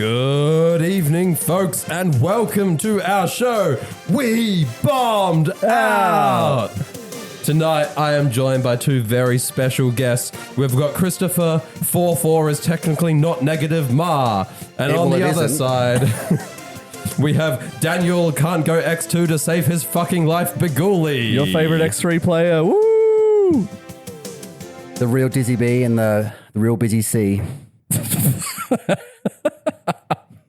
Good evening, folks, and welcome to our show, We Bombed Out! Tonight, I am joined by two very special guests. We've got Christopher, 4-4 is technically not negative, Ma. And on the other side, we have Daniel can't go X2 to save his fucking life, Biguli. Your favorite X3 player, woo! The real Dizzy B and the real Busy C.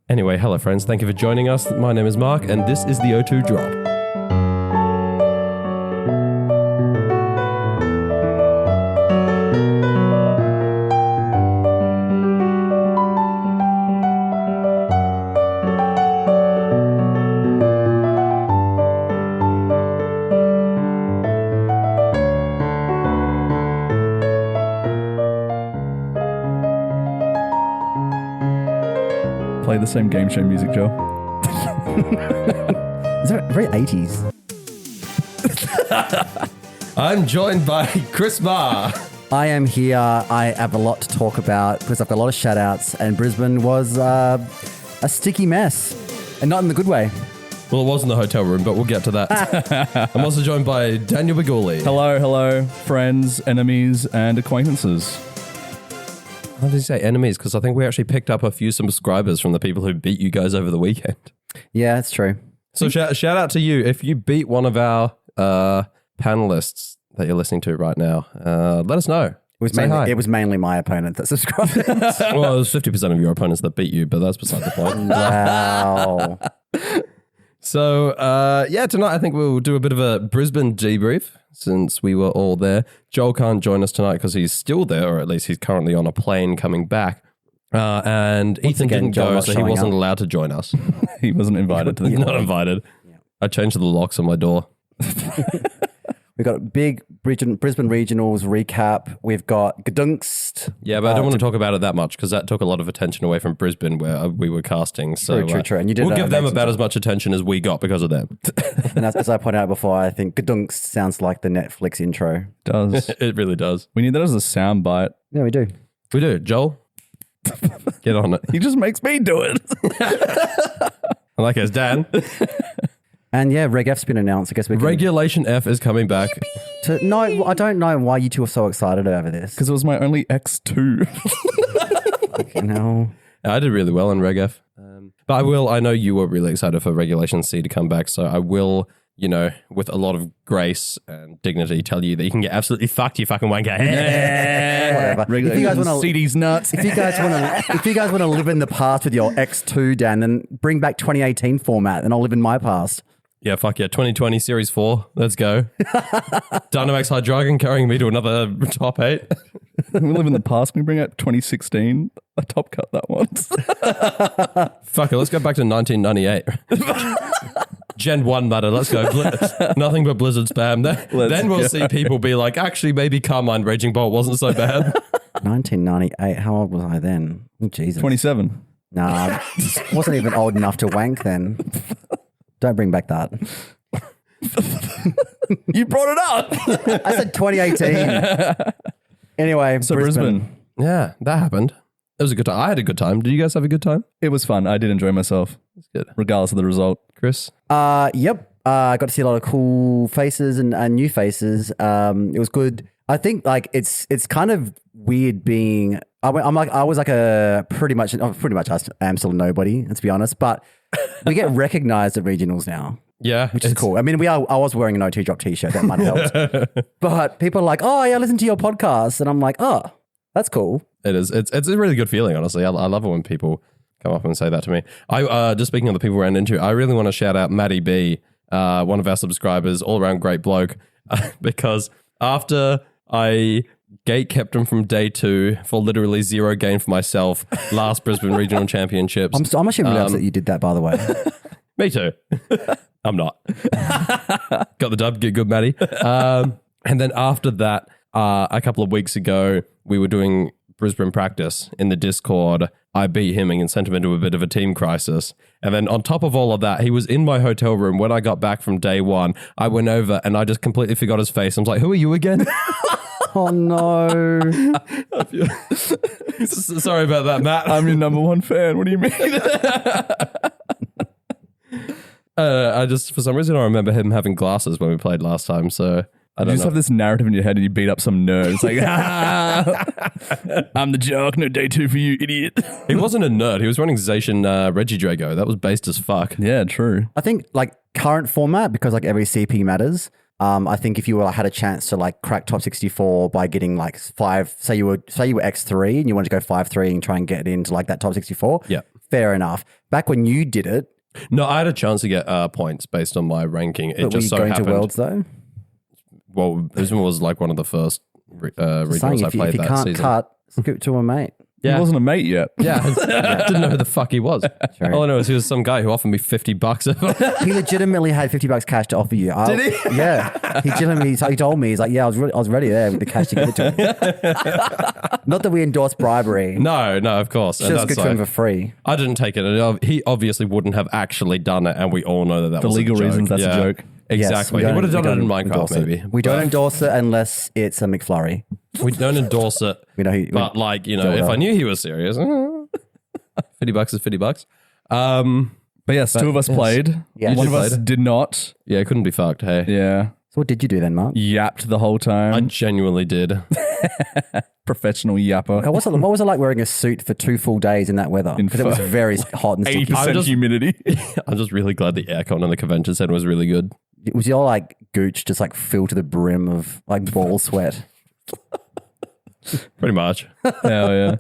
Anyway, hello friends, thank you for joining us. My name is Mark, and this is the O2 Drop. Play the same game show music, Joe. Is that very 80s? I'm joined by Chris Ma. I am here. I have a lot to talk about because I've got a lot of shout outs, and Brisbane was a sticky mess, and not in the good way. Well, it was in the hotel room, but we'll get to that. I'm also joined by Daniel Biguli. Hello, friends, enemies, and acquaintances. How did you say enemies? Because I think we actually picked up a few subscribers from the people who beat you guys over the weekend. Yeah, that's true. So shout out to you. If you beat one of our panelists that you're listening to right now, let us know. It was mainly my opponent that subscribed. Well, it was 50% of your opponents that beat you, but that's beside the point. Wow. So, tonight I think we'll do a bit of a Brisbane debrief since we were all there. Joel can't join us tonight because he's still there, or at least he's currently on a plane coming back. And Ethan didn't go, so he wasn't allowed to join us. He wasn't invited to the Not invited. Yeah. I changed the locks on my door. We've got a big Brisbane Regionals recap. We've got Gdunst. Yeah, but I don't want to talk about it that much because that took a lot of attention away from Brisbane where we were casting. So True. And you did we'll give them about as much attention as we got because of them. And as I pointed out before, I think Gdunst sounds like the Netflix intro. Does. It really does. We need that as a sound bite. Yeah, we do. We do. Joel, get on it. He just makes me do it. I like it. Dan. And yeah, Reg F's been announced. I guess we can... Regulation F is coming back. No, I don't know why you two are so excited over this. Because it was my only X2. No. I did really well in Reg F. But I know you were really excited for Regulation C to come back, so I will, with a lot of grace and dignity, tell you that you can get absolutely fucked, you fucking wanker. Whatever. If you guys want to see these nuts. If you guys want to live in the past with your X2, Dan, then bring back 2018 format and I'll live in my past. Yeah, fuck yeah. 2020 Series 4. Let's go. Dynamax High Dragon carrying me to another top 8. We live in the past. Can we bring out 2016? I top cut that once. Fuck it. Let's go back to 1998. Gen 1 matter. Let's go. Nothing but Blizzard spam. Then we'll see people be like, actually, maybe Carmine Raging Bolt wasn't so bad. 1998. How old was I then? Oh, Jesus. 27. Nah, I wasn't even old enough to wank then. Don't bring back that. You brought it up. I said 2018. Anyway, So Brisbane. Yeah, that happened. It was a good time. I had a good time. Did you guys have a good time? It was fun. I did enjoy myself. It's good. Regardless of the result. Chris? Yep. I got to see a lot of cool faces and new faces. It was good. I think it's kind of weird being. I was pretty much. I am still a nobody. Let's be honest, but we get recognized at regionals now. Yeah, which is cool. I mean, I was wearing an O2 Drop t-shirt. That might have helped. But people are like, "Oh, yeah, I listen to your podcast," and I'm like, "Oh, that's cool." It is. It's a really good feeling, honestly. I love it when people come up and say that to me. I just speaking of the people we ran into, I really want to shout out Matty B, one of our subscribers, all around great bloke, because after I gate kept him from day 2 for literally 0 gain for myself last Brisbane Regional Championships. I'm actually really upset that you did that, by the way. Me too. I'm not. Got the dub. Get good, Matty. And then after that, a couple of weeks ago, we were doing Brisbane practice in the Discord. I beat him and sent him into a bit of a team crisis. And then on top of all of that, he was in my hotel room when I got back from day 1. I went over and I just completely forgot his face. I was like, who are you again? Oh no. Sorry about that, Matt. I'm your number one fan. What do you mean? I just, for some reason, I remember him having glasses when we played last time, so I You don't just know. have this narrative in your head and you beat up some nerd. It's like, I'm the jock. No day two for you, idiot. He wasn't a nerd. He was running Zacian Reggie Drago. That was based as fuck. Yeah, true. I think like current format, because like every CP matters. I think if you had a chance to like crack top 64 by getting like say you were X3 and you wanted to go 5-3 and try and get into like that top 64. Yeah. Fair enough. Back when you did it, No, I had a chance to get points based on my ranking. It but were just you so going happened. to Worlds though? Well, Brisbane was like one of the first Saying regionals I if you played that can't season. cut, scoop to a mate. Yeah. He wasn't a mate yet. Yeah, I didn't know who the fuck he was. Sure. All I know is he was some guy who offered me $50. He legitimately had $50 cash to offer you. Did he? Yeah. He told me, he's like, yeah, I was ready there with the cash to give it to him. Not that we endorse bribery. No, of course. And Just that's good to him like- for free. I didn't take it. And he obviously wouldn't have actually done it, and we all know that For was legal a joke. reasons, that's a joke. Exactly. Yes, he would have we done it in don't Minecraft, endorse it. maybe. We don't But endorse it unless it's a McFlurry. We don't endorse it. We know But like, you know, if I knew he was serious, $50 is $50. But yes, two of us played. Yeah. One of us Played. did not. Yeah, it couldn't be fucked. Hey, Yeah. So what did you do then, Mark? Yapped the whole I time. genuinely did. Professional yapper. What was it like wearing a suit for 2 full days in that weather? Because it was very hot and sticky. 80% humidity. I'm just really glad the aircon in the convention center was really good. Was your like gooch just like filled to the brim of like ball sweat? Pretty much. Hell yeah.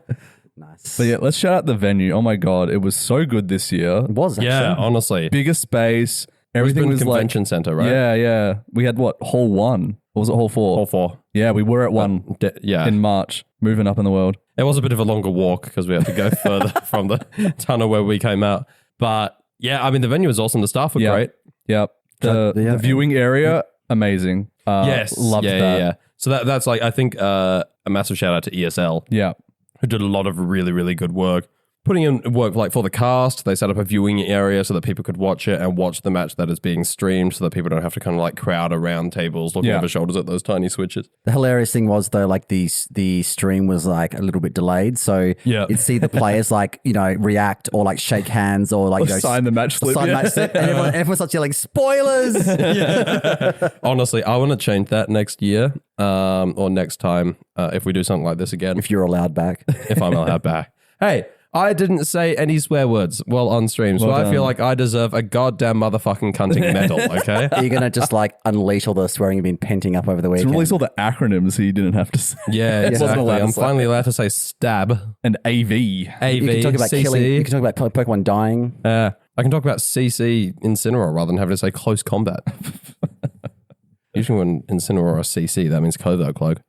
Nice. But yeah, let's shout out the venue. Oh my God. It was so good this year. It was actually. Yeah, honestly. Bigger space. Everything Brisbane was convention center, right? Yeah. We had what? Hall 1. Or was it Hall 4? All four. Yeah, we were at 1 Yeah. in March, moving up in the world. It was a bit of a longer walk because we had to go further from the tunnel where we came out. But yeah, I mean, the venue was awesome. The staff were Yeah. great. Yep. The viewing area, amazing. Yes. Loved yeah, that. Yeah. So that's like, I think a massive shout out to ESL, Yeah. who did a lot of really, really good work. Putting in work like for the cast, they set up a viewing area so that people could watch it and watch the match that is being streamed so that people don't have to kind of like crowd around tables looking Yeah. over shoulders at those tiny switches. The hilarious thing was though, like the stream was like a little bit delayed, so Yeah. you'd see the players like react or like shake hands or like Sign the match slip. sign yeah. match slip, and everyone starts yelling spoilers. Honestly, I want to change that next year or next time if we do something like this again, If you're allowed back, if I'm allowed back. Hey, I didn't say any swear words while on stream, so Well I feel done. like I deserve a goddamn motherfucking cunting medal, okay? you're gonna just like unleash all the swearing you've been penting up over the To weekend. release all the acronyms he didn't have to say. Yeah, Wasn't exactly. allowed to I'm say. finally allowed to say stab, And AV. AV, You can talk about CC. killing. You can talk about Pokemon dying. I can talk about CC Incineroar rather than having to say close combat. Usually when Incineroar or CC, that means covert cloak.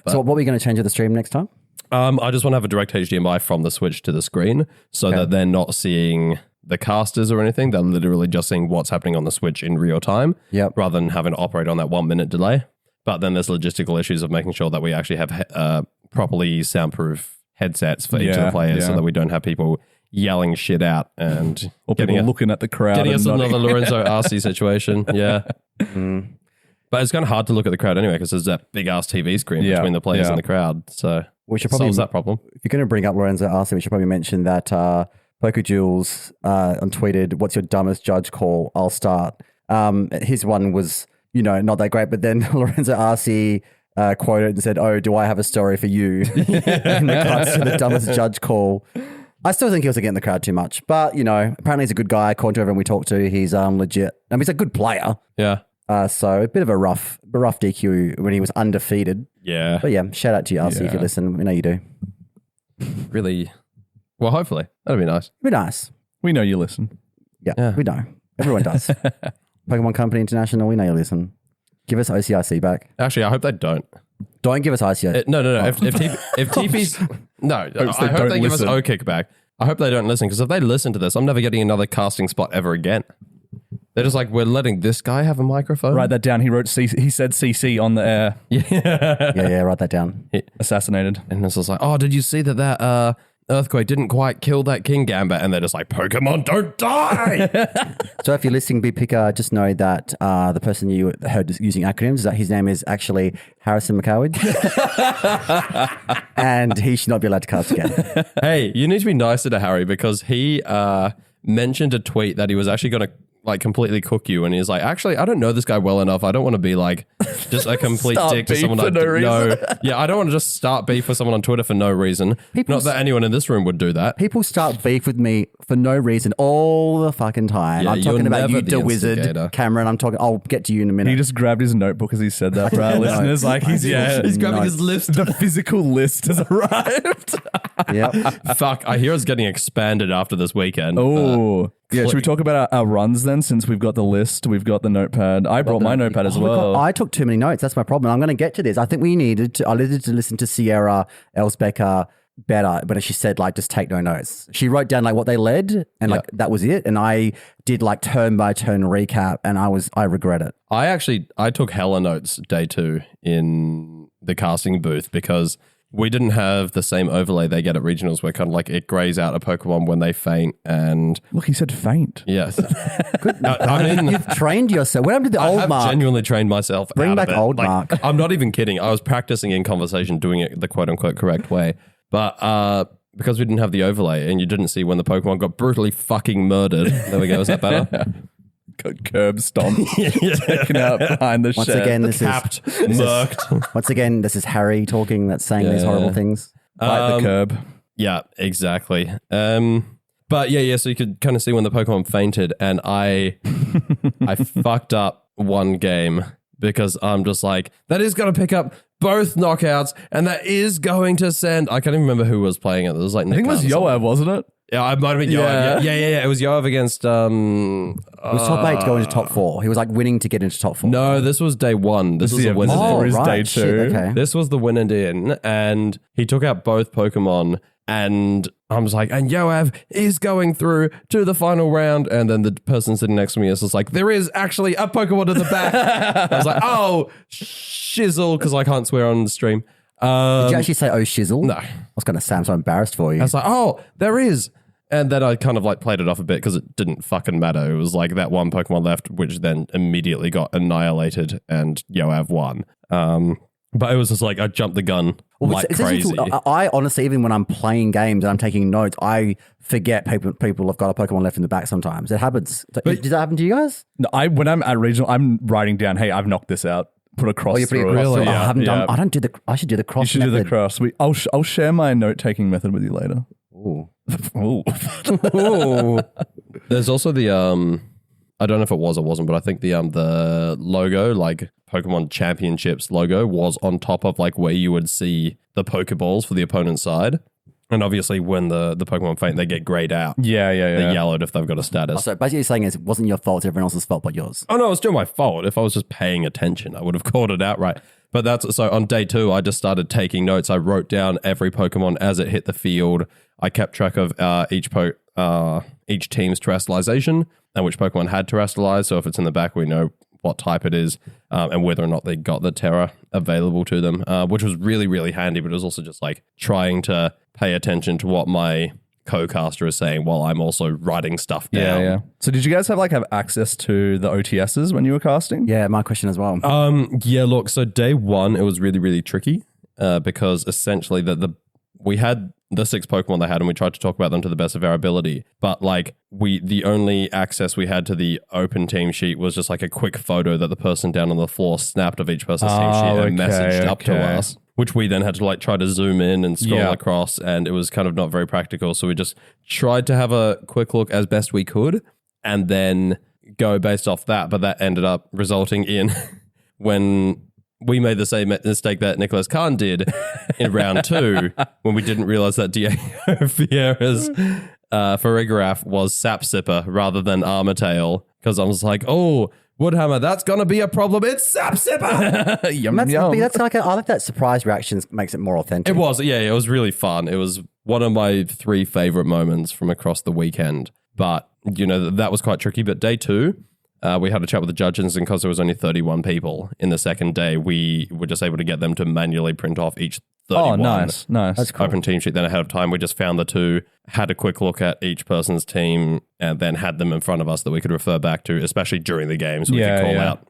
So what are we going to change at the stream next time? I just want to have a direct HDMI from the Switch to the screen so that they're not seeing the casters or anything. They're literally just seeing what's happening on the Switch in real time Yep. rather than having to operate on that 1 minute delay. But then there's logistical issues of making sure that we actually have properly soundproof headsets for each of the Yeah, players so yeah. that we don't have people yelling shit out and Or people looking at the crowd. getting and us nodding. another Lorenzo RC situation. Yeah. But it's kind of hard to look at the crowd anyway because there's that big ass TV screen Yeah, between the players yeah. and the crowd. So We should it probably solves that problem. If you're going to bring up Lorenzo RC, we should probably mention that Poker Jules on tweeted, "What's your dumbest judge call? I'll start." His one was, not that great, but then Lorenzo RC quoted and said, "Oh, do I have a story for you?" in regards to the dumbest judge call. I still think he was getting the crowd too much, but apparently he's a good guy. According to everyone we talked to, he's legit. I mean, he's a good player. Yeah. So a bit of a rough DQ when he was undefeated. Yeah. But yeah, shout out to you, RC, if you Yeah. listen. We know you do. Really. Well, hopefully. That'd be nice. Be nice. We know you listen. Yeah, we know. Everyone does. Pokemon Company International, we know you listen. Give us OCRC back. Actually, I hope they don't. Don't give us ICO. No. If TP's... No, I they hope don't they give us listen. O kickback. I hope they don't listen because if they listen to this, I'm never getting another casting spot ever again. They're just like, we're letting this guy have a microphone? Write that down. He wrote CC. He said CC on the air. yeah, write that down. Assassinated. And it's just like, oh, did you see that Earthquake didn't quite kill that King Gambit, and they're just like, Pokemon, don't die! So if you're listening, Big Picker, just know that the person you heard using acronyms, that his name is actually Harrison McCoward. And he should not be allowed to cast again. Hey, you need to be nicer to Harry because he mentioned a tweet that he was actually going to like completely cook you, and he's like, actually, I don't know this guy well enough. I don't want to be like just a complete dick to someone I don't know. Yeah, I don't want to just start beef with someone on Twitter for no reason. Not that anyone in this room would do that. People start beef with me for no reason all the fucking time. Yeah, I'm talking about you, never the the wizard, instigator. Cameron. I'll get to you in a minute. He just grabbed his notebook as he said that for our listeners. Like he's grabbing his list. The physical list has arrived. Yep. Fuck, I hear it's getting expanded after this weekend. Oh, yeah. Should we talk about our runs then? Since we've got the list, we've got the notepad. I brought my notepad as well. I took too many notes. That's my problem. I'm going to get to this. I think I needed to listen to Sierra Elsbecker better, but she said like just take no notes. She wrote down like what they led and like that was it, and I did like turn by turn recap, and I regret it. I took hella notes day 2 in the casting booth because we didn't have the same overlay they get at regionals where kind of like it grays out a Pokemon when they faint, and Look, he said faint. yes. Good. I mean, You've trained yourself. What happened to the I old have Mark? genuinely trained myself. Bring out back of it. old Like, Mark. I'm not even kidding. I was practicing in conversation, doing it the quote unquote correct way. But because we didn't have the overlay and you didn't see when the Pokemon got brutally fucking murdered. There we go. Is that better? Got curb stomped, taken out behind the Once shed. again, this Capped, murked. Once again, this is Harry talking. That's saying these horrible things. Bite the curb. Yeah, exactly. But yeah. So you could kind of see when the Pokemon fainted, and I fucked up one game because I'm just like, that is going to pick up both knockouts, and that is going to send. I can't even remember who was playing it. It was like I think it was Yoav, wasn't it? Yeah, I might have been Yoav. Yeah. It was Yoav against. It was top 8 to go into top 4. He was like winning to get into top 4. No, this was day 1. This was the winner. for his right. day 2. Shit, okay. This was the winner in, and he took out both Pokemon, and I was like, and Yoav is going through to the final round, and then the person sitting next to me is just like, there is actually a Pokemon at the back. I was like, oh, shizzle, because I can't swear on the stream. Did you actually say, oh, shizzle? No. I was going to say I'm so embarrassed for you. I was like, oh, there is. And then I kind of like played it off a bit because it didn't fucking matter. It was like that one Pokemon left, which then immediately got annihilated, and Yoav won. But it was just like I jumped the gun like crazy. I honestly, even when I'm playing games and I'm taking notes, I forget people have got a Pokemon left in the back sometimes. It happens. Did that happen to you guys? No, when I'm at regional, I'm writing down, hey, I've knocked this out. Put a cross through it. Really? Yeah, I haven't done. yeah. I don't do the. I should do the cross. You should do the method. cross. I'll share my note taking method with you later. Ooh. Ooh. There's also the I don't know if it was or wasn't, but I think the logo, like Pokemon Championships logo, was on top of like where you would see the Pokeballs for the opponent's side. And obviously when the Pokemon faint, they get grayed out. Yeah. They're yellowed if they've got a status. So basically, you're saying it wasn't your fault; it's everyone else's fault but yours. Oh no, it's still my fault. If I was just paying attention, I would have called it out right. But that's so on day 2, I just started taking notes. I wrote down every Pokemon as it hit the field. I kept track of each team's terrestrialization and which Pokemon had terrestrialized. So if it's in the back, we know what type it is and whether or not they got the Terra available to them, which was really, really handy. But it was also just like trying to pay attention to what my co-caster is saying while I'm also writing stuff down. Yeah. So did you guys have access to the OTSs when you were casting? Yeah, my question as well. Yeah, look, so day 1, it was really, really tricky because essentially we had the 6 Pokemon they had and we tried to talk about them to the best of our ability. But like the only access we had to the open team sheet was just like a quick photo that the person down on the floor snapped of each person's team sheet and messaged up to us, which we then had to like try to zoom in and scroll across, and it was kind of not very practical. So we just tried to have a quick look as best we could and then go based off that. But that ended up resulting in when we made the same mistake that Nicholas Khan did in round 2 when we didn't realize that Diego Fiera's Farigiraf was Sap Sipper rather than Armatail, because I was like, oh, Woodhammer, that's going to be a problem. It's Sap Sipper. Yum, That's yum. like I like that surprise reaction makes it more authentic. It was, yeah, it was really fun. It was one of my 3 favorite moments from across the weekend. But, you know, that was quite tricky. But day 2, we had a chat with the judges, and because there was only 31 people in the second day, we were just able to get them to manually print off each 31 nice. That's cool. open team sheet. Then ahead of time, we just found the two, had a quick look at each person's team, and then had them in front of us that we could refer back to, especially during the games. We could call out.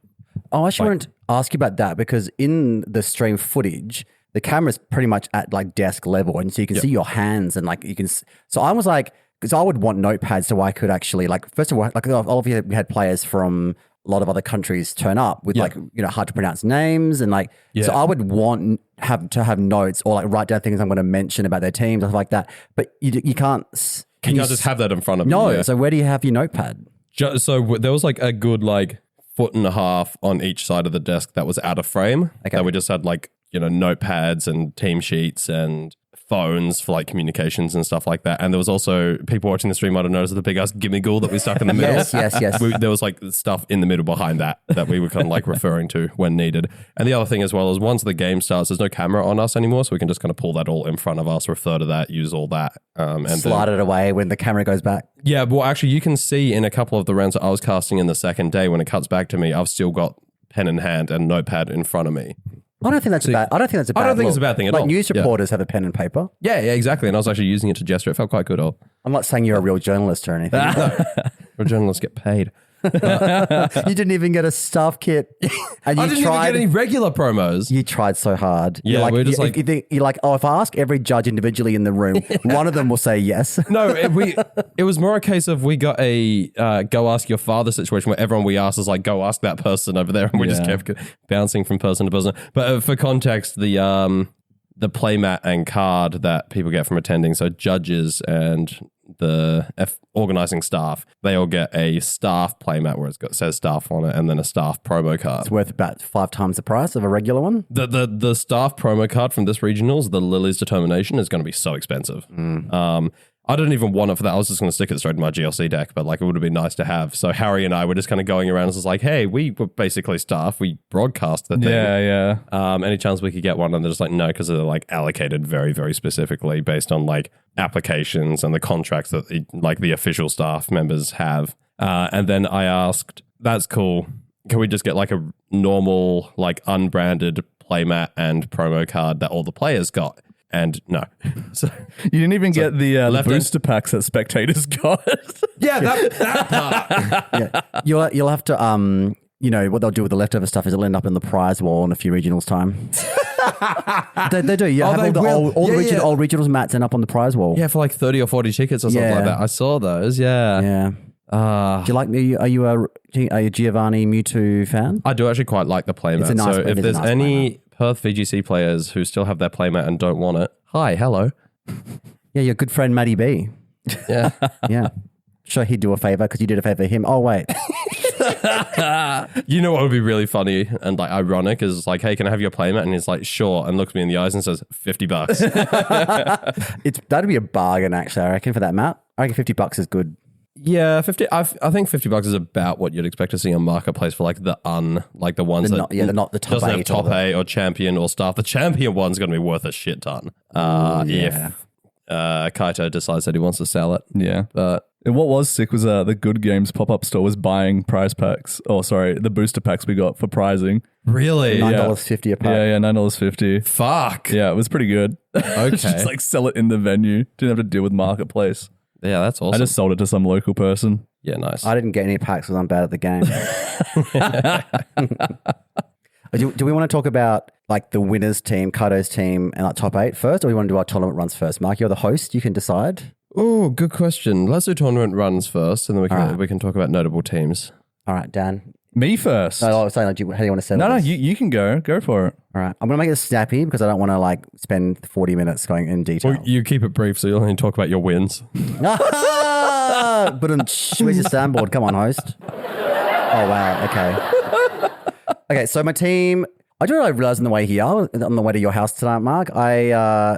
Oh, I actually wanted to ask you about that because in the stream footage, the camera's pretty much at like desk level, and so you can see your hands and like you can. So I was like, because I would want notepads so I could actually like, first of all, like all of you, we had players from a lot of other countries turn up with like, you know, hard to pronounce names and like, so I would want to have notes or like write down things I'm going to mention about their teams, stuff like that. But you can't. Can you just have that in front of you? No. So where do you have your notepad? So there was like a good like foot and a half on each side of the desk that was out of frame. Okay. That we just had like, you know, notepads and team sheets and phones for like communications and stuff like that. And there was also people watching the stream might have noticed the big ass gimmigle that we stuck in the middle. Yes. There was like stuff in the middle behind that we were kind of like referring to when needed. And the other thing as well is once the game starts, there's no camera on us anymore, so we can just kind of pull that all in front of us, refer to that, use all that, and slide it away when the camera goes back. Yeah, well, actually, you can see in a couple of the rounds that I was casting in the second day when it cuts back to me, I've still got pen in hand and notepad in front of me. I don't think that's a bad. I don't think it's a bad thing at all. Like news reporters have a pen and paper. Yeah, exactly. And I was actually using it to gesture. It felt quite good. I'm not saying you're a real journalist or anything. Real journalists get paid. You didn't even get a staff kit, and I didn't even get any regular promos. You tried so hard. Yeah, we're just you're like, oh, if I ask every judge individually in the room, one of them will say yes. No, it was more a case of we got a go ask your father situation where everyone we asked is like, go ask that person over there, and we just kept bouncing from person to person. But for context, the playmat and card that people get from attending, so judges and the organizing staff, they all get a staff playmat where says staff on it, and then a staff promo card. It's worth about 5 times the price of a regular one. The staff promo card from this regionals, the Lily's Determination, is going to be so expensive. I didn't even want it for that. I was just going to stick it straight in my GLC deck, but like it would have been nice to have. So Harry and I were just kind of going around and was like, hey, we were basically staff. We broadcast the thing. Yeah. Any chance we could get one? And they're just like, no, because they're like allocated very, very specifically based on like applications and the contracts that the official staff members have. And then I asked, that's cool. Can we just get like a normal, like unbranded playmat and promo card that all the players got? And no. So you didn't even get the booster packs that spectators got. Yeah, that part. Yeah. You'll have to you know what they'll do with the leftover stuff is it'll end up in the prize wall in a few regionals time. they do. You have all the old regionals mats end up on the prize wall. Yeah, for like 30 or 40 tickets or something like that. I saw those. Yeah. Do you like me? Are you a Giovanni Mewtwo fan? I do actually quite like the playmat. It's a nice, so if there's any Perth VGC players who still have their playmat and don't want it, hi, hello. Yeah, your good friend Matty B. Yeah. Yeah. Sure, he'd do a favor because you did a favor for him. Oh, wait. You know what would be really funny and like ironic is like, hey, can I have your playmat? And he's like, sure, and looks me in the eyes and says, $50. That'd be a bargain, actually, I reckon, for that mat. I reckon $50 is good. Yeah, 50. I think $50 is about what you'd expect to see on Marketplace for like the ones that they're not the top doesn't 8 have top 8 or champion or staff. The champion one's going to be worth a shit ton. If Kaito decides that he wants to sell it. Yeah, but and what was sick was the Good Games pop-up store was buying prize packs. Oh, sorry, the booster packs we got for prizing. Really? $9.50 a pack. Yeah, $9.50. Fuck. Yeah, it was pretty good. Okay. Just like sell it in the venue. Didn't have to deal with Marketplace. Yeah, that's awesome. I just sold it to some local person. Yeah, nice. I didn't get any packs because I'm bad at the game. Do we want to talk about like the winners team, Kaito's team, and like top 8 first, or we want to do our tournament runs first? Mark, you're the host. You can decide. Oh, good question. Let's do tournament runs first, and then we can talk about notable teams. All right, Dan. Me first. No, I was saying, how do you want to set No, this? you can go. Go for it. All right. I'm going to make it snappy because I don't want to like spend 40 minutes going in detail. Well, you keep it brief so you'll only talk about your wins. But where's your soundboard? Come on, host. Oh, wow. Okay. Okay, so my team, I don't know, I realized on the way here, on the way to your house tonight, Mark, I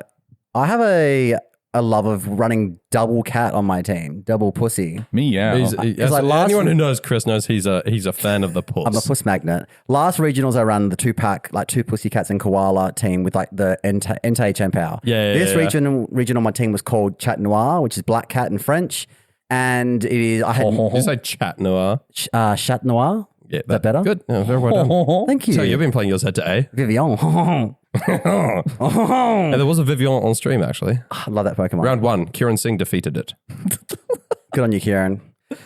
have a love of running double cat on my team, double pussy. Me, yeah. Anyone who knows Chris knows he's a fan of the puss. I'm a puss magnet. Last regionals, I ran the 2-pack, like 2 pussy cats and koala team with like the Entei Chempao. Yeah. This region on my team was called Chat Noir, which is black cat in French. And it is, I had Did you say Chat Noir? Chat Noir. Yeah, Is that better? Good. Yeah, very well done. Thank you. So you've been playing yours head to A. Vivian. And there was a Vivian on stream, actually. I love that Pokemon. Round 1, Kieran Singh defeated it. Good on you, Kieran.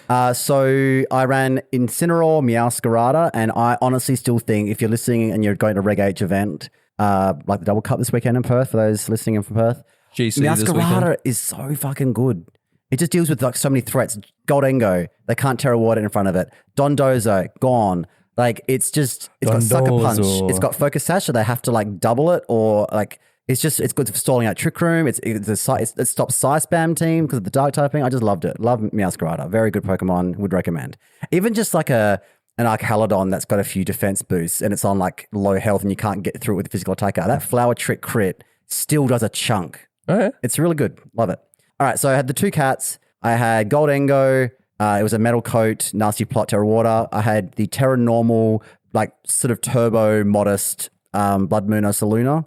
So I ran Incineroar, Meowscarada, and I honestly still think if you're listening and you're going to Reg H event, like the Double Cup this weekend in Perth, for those listening in from Perth, GC this weekend. Meowscarada is so fucking good. It just deals with like so many threats. Goldengo, they can't Terra Water in front of it. Dondozo, gone. Like it's got Sucker Punch. It's got Focus Sash, so they have to like double it or like it's good for stalling out Trick Room. It stops Psy Spam team because of the dark typing. I just loved it. Love Meowscarada. Very good Pokemon. Would recommend. Even just like an Archaludon that's got a few defense boosts and it's on like low health and you can't get through it with physical attacker. That Flower Trick crit still does a chunk. Okay. It's really good. Love it. All right, so I had the 2 cats. I had Goldengo. It was a metal coat, nasty plot, Terra Water. I had the Terra Normal, like sort of turbo modest Blood Moon Ursaluna,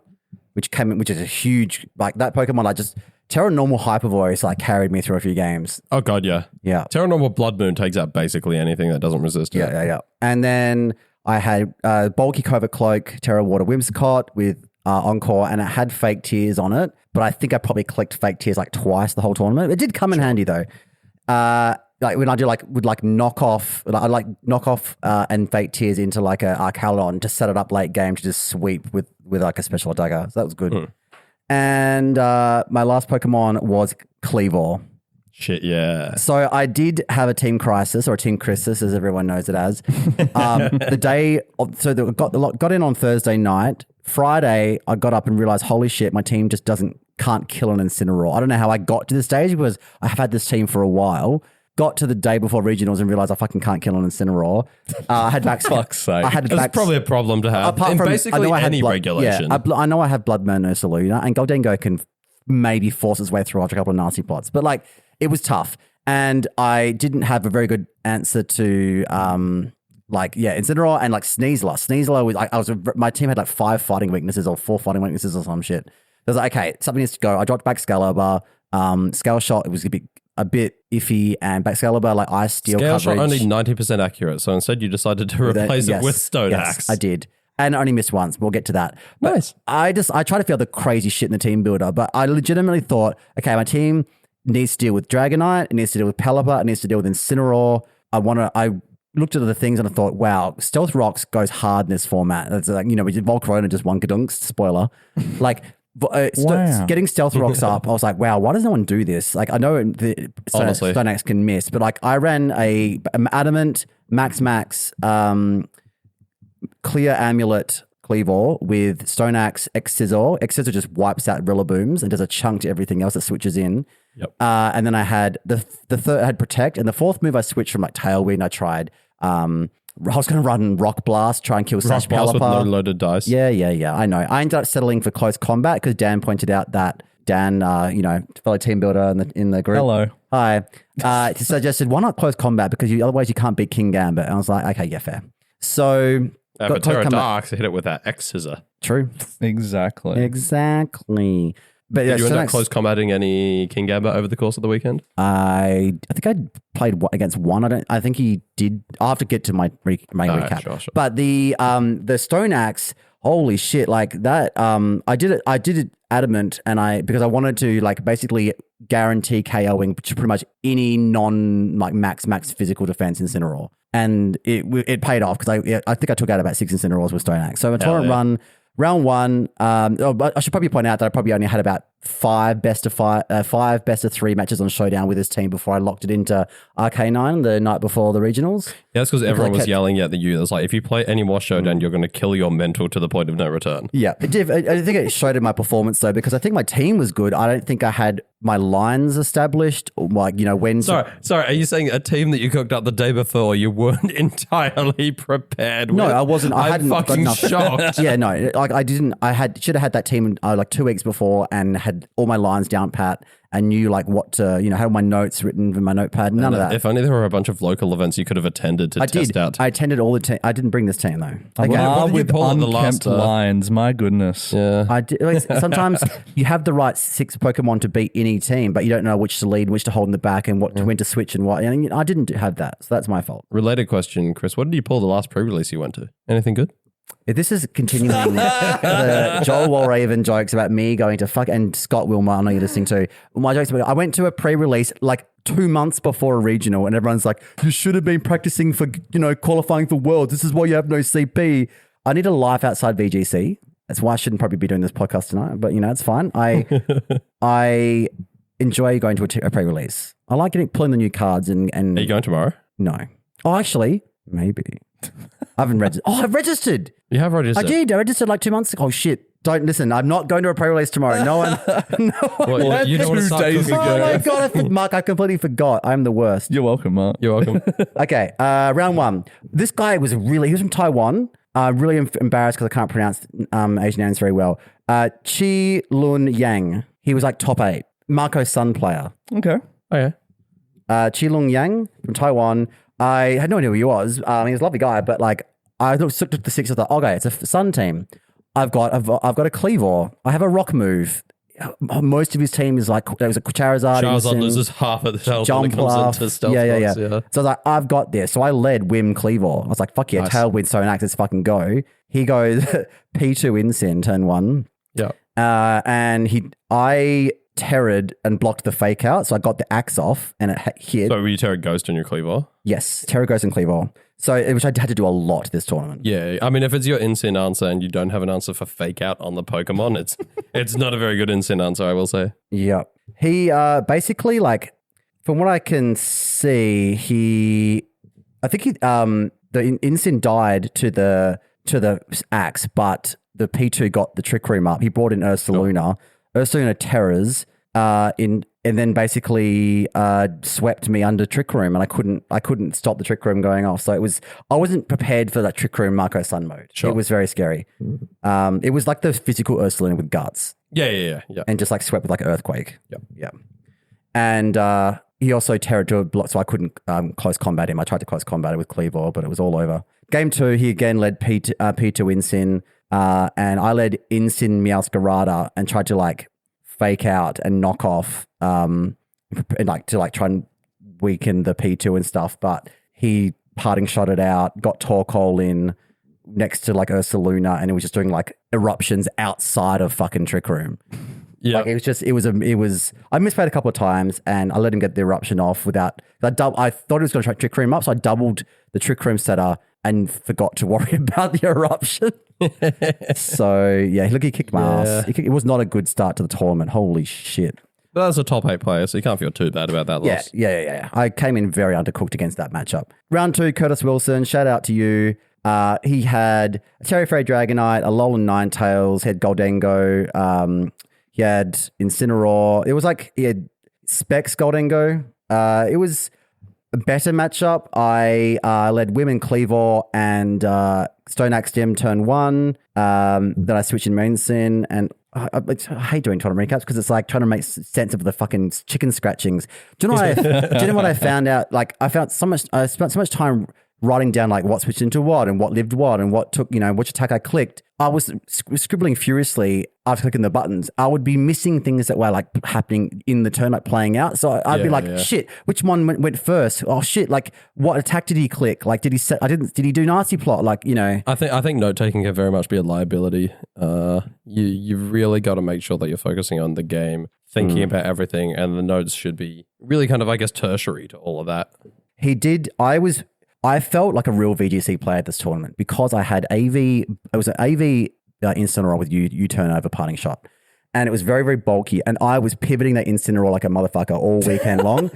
which is a huge, like that Pokemon. I just Terra Normal Hyper Voice like carried me through a few games. Oh god, yeah. Yeah. Terra Normal Blood Moon takes out basically anything that doesn't resist it. Yeah. And then I had Bulky Covert Cloak, Terra Water Whimsicott with Encore, and it had Fake Tears on it. But I think I probably clicked Fake Tears like twice the whole tournament. It did come in handy though. Like when I do would knock off and Fake Tears into like a Archaludon to set it up late game to just sweep with like a special attacker. So that was good. And my last Pokemon was Cleavor. Shit, yeah. So I did have a team crisis or a team crisis, as everyone knows it as. Got in on Thursday night. Friday, I got up and realized, holy shit, my team just can't kill an Incineroar. I don't know how I got to this stage because I have had this team for a while. Got to the day before regionals and realized I fucking can't kill an Incineroor. I had back. Fuck's sake. That's probably a problem to have. Apart in from basically any regulation. Yeah, I know I have Blood Moon Ursaluna and Goldengo can maybe force its way through after a couple of nasty plots, but like it was tough. And I didn't have a very good answer to Incineroar and like Sneasler. Sneasler was my team had like 5 fighting weaknesses or 4 fighting weaknesses or some shit. I was like, okay, something needs to go. I dropped back Excalibur. Scale Shot, it was a bit iffy, and back Excalibur, like Ice Steel Scale coverage. Shot only 90% accurate, so instead you decided to replace it with Stone Axe. I did. And I only missed once. We'll get to that. But nice. I try to feel the crazy shit in the team builder, but I legitimately thought, okay, my team needs to deal with Dragonite, it needs to deal with Pelipper, it needs to deal with Incineroar. I looked at the things and I thought, wow, Stealth Rocks goes hard in this format. It's like, we did Volcarona just one kadunks, spoiler. Like, getting Stealth Rocks up, I was like, wow, why does no one do this? Like, I know Stone Axe can miss, but like I ran a Adamant, Max, Clear Amulet Cleavor with Stone Axe, X-Scissor. X-Scissor just wipes out Rillabooms and does a chunk to everything else that switches in. Yep. And then I had the third, I had Protect, and the fourth move I switched from like Tailwind. I tried. I was going to run Rock Blast, try and kill Sash Pelipper. With no loaded dice. Yeah. I know. I ended up settling for close combat because Dan pointed out that fellow team builder in the group. Hello. Hi. Suggested, why not close combat? Because otherwise you can't beat King Gambit. And I was like, okay, yeah, fair. So... for Terra Dark, hit it with that X-Scissor. True. Exactly. But Did you end up close combating any King Gambit over the course of the weekend? I think I played against one. I think he did. I'll have to get to my recap. Sure. But the Stone Axe, holy shit! Like that. I did it Adamant, and because I wanted to like basically guarantee KOing pretty much any non like max physical defense Incineroar. And it paid off because I think I took out about 6 Incineroars with Stone Axe. So a torrent run, round 1. I should probably point out that I probably only had about 5 best of 3 matches on Showdown with this team before I locked it into RK9 the night before the regionals. Yeah, that's because everyone was yelling at you. It was like, if you play any more Showdown, you're going to kill your mental to the point of no return. Yeah, I think it showed in my performance though, because I think my team was good. I don't think I had my lines established, or like when. Sorry. Are you saying a team that you cooked up the day before you weren't entirely prepared with? No, I wasn't. I'm fucking shocked. Yeah, no, like I didn't. Should have had that team like 2 weeks before and had all my lines down pat and knew like what to, had my notes written in my notepad. None of that. If only there were a bunch of local events you could have attended to test out. I attended all the team. I didn't bring this team though. What did you with pull at the last, unkempt lines. My goodness. Yeah. I did. Like, sometimes you have the right 6 Pokemon to beat any team, but you don't know which to lead, which to hold in the back, and when to switch and what. And I didn't have that, so that's my fault. Related question, Chris. What did you pull the last pre-release you went to? Anything good? If this is continuing the Joel Walraven jokes about me going to and Scott Wilmot, I know you're listening to my jokes. But I went to a pre-release like 2 months before a regional, and everyone's like, "You should have been practicing for qualifying for Worlds. This is why you have no CP." I need a life outside VGC. That's why I shouldn't probably be doing this podcast tonight. But it's fine. I enjoy going to a pre-release. I like pulling the new cards and. Are you going tomorrow? No. Oh, actually, maybe. I haven't registered. Oh, I've registered. You have registered? I did. I registered like 2 months ago. Oh, shit. Don't listen. I'm not going to a pre-release tomorrow. No one. Well, you don't want to start 2 days cooking. ago. Oh, my God. Mark, I completely forgot. I'm the worst. You're welcome, Mark. You're welcome. Okay. Round 1. This guy he was from Taiwan. Really embarrassed because I can't pronounce Asian names very well. Chi Lun Yang. He was like top 8. Marco's son player. Okay. Okay. Chi Lung Yang from Taiwan. I had no idea who he was. He was a lovely guy, but like I looked at the 6. I thought, okay, it's a Sun team. I've got a Cleavor. I have a Rock move. Most of his team is like there was a Charizard. Charizard loses half of the health when it comes into stealth. Yeah. Box, So I was like, I've got this. So I led Wim Cleavor. I was like, fuck yeah, Nice. Tailwind, Sonax, let's fucking go. He goes P2 Incin turn 1. Yeah. And I terrored and blocked the fake out. So I got the axe off and it hit. So were you Terra Ghost on your Cleaver? Yes, Terra Ghost and Cleavor. So which I had to do a lot this tournament. Yeah. I mean, if it's your instant answer and you don't have an answer for fake out on the Pokemon, it's not a very good instant answer, I will say. Yep. He basically like from what I can see, I think the Incin died to the axe, but the P2 got the Trick Room up. He brought in Ursaluna. Ursaluna Terrors and then basically swept me under Trick Room, and I couldn't stop the Trick Room going off. So I wasn't prepared for that Trick Room Marco Sun mode. Sure. It was very scary. It was like the physical Ursaluna with guts. Yeah. And just like swept with like an earthquake. Yep. Yeah. And he also terrored to a block, so I couldn't close combat him. I tried to close combat it with Cleavor, but it was all over. Game 2, he again led P2 Incin, and I led Incin Meowscarada and tried to like fake out and knock off, and like to like try and weaken the P2 and stuff. But he parting shot it out, got Torkoal in next to like Ursaluna, and it was just doing like eruptions outside of fucking Trick Room. Yeah. Like it was. I misplayed a couple of times, and I let him get the eruption off without. I thought he was going to try Trick Room up, so I doubled the Trick Room setter and forgot to worry about the eruption. So yeah, look, he kicked my ass. It was not a good start to the tournament. Holy shit! But that's a top 8 player, so you can't feel too bad about that loss. Yeah. I came in very undercooked against that matchup. Round 2, Curtis Wilson. Shout out to you. He had a Terry Fray Dragonite, a Alolan Ninetales, he had Goldengo. He had Incineroar. It was like he had Specs Goldengo. It was a better matchup. I led Women Cleavor and Stoneaxe Gem turn 1. Then I switched in Mainsin, and I hate doing tournament recaps because it's like trying to make sense of the fucking chicken scratchings. Do you know what I found out? Like I spent so much time writing down like what switched into what and what lived what and what took, which attack I clicked. I was scribbling furiously after clicking the buttons. I would be missing things that were like happening in the turn, like playing out. So I'd be like, shit, which one went first? Oh shit, like what attack did he click? Like did he do nasty plot? Like, I think note taking can very much be a liability. You've really got to make sure that you're focusing on the game, thinking about everything, and the notes should be really kind of, I guess, tertiary to all of that. He did. I felt like a real VGC player at this tournament because I had AV. It was an AV Incineroar with U-turn over parting shot. And it was very, very bulky. And I was pivoting that Incineroar like a motherfucker all weekend long.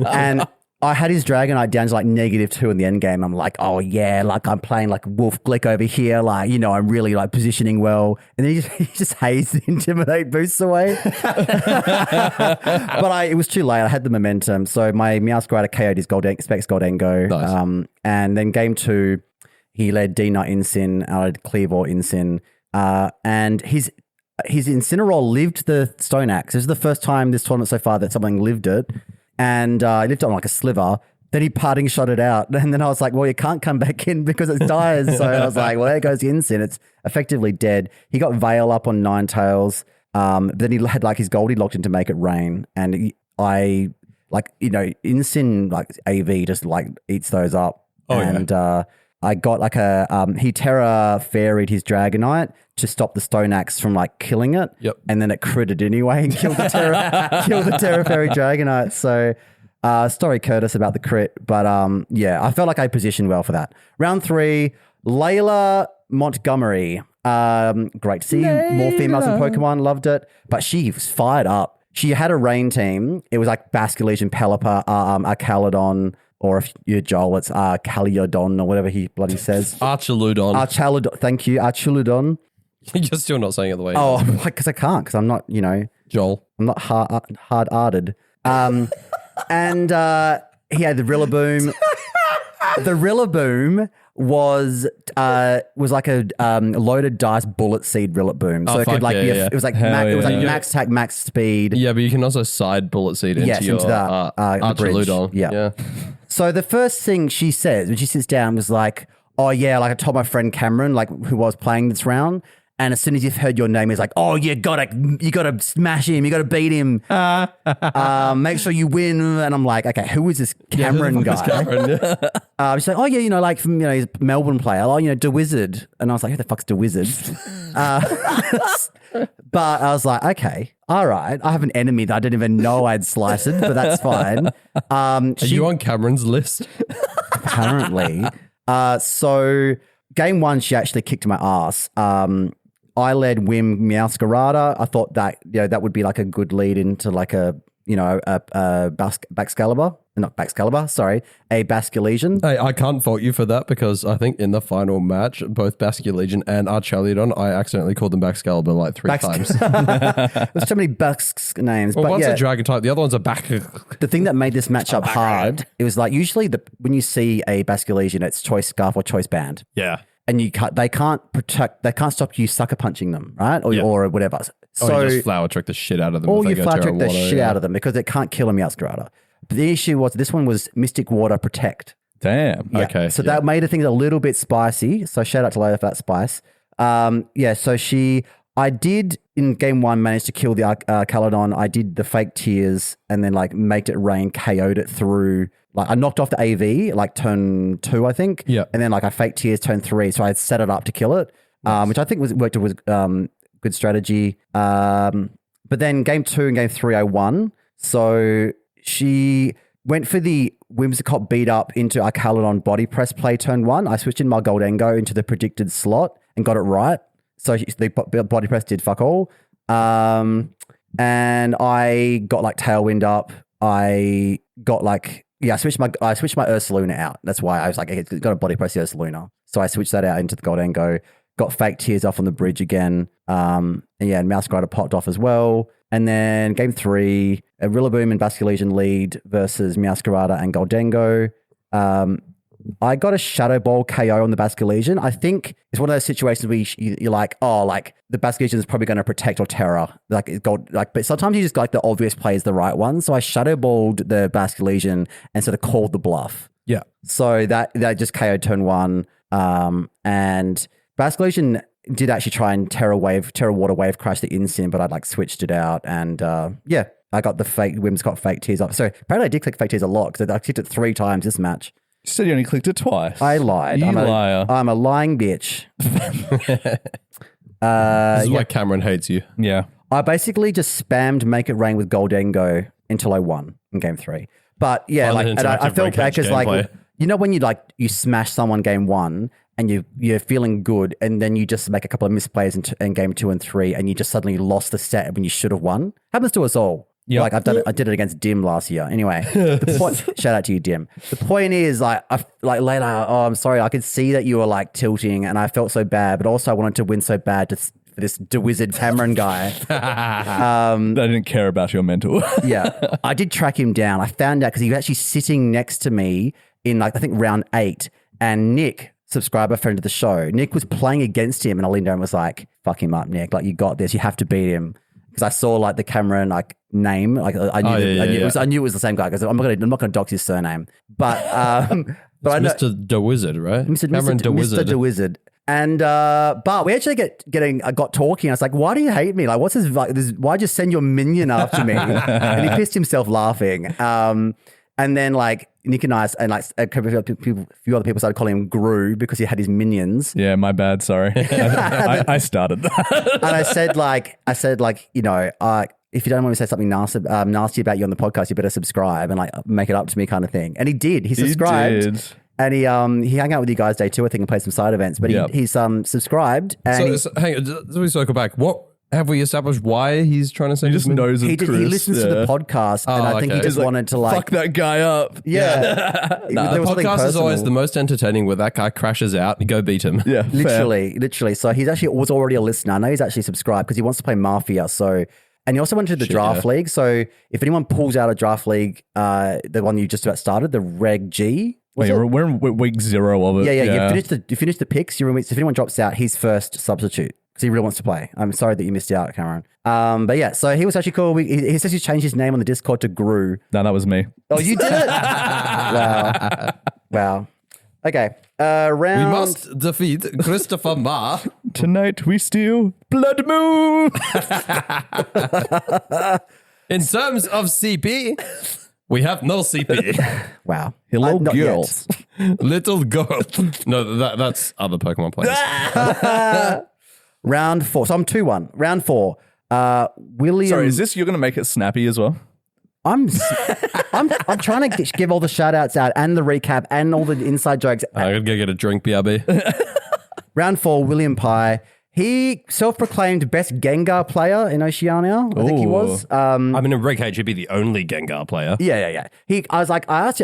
And I had his Dragonite down to like -2 in the end game. I'm like, oh yeah, like I'm playing like Wolf Glick over here. Like, I'm really like positioning well. And then he just hazed the Intimidate boosts away. But it was too late. I had the momentum. So my Meowscarada KO'd his Specs Goldengo. Nice. And then game 2, he led D-Nut Incin, I led Cleavor Incin. And his Incineroar lived the Stone Axe. This is the first time this tournament so far that something lived it. And he lived it on like a sliver. Then he parting shot it out. And then I was like, well, you can't come back in because it dies. So I was like, well, there goes the Incin. It's effectively dead. He got Veil up on Ninetales. But then he had like his Goldie locked in to make it rain. And Incin like AV just like eats those up. I got like he Terra Fairy'd his Dragonite to stop the Stone Axe from like killing it. Yep. And then it critted anyway and killed the Terra Fairy Dragonite. So sorry, Curtis, about the crit. But I felt like I positioned well for that. Round 3, Layla Montgomery. Great to see more females in Pokemon. Loved it. But she was fired up. She had a rain team. It was like Basculege and Pelipper, Archaludon, or if you're Joel, it's Calliodon or whatever he bloody says. Archaludon. Thank you, Archaludon. You're still not saying it the way. Oh, because I can't, because I'm not, Joel. I'm not hard-hearted. And he had the Rillaboom. The Rillaboom was like a loaded dice bullet seed Rillaboom. So it could like it was like max attack, max speed. Yeah, but you can also side bullet seed into your Archaludon. Yeah. So the first thing she says when she sits down was like, oh yeah, like I told my friend Cameron, like who was playing this round. And as soon as you've heard your name, he's like, oh, you gotta smash him. You gotta beat him. Make sure you win. And I'm like, okay, who is this Cameron guy? She's like, oh, yeah, like from, he's a Melbourne player. Oh, DeWizard. And I was like, who the fuck's DeWizard? But I was like, okay, all right. I have an enemy that I didn't even know I'd sliced, but that's fine. Are you on Cameron's list? Apparently. So game 1, she actually kicked my ass. I led Wim Meowscarada. I thought that that would be like a good lead into like a Bascalibur. Not Bascalibur, sorry. A Basculegion. Hey, I can't fault you for that because I think in the final match, both Basculegion and Archaludon, I accidentally called them Bascalibur like 3 times. There's so many Basque names. Well, but one's a dragon type, the other one's a back. The thing that made this matchup hard, it was like usually when you see a Basculegion, it's choice scarf or choice band. Yeah. And they can't stop you sucker punching them, right? Or whatever. So you just flower trick the shit out of them. Or you flower trick the shit out of them because it can't kill a Meowscarada. But the issue was this one was Mystic Water Protect. Damn. Yeah. Okay. So that made things a little bit spicy. So shout out to Layla for that spice. So I did in game 1 manage to kill the Calodon. I did the fake tears and then like made it rain, KO'd it through. Like I knocked off the AV like turn 2, I think. Yeah. And then like I fake tears turn 3. So I had set it up to kill it, which I think was good strategy. But then game 2 and game 3 I won. So she went for the Whimsicott beat up into Archaludon body press play turn 1. I switched in my Goldengo into the predicted slot and got it right. So the body press did fuck all. And I got like Tailwind up. I got like, I switched my Ursaluna out. That's why I was like, it's got a body press the Ursaluna. So I switched that out into the Goldengo. Got fake tears off on the bridge again. And Meowscarada popped off as well. And then game 3, a Rillaboom and Basculegion lead versus Meowscarada and Goldengo. I got a Shadow Ball KO on the Basculegion. I think it's one of those situations where you're like, oh, like the Basculegion is probably going to protect or Terra. But sometimes you just like the obvious play is the right one. So I Shadow Balled the Basculegion and sort of called the bluff. Yeah. So that just KO'd turn 1. And Basculegion did actually try and Terra Water Wave crash the Incin, but I'd like switched it out. And I got the fake Whimsicott fake tears up. So apparently I did click fake tears a lot because I clicked it 3 times this match. You said you only clicked it twice. I lied. You liar. I'm a lying bitch. This is why Cameron hates you. Yeah. I basically just spammed Make It Rain with Goldengo until I won in game 3. But yeah, and I felt bad because gameplay. when you smash someone game 1 and you're feeling good and then you just make a couple of misplays in game 2 and 3 and you just suddenly lost the set when you should have won. Happens to us all. Yeah, like I did it against Dim last year. Anyway, the point. Shout out to you, Dim. The point is, later. Oh, I'm sorry. I could see that you were like tilting, and I felt so bad. But also, I wanted to win so bad for this DeWizard Cameron guy. I didn't care about your mental. Yeah, I did track him down. I found out because he was actually sitting next to me in I think round 8, and Nick, subscriber friend of the show, Nick was playing against him, and I leaned over and was like, fuck him up, Nick. Like, you got this. You have to beat him. Because I saw like the Cameron like name. Like I knew it was the same guy. Because I'm not gonna dox his surname. But but I know Mr. DeWizard, right? Cameron DeWizard. Mr. DeWizard. And but we actually got talking. I was like, "Why do you hate me? Like, what's this? Like, why'd you send your minion after me?" And he pissed himself laughing. And then like Nick and I and like a few other people started calling him Gru because he had his minions. Yeah, my bad. Sorry, I started that. And I said like, you know, if you don't want me to say something nasty about you on the podcast, you better subscribe and like make it up to me, kind of thing. And he did. He subscribed. He did. And he hung out with you guys day 2, I think, and played some side events. But he's subscribed. And So hang on, let me circle back. What have we established? Why he's trying to say? He just knows he Chris. He listens to the podcast, and I think he just wanted to like fuck that guy up. Yeah, The podcast is always the most entertaining where that guy crashes out. You go beat him. Yeah, fair. literally. So he's actually was already a listener. I know he's actually subscribed because he wants to play Mafia. So. And he also went to the draft league. So if anyone pulls out a draft league, the one you just about started, the Reg G. Wait, we're in week 0 of it. Yeah. You finished the picks. You're in week, so if anyone drops out, he's first substitute because he really wants to play. I'm sorry that you missed out, Cameron. But yeah, so he was actually cool. He says he changed his name on the Discord to Gru. No, that was me. Oh, you did it? Wow. Okay. Round. We must defeat Christopher Ma. Tonight we steal Blood Moon. In terms of CP, we have no CP. Wow. Hello, Not girls. Little girl. No, that's other Pokemon players. Round 4. So I'm 2-1. Round 4. William. Sorry, is this you're going to make it snappy as well? I'm trying to give all the shout outs out and the recap and all the inside jokes. I'm going to go get a drink, BRB. Round 4, William Pye. He self-proclaimed best Gengar player in Oceania. I think he was. I mean, in Reg H, he'd be the only Gengar player. Yeah. I asked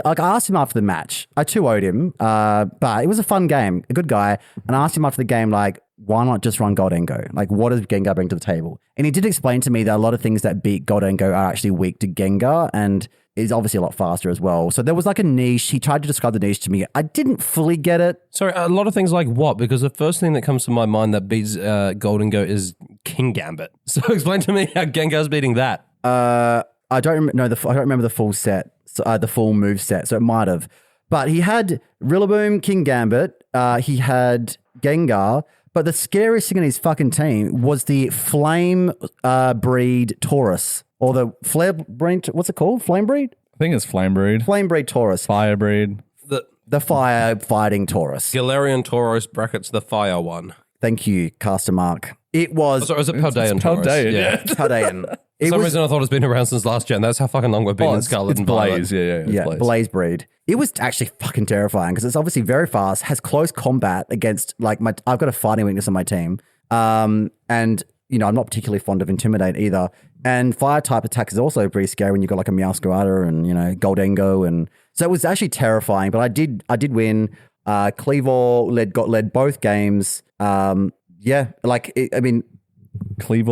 him after the match. I 2-0'd him, but it was a fun game. A good guy. And I asked him after the game, like, why not just run Goldengo? Like, what does Gengar bring to the table? And he did explain to me that a lot of things that beat Goldengo are actually weak to Gengar, and is obviously a lot faster as well. So there was like a niche. He tried to describe the niche to me. I didn't fully get it. Sorry, a lot of things like what? Because the first thing that comes to my mind that beats Goldengo is King Gambit. So explain to me how Gengar's beating that. I don't remember the full set, the full move set. So it might have, but he had Rillaboom, King Gambit. He had Gengar. But the scariest thing in his fucking team was the Flame Breed Taurus. Or the Flare Breed, what's it called? Flame Breed? I think it's Flame Breed. Flame Breed Taurus. Fire Breed. The Fire Fighting Taurus. Galarian Tauros brackets the fire one. Thank you, Caster Mark. It was... Sorry, was it Paldean Tauros? Paldean, yeah. Paldean. For some reason I thought it's been around since last gen. That's how fucking long we've been in Scarlet and Violet. Blaze, yeah. Yeah, Blaze Breed. It was actually fucking terrifying because it's obviously very fast, has close combat against, like, I've got a fighting weakness on my team. And, you know, I'm not particularly fond of Intimidate either. And fire type attacks is also pretty scary when you've got like a Meowscarada and, you know, Goldengo. And so it was actually terrifying, but I did win. Cleavor got led both games. Cleavor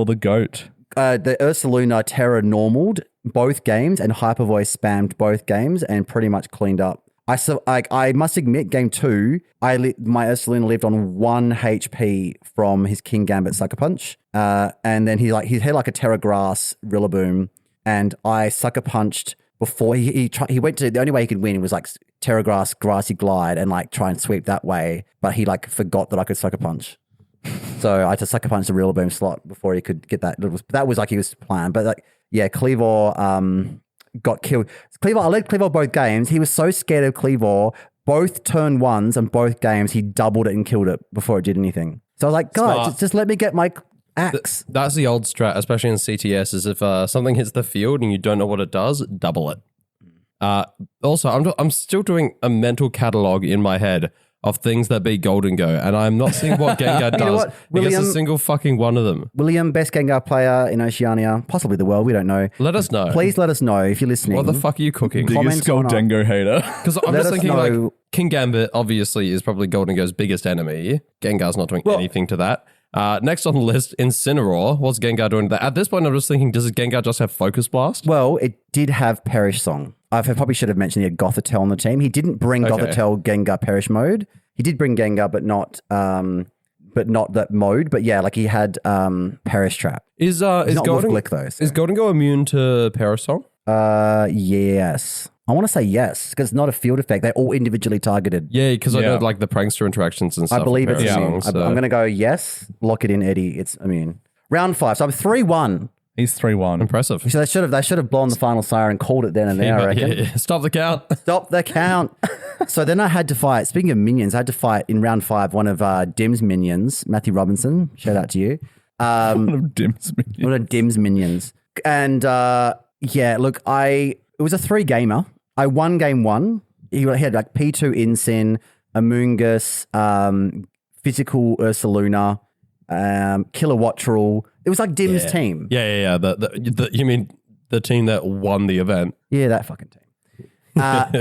the GOAT. The Ursaluna Terra normaled both games and Hyper Voice spammed both games and pretty much cleaned up. I must admit, game 2, my Ursaluna lived on 1 HP from his King Gambit Sucker Punch. And then he had like a Terra Grass Rillaboom, and I Sucker Punched before he went to, the only way he could win was like Terra Grass, Grassy Glide, and like try and sweep that way. But he like forgot that I could Sucker Punch. So I had to Sucker Punch the Rillaboom slot before he could get that. That was like he was planned. But like, yeah, Cleavor got killed. I led Cleavor both games. He was so scared of Cleavor. Both turn ones and both games, he doubled it and killed it before it did anything. So I was like, God, just let me get my axe. That's the old strat, especially in CTS, is if something hits the field and you don't know what it does, double it. Also, I'm still doing a mental catalog in my head of things that beat Goldengo, and I'm not seeing what Gengar does. You know what, William, William, a single fucking one of them. William, best Gengar player in Oceania, possibly the world, we don't know. Let us know. Please let us know if you're listening. What the fuck are you cooking? Biggest Goldengo hater. Because I'm just thinking like King Gambit obviously is probably Goldengo's biggest enemy. Gengar's not doing anything to that. Next on the list, Incineroar. What's Gengar doing to that? At this point, I'm just thinking, does Gengar just have Focus Blast? Well, it did have Perish Song. I probably should have mentioned he had Gothitelle on the team. He didn't bring Gothitelle Gengar Perish mode. He did bring Gengar, but not but not that mode. But yeah, like he had Perish Trap. Is not Golden Wolf Glick though. So. Is Golden Go immune to Parasong? Yes. I want to say yes because it's not a field effect. They're all individually targeted. Yeah, because I Yeah. know like the prankster interactions and stuff. I believe it's with immune. Parasong, so- I'm going to go yes. Lock it in, Eddie. It's immune. Round 5. So I'm 3-1. He's 3-1. impressive. So they should have blown the final siren, called it then and there. I reckon. Yeah. Stop the count. Stop the count. So then I had to fight. Speaking of minions, I had to fight in round 5 one of Dim's minions, Matthew Robinson. Shout out to you. One of Dim's minions. One of Dim's minions. And yeah, look, it was a 3-gamer. I won game 1. He had like P2 Insin, Amoongus, Physical Ursaluna, Kilowattrel. It was like Dim's team. Yeah. You mean the team that won the event? Yeah, that fucking team.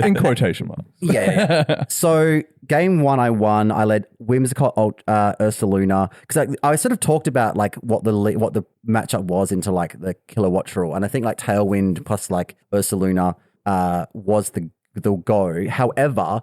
In quotation marks. Yeah. So game 1 I won. I led Whimsicott, Ursaluna because I sort of talked about like what the matchup was into like the Kilowattrel, and I think like Tailwind plus like Ursaluna was the go. However,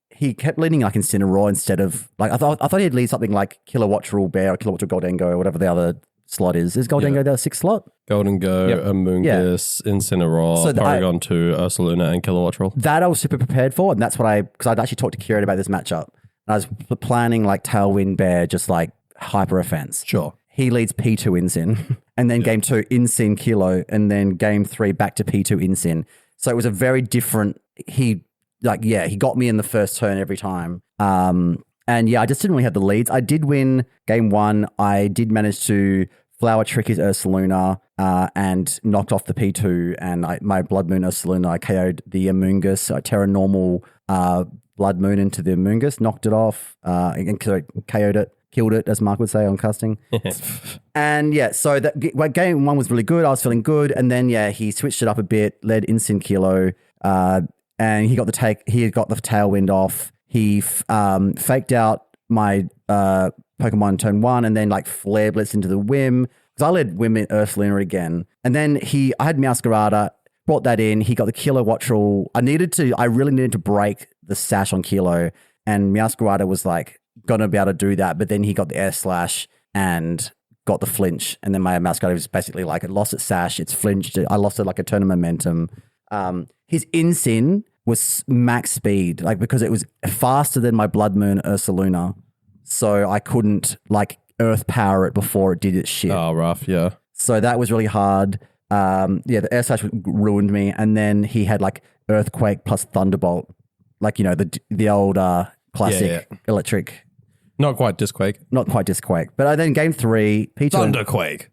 he kept leading like Incineroar instead of like I thought he'd lead something like Kilowattrel Bear or Kilowattrel Goldengo or whatever the other slot is. Is Goldengo the 6th slot? Golden Go, Amoongus, Incineroar, So Porygon 2, Ursaluna, and Kilowattrel. That I was super prepared for, and that's what because I'd actually talked to Kieran about this matchup. And I was planning like Tailwind Bear, just like hyper offense. Sure. He leads P2 Incin, and then game 2 Incin Kilo, and then game 3 back to P2 Incin. So it was a very different. He got me in the first turn every time. And yeah, I just didn't really have the leads. I did win game 1. I did manage to Flower Trick his Ursaluna and knocked off the P2, and my Blood Moon Ursaluna, I KO'd the Amoongus. I Terra Normal Blood Moon into the Amoongus, knocked it off, and KO'd it, killed it, as Mark would say on casting. And yeah, so game 1 was really good. I was feeling good. And then, yeah, he switched it up a bit, led Incin Kilo, and he got the Tailwind off. He faked out my Pokemon turn 1 and then like Flare Blitz into the Whim. Because I led Whim in Ursaluna again. And then I had Meowscarada, brought that in. He got the Kilowattrel. I really needed to break the sash on Kilo. And Meowscarada was like going to be able to do that. But then he got the Air Slash and got the flinch. And then my Meowscarada was basically like, it lost its sash, it's flinched. I lost it like a turn of momentum. His Incin was max speed, like because it was faster than my Blood Moon Ursaluna. So I couldn't like earth power it before it did its shit. Oh, rough, yeah. So that was really hard. The Air Slash ruined me. And then he had like Earthquake plus Thunderbolt. Like, you know, the old classic electric. Not quite Disquake. Not quite Disquake. But then game 3, P2. Thunderquake.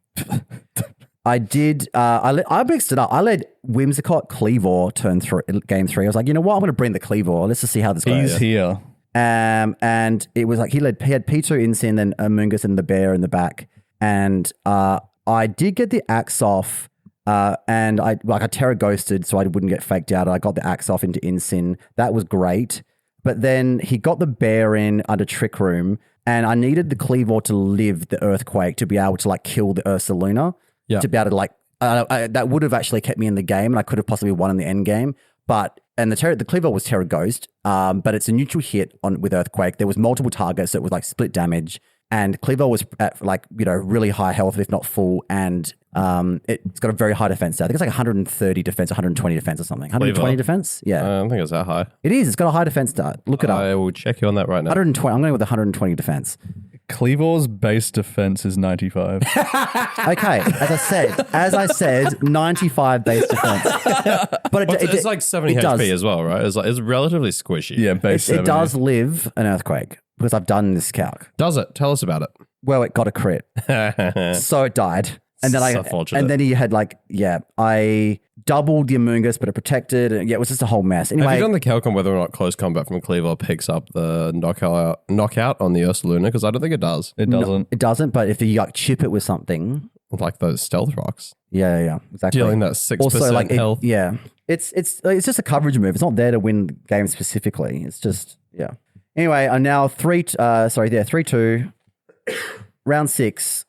I did. I mixed it up. I led Whimsicott Cleavor game 3. I was like, you know what? I'm going to bring the Cleavor. Let's just see how this goes. He's here. And it was like he had P2 Incin, then Amoongus and the Bear in the back. And I did get the axe off, and I Terra Ghosted so I wouldn't get faked out. I got the axe off into Incin. That was great. But then he got the Bear in under Trick Room, and I needed the Cleavor to live the Earthquake to be able to like kill the Ursaluna. Yeah. To be able to like that would have actually kept me in the game, and I could have possibly won in the end game. But the Cleavor was Terra Ghost, but it's a neutral hit with Earthquake. There was multiple targets, so it was like split damage, and Cleavor was at like, you know, really high health, if not full, and it's got a very high defense. I think it's like 130 defense, 120 defense or something. 120 defense, yeah. I don't think it's that high. It is. It's got a high defense stat. Look it up. I will check you on that right now. 120. I'm going with 120 defense. Cleavor's base defense is 95. Okay, as I said, 95 base defense. But It's like 70 HP as well, right? It's relatively squishy. Yeah, base it 70. does live an Earthquake because I've done this calc. Does it? Tell us about Well, it got a crit, it. so it died. And then Unfortunate. he had like, I doubled the Amoongus, but it protected. And yeah, it was just a whole mess. Have Anyway, you done the calc on whether or not close combat from Cleavor picks up the knockout on the Ursaluna? Because I don't think it does. It doesn't. it doesn't. But if you like chip it with something, Like those stealth rocks. yeah, exactly. Dealing that 6% Also, like health. it's just a coverage move. It's not there to win games specifically. It's just Anyway, I'm now 3-2, round 6.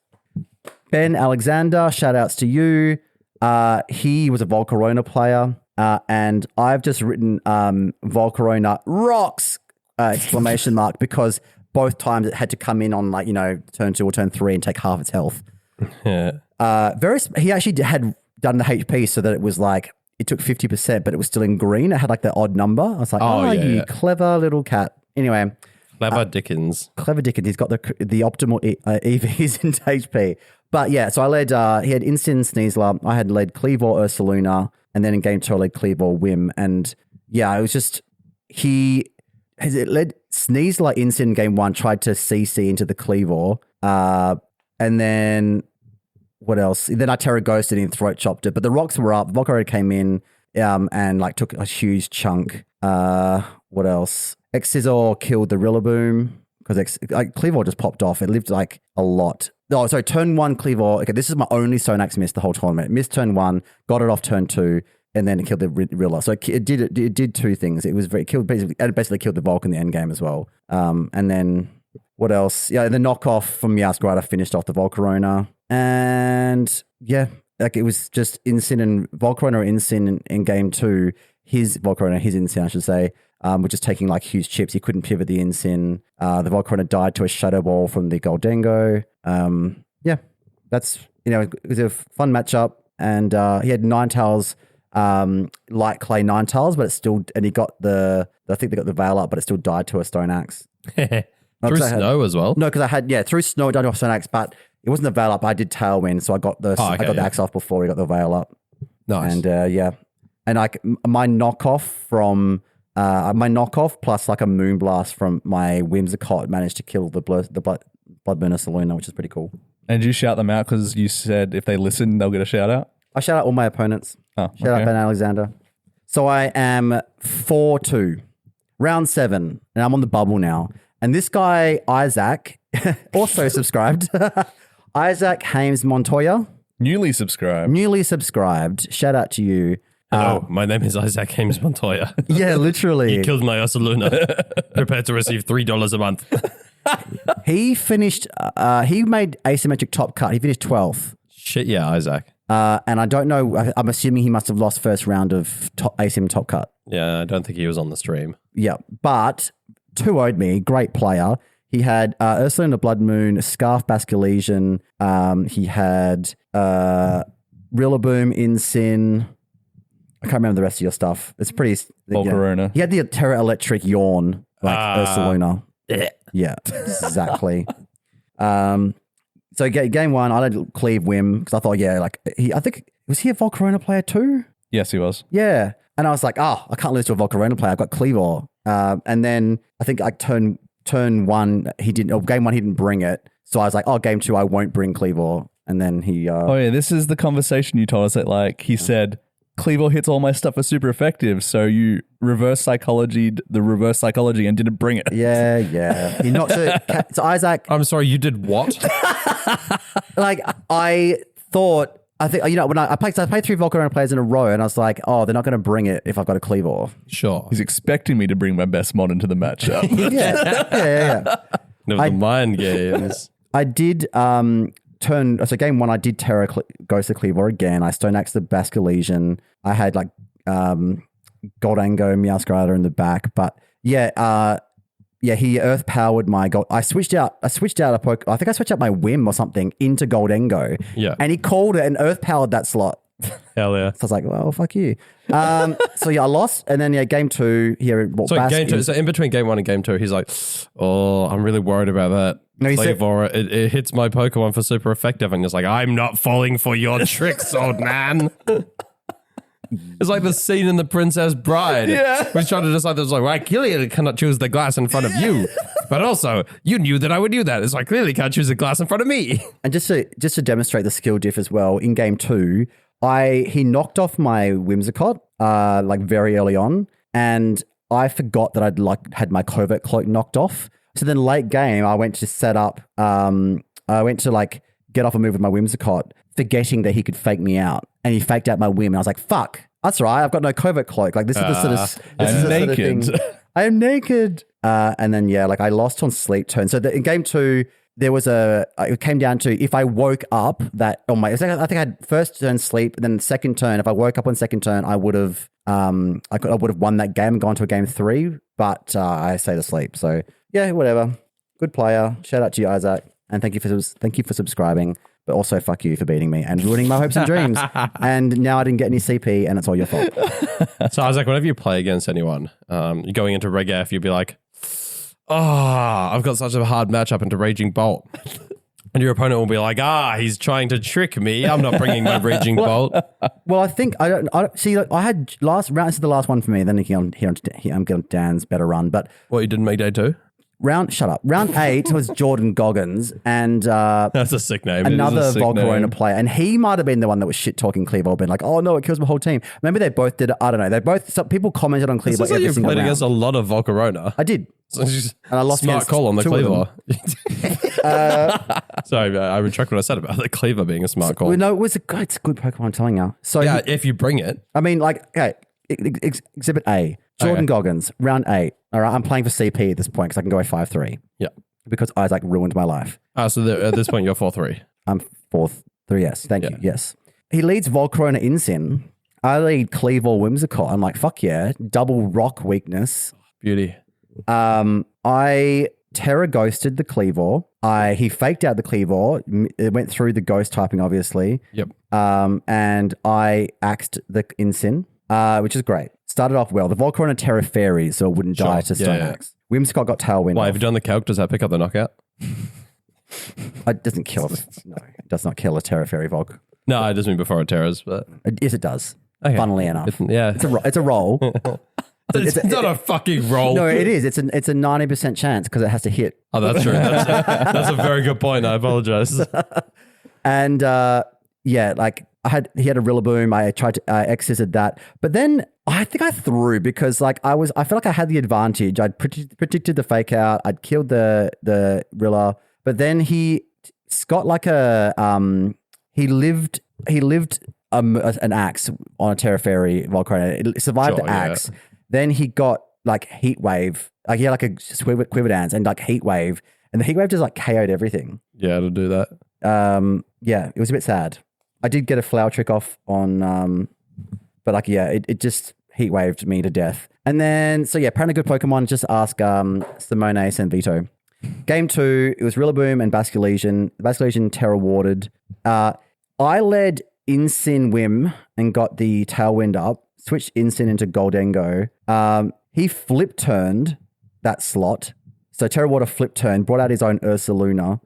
Ben Alexander, shout outs to you. He was a Volcarona player, and I've just written Volcarona rocks exclamation mark because both times it had to come in on like, turn 2 or turn 3 and take half its health. Yeah. He actually had done the HP so that it was like, it took 50%, but it was still in green. It had like the odd number. I was like, you clever little cat. Anyway. Clever Dickens. Clever Dickens. He's got the optimal EVs into HP. But yeah, so I led, he had Instant Sneasler. I had led Cleavor Ursaluna. And then in game 2, I led Cleavor Whim. And yeah, it was just, it led Sneasler Instant in game 1, tried to CC into the Cleavor. And then what else? Then I Terra Ghosted and throat chopped it. But the rocks were up. Volcarona came in and like took a huge chunk. What else? X-Scissor killed the Rillaboom because Cleavor just popped off. It lived like a lot. Oh, sorry, turn 1 Cleavor. Okay, this is my only Sonax miss the whole tournament. Missed turn 1, got it off turn 2, and then it killed the Rilla. So it did 2 things. It was basically killed the Volk in the end game as well. And then what else? Yeah, the knockoff from Meowscrider finished off the Volcarona. And yeah, like it was just Incin and Volcarona or Incin in game 2. His Incin, I should say, was just taking like huge chips. He couldn't pivot the Incin. The Volcarona died to a Shadow Ball from the Goldengo. Yeah, that's, it was a fun matchup. And he had Ninetales, light clay Ninetales, but it still, and he got I think they got the Veil up, but it still died to a Stone Axe. Through snow as well? No, because I had, through snow, it died to a Stone Axe, but it wasn't the Veil up. I did Tailwind, so I got the axe off before he got the Veil up. Nice. And yeah. And like my knockoff plus like a Moonblast from my Whimsicott managed to kill the Bloodburner Saluna, which is pretty cool. And did you shout them out because you said if they listen, they'll get a shout out? I shout out all my opponents. Shout out Ben Alexander. So I am 4-2, round 7, and I'm on the bubble now. And this guy, Isaac, also subscribed. Isaac Hames Montoya. Newly subscribed. Shout out to you. Hello, my name is Isaac Hames Montoya. Yeah, literally. You killed my Ursaluna. Prepare to receive $3 a month. He finished, he made asymmetric top cut. He finished 12th. Shit, yeah, Isaac. And I don't know, I'm assuming he must have lost first round of asym top cut. Yeah, I don't think he was on the stream. Yeah, but 2-0'd me, great player. He had Ursaluna Blood Moon, Scarf Basculesian. He had Rillaboom, Incin. I can't remember the rest of your stuff. It's pretty... Volcarona. He had the Terra Electric Yawn, like Ursaluna. Yeah, exactly. So game 1, I let Cleave Whim because I thought, was he a Volcarona player too? Yes, he was. Yeah. And I was like, I can't lose to a Volcarona player. I've got Cleavor. And then I think turn 1, game 1, he didn't bring it. So I was like, game 2, I won't bring Cleavor. And then he... this is the conversation you told us that he said, Cleavor hits all my stuff are super effective, so you reverse psychologied the reverse psychology and didn't bring it. Yeah. He knocked it. So Isaac... I'm sorry, you did what? I thought... I think, when I played 3 Volcarona players in a row, and I was like, they're not going to bring it if I've got a Cleavor. Sure. He's expecting me to bring my best mod into the matchup. Yeah. The mind games. I did... So game 1, I did Terra Ghost of Cleavor again. I Stone Axed the Basculesian. I had Goldango, Meowscrider in the back. But he Earth powered my Gold. I switched out a poke. I think I switched out my Whim or something into Goldango. Yeah. And he called it and Earth powered that slot. Hell yeah. So I was like, well, fuck you. I lost. And then game 2 here. Game 2. So in between game 1 and game 2, he's like, I'm really worried about that. No, Cleavor, it hits my Pokemon for super effective. And it's like, I'm not falling for your tricks, old man. It's like the scene in The Princess Bride. Yeah. We're trying to decide, I clearly cannot choose the glass in front of you. But also, you knew that I would do that. It's like, clearly can't choose a glass in front of me. And just to demonstrate the skill diff as well, in game 2, he knocked off my Whimsicott very early on, and I forgot that I'd had my Covert Cloak knocked off. So then late game, I went to set up, I went to get off a move with my Whimsicott, forgetting that he could fake me out. And he faked out my Whim. And I was like, fuck, that's right. I've got no Covert Cloak. This is the sort of... I'm naked. I am naked. And then, I lost on sleep turn. So in game 2, there was it came down to if I woke up I think I had first turn sleep, and then second turn, if I woke up on second turn, I would have, I would have won that game and gone to a game 3, but I stayed asleep. So yeah, whatever. Good player. Shout out to you, Isaac. And thank you for subscribing. But also fuck you for beating me and ruining my hopes and dreams. And now I didn't get any CP and it's all your fault. So Isaac, whenever you play against anyone, you're going into Reg F, you'll be like, I've got such a hard matchup into Raging Bolt. And your opponent will be like, he's trying to trick me. I'm not bringing my Raging Bolt. Well, I think I see. Like, I had last round. This is the last one for me. Then I'm getting Dan's better run. But What, you didn't make day 2? shut up. Round 8 was Jordan Goggins and That's a sick name. another sick Volcarona name. player, and he might have been the one that was shit talking Clevo, been like, "Oh no, it kills my whole team." Maybe they both did it. I don't know. They both. Some people commented on It Clevo sounds like every you've single played round. against a lot of Volcarona. I did. So it's just And I lost smart against call on the two of cleaver. Sorry, I retract what I said about the cleaver being a smart call. Well, no, it's a good Pokemon. I'm telling you. So Yeah, if you bring it. I mean, like, okay, Exhibit A, Jordan Okay. Goggins, round 8. All right, I'm playing for CP at this point because I can go 5-3 Yeah. because Isaac ruined my life. So at this point, you're 4-3. I'm 4-3. Yes, thank you. Yes, he leads Volcarona Incin. I lead Cleavor Whimsicott. I'm like, fuck yeah, double rock weakness. Beauty. I Terra ghosted the Cleavor. He faked out the Cleavor. It went through the ghost typing, obviously. Yep. And I axed the Incin, which is great. Started off well. The Volcarona Terra Fairy, so it wouldn't die to Stone Axe. Whimsicott got Tailwind. Why, off. have you done the calc? Does that pick up the knockout? It doesn't kill. No, it does not kill a Terra Fairy Volc. No, I just mean before it tears, but... Yes, it does. Okay. Funnily enough. It's a roll. It's not a fucking roll. No, it is. It's a 90% chance because it has to hit. Oh, that's true. That's a very good point. I apologize. And like he had a Rillaboom. I tried to exited that, but then I think I threw because like I felt like I had the advantage. I'd predicted the fake out. I'd killed the Rilla, but then he got like he lived an axe on a Terra Fairy Volcarona. It survived the axe. Yeah. Then he got like Heat Wave. Like he had like a Quiver Dance and like Heat Wave, and the Heat Wave just like KO'd everything. Yeah, to do that. It was a bit sad. I did get a Flower Trick off on, but like, yeah, it just Heat Waved me to death. And then, so yeah, apparently good Pokemon, just ask Simone and Vito. Game 2, it was Rillaboom and Basculesian. The Basculesian Terra Warded. I led Incin Whim and got the Tailwind up, switched Incin into Goldengo. He flip turned that slot. So Terra Water flip turned, brought out his own Ursaluna.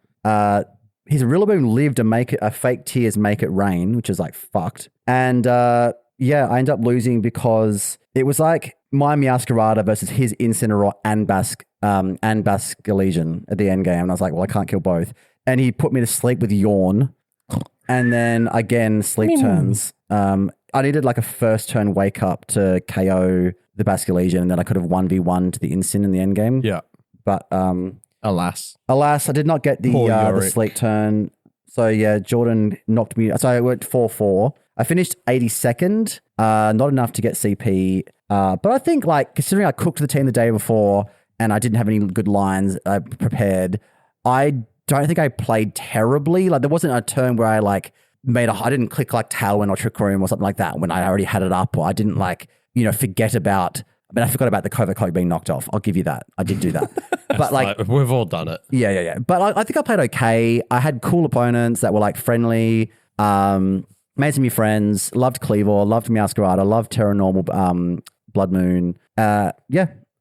His Rillaboom lived to make it a fake Tears Make It Rain, which is like fucked. And I ended up losing because it was like my Meowscarada versus his Incineroar and Basculesian at the end game. And I was like, well, I can't kill both. And he put me to sleep with Yawn. And then again, sleep turns. I needed like a first turn wake up to KO the Basculesian, and then I could have 1v1 to the Incin in the end game. Yeah. But alas, I did not get the sleep turn. So yeah, Jordan knocked me. So I went 4-4. I finished 82nd. Not enough to get CP. But I think like considering I cooked the team the day before and I didn't have any good lines prepared, I don't think I played terribly. Like there wasn't a turn where I like I didn't click like Tailwind or Trick Room or something like that when I already had it up, or I didn't like, forget about. I forgot about the Covert Cloak being knocked off. I'll give you that. I did do that. But like we've all done it. Yeah. But I think I played okay. I had cool opponents that were like friendly, made some new friends, loved Cleavor, loved Meowscarada, loved Terra Normal, Blood Moon. And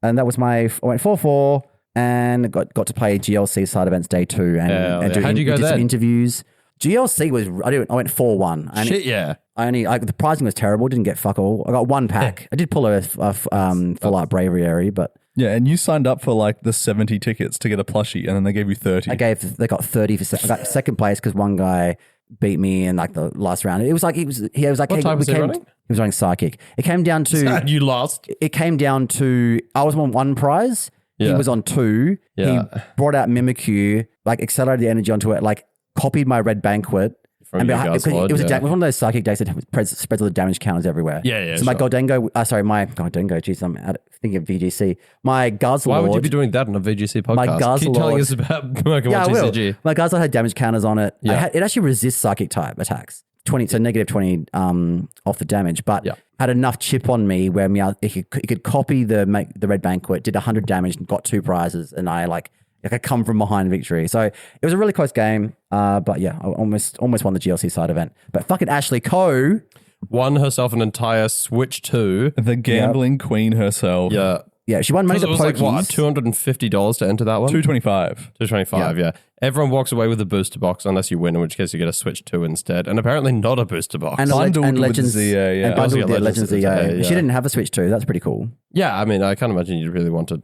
that was I went 4-4 and got to play GLC side events day 2 and How'd you go did then? some interviews. GLC was, I went 4-1. Shit, yeah. The pricing was terrible. Didn't get fuck all. I got one pack. I did pull a full art Braviary, but yeah, and you signed up for like the 70 tickets to get a plushie, and then they gave you 30. they got 30 for I got second place because one guy beat me in like the last round. It was like he was like, what time was he running? He was running Psychic. It came down to you lost. It came down to I was on 1 prize. Yeah. He was on 2. Yeah. He brought out Mimikyu, like accelerated the energy onto it, like copied my Red Banquet. It was one of those psychic decks that spreads all the damage counters everywhere. Yeah. So my Goldengo, my Goldengo, geez, I'm thinking of VGC. My Guzzlord. Why would you be doing that on a VGC podcast? My Guzzlord. Keep telling us about Pokemon TCG. My Guzzlord had damage counters on it. Yeah. It actually resists psychic type attacks. 20, so negative 20 off the damage, but had enough chip on me where it could copy the Red Banquet, did 100 damage and got 2 prizes, and I like like a come from behind victory. So it was a really close game. But yeah, I almost won the GLC side event. But fucking Ashley Coe Won herself an entire Switch 2. The gambling queen herself. Yeah. Yeah, she won money Because to it was like, what, pokies. $250 to enter that one? $225. $225, yeah. Everyone walks away with a booster box unless you win, in which case you get a Switch 2 instead. And apparently not a booster box. And Bundled with Legends ZA, yeah. And bundled with Legends Legends ZA. ZA, She yeah. didn't have a Switch 2. That's pretty cool. Yeah, I mean, I can't imagine you'd really want to...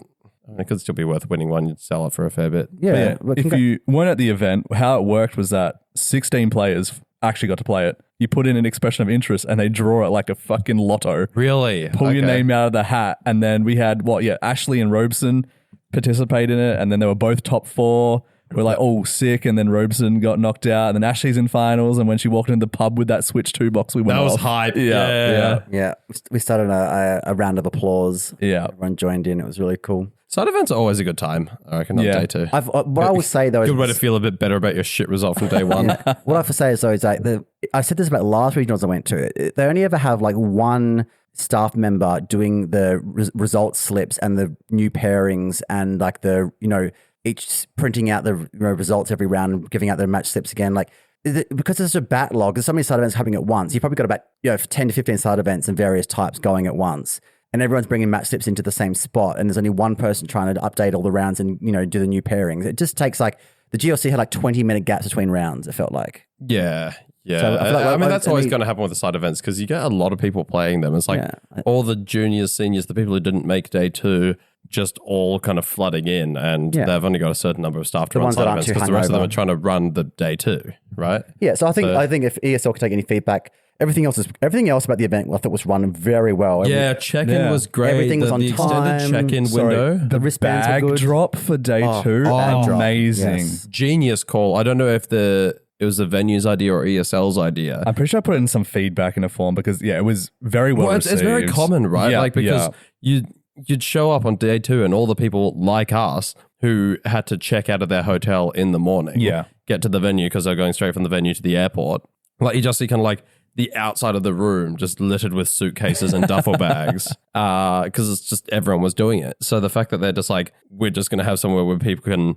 I mean, it could still be worth winning one. You'd sell it for a fair bit. Yeah. But if you weren't at the event, how it worked was that 16 players actually got to play it. You put in an expression of interest and they draw it like a fucking lotto. Really? Pull your name out of the hat. And then we had, Ashley and Robeson participate in it. And then they were both top 4. We're like, oh, sick. And then Robeson got knocked out. And then Ashley's in finals. And when she walked into the pub with that Switch 2 box, we went That was off. hype. Yeah. Yeah, we started a round of applause. Yeah. Everyone joined in. It was really cool. Side events are always a good time, I reckon, on Yeah. day 2. What I will say though is Good way to feel a bit better about your shit result from day 1. what I have to say is though is like I said this about the last regionals I went to. They only ever have like one staff member doing the result slips and the new pairings and like the each printing out the results every round and giving out their match slips again. Like because there's a backlog, there's so many side events happening at once. You've probably got about 10 to 15 side events and various types going at once. And everyone's bringing match slips into the same spot, and there's only one person trying to update all the rounds and do the new pairings. It just takes like the GLC had like 20-minute gaps between rounds. It felt like Yeah. Yeah. So I feel like- I mean, that's I always mean- going to happen with the side events because you get a lot of people playing them. It's like all the juniors, seniors, the people who didn't make day 2, just all kind of flooding in, and they've only got a certain number of staff to run ones side that aren't events too because the rest of them hungover. are trying to run the day 2, right? yeah. So I think if ESL could take any feedback, everything else about the event I thought was run very well. Yeah, check-in was great. Everything was on the extended time. check-in window. The wristbands were bag good. drop for day 2. bag drop, Amazing. yes. Genius call. I don't know if it was the venue's idea or ESL's idea. I'm pretty sure I put in some feedback in a form because, it was very well Well, it's received. very common, right? Yeah, Like because you'd show up on day 2 and all the people like us who had to check out of their hotel in the morning, get to the venue because they're going straight from the venue to the airport. Like you just see kind of like the outside of the room just littered with suitcases and duffel bags because it's just everyone was doing it. So the fact that they're just like, we're just going to have somewhere where people can,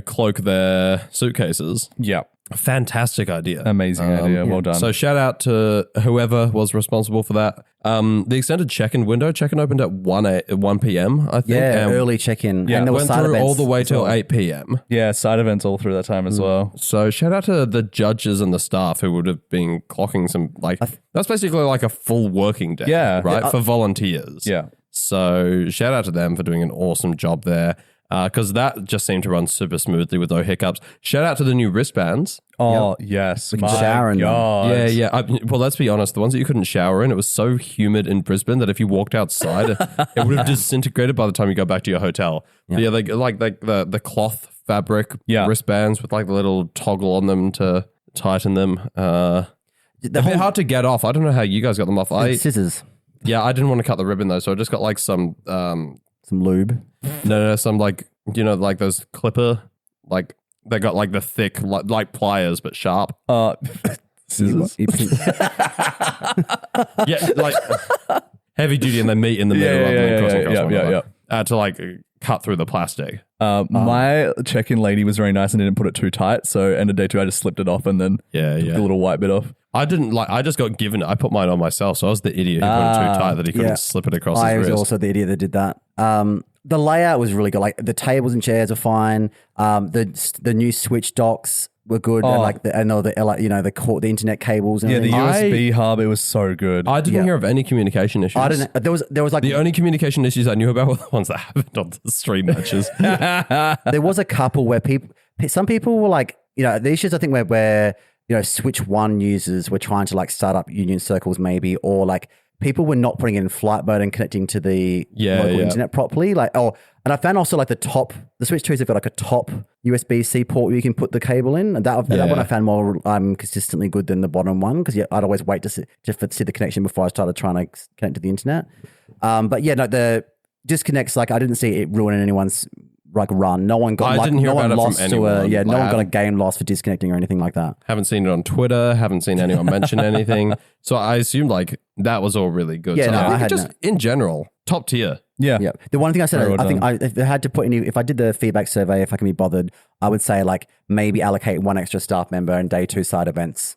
cloak their suitcases. Yeah. Fantastic idea. Amazing idea. Well done. So shout out to whoever was responsible for that. The extended check-in window, check-in opened at 1 p.m. I think. Yeah, and early check-in. Yeah, and there were went side through events all the way as till well. 8 p.m. yeah, side events all through that time as well. So shout out to the judges and the staff who would have been clocking some, that's basically like a full working day, Yeah. right, for volunteers. Yeah. So shout out to them for doing an awesome job there. Because that just seemed to run super smoothly with no hiccups. Shout out to the new wristbands. Oh, yes. can shower in them. God. Yeah. Well, let's be honest. The ones that you couldn't shower in, it was so humid in Brisbane that if you walked outside, it would have disintegrated by the time you go back to your hotel. Yeah, they like the cloth fabric wristbands with like the little toggle on them to tighten them. They're a bit hard to get off. I don't know how you guys got them off. Scissors, I didn't want to cut the ribbon though, so I just got like some some lube. No, some like like those clipper, like they got like the thick like pliers but sharp. Scissors. Yeah, like heavy duty, and they meet in the middle. rather than cross and cross, to like cut through the plastic. My check-in lady was very nice and didn't put it too tight. So end of day 2, I just slipped it off and then took the little white bit off. I didn't I just got given it. I put mine on myself, so I was the idiot who put it too tight that he couldn't slip it across I his was wrist. also the idiot that did that. The layout was really good. Like the tables and chairs are fine. The new Switch docks were good. And like the internet cables and Yeah, the everything. USB hub, it was so good. I didn't hear of any communication issues. I don't know. There was like The only communication issues I knew about were the ones that happened on the stream matches. there was a couple where some people were like, the issues I think where Switch 1 users were trying to like start up union circles maybe, or like people were not putting it in flight mode and connecting to the local internet properly. And I found also like the Switch 2s have got like a top USB-C port where you can put the cable in, and that one I found more consistently good than the bottom one because I'd always wait to see the connection before I started trying to connect to the internet. The disconnects, like I didn't see it ruining anyone's like run. No one got. I didn't hear about it from anyone. No one got a game loss for disconnecting or anything like that. Haven't seen it on Twitter. Haven't seen anyone mention anything. So I assumed like that was all really good. Yeah, so no, I I think had just in general, top tier. Yeah. Yeah. The one thing I said, Very well I think done. if I had to put if I did the feedback survey, if I can be bothered, I would say like maybe allocate one extra staff member and day 2 side events,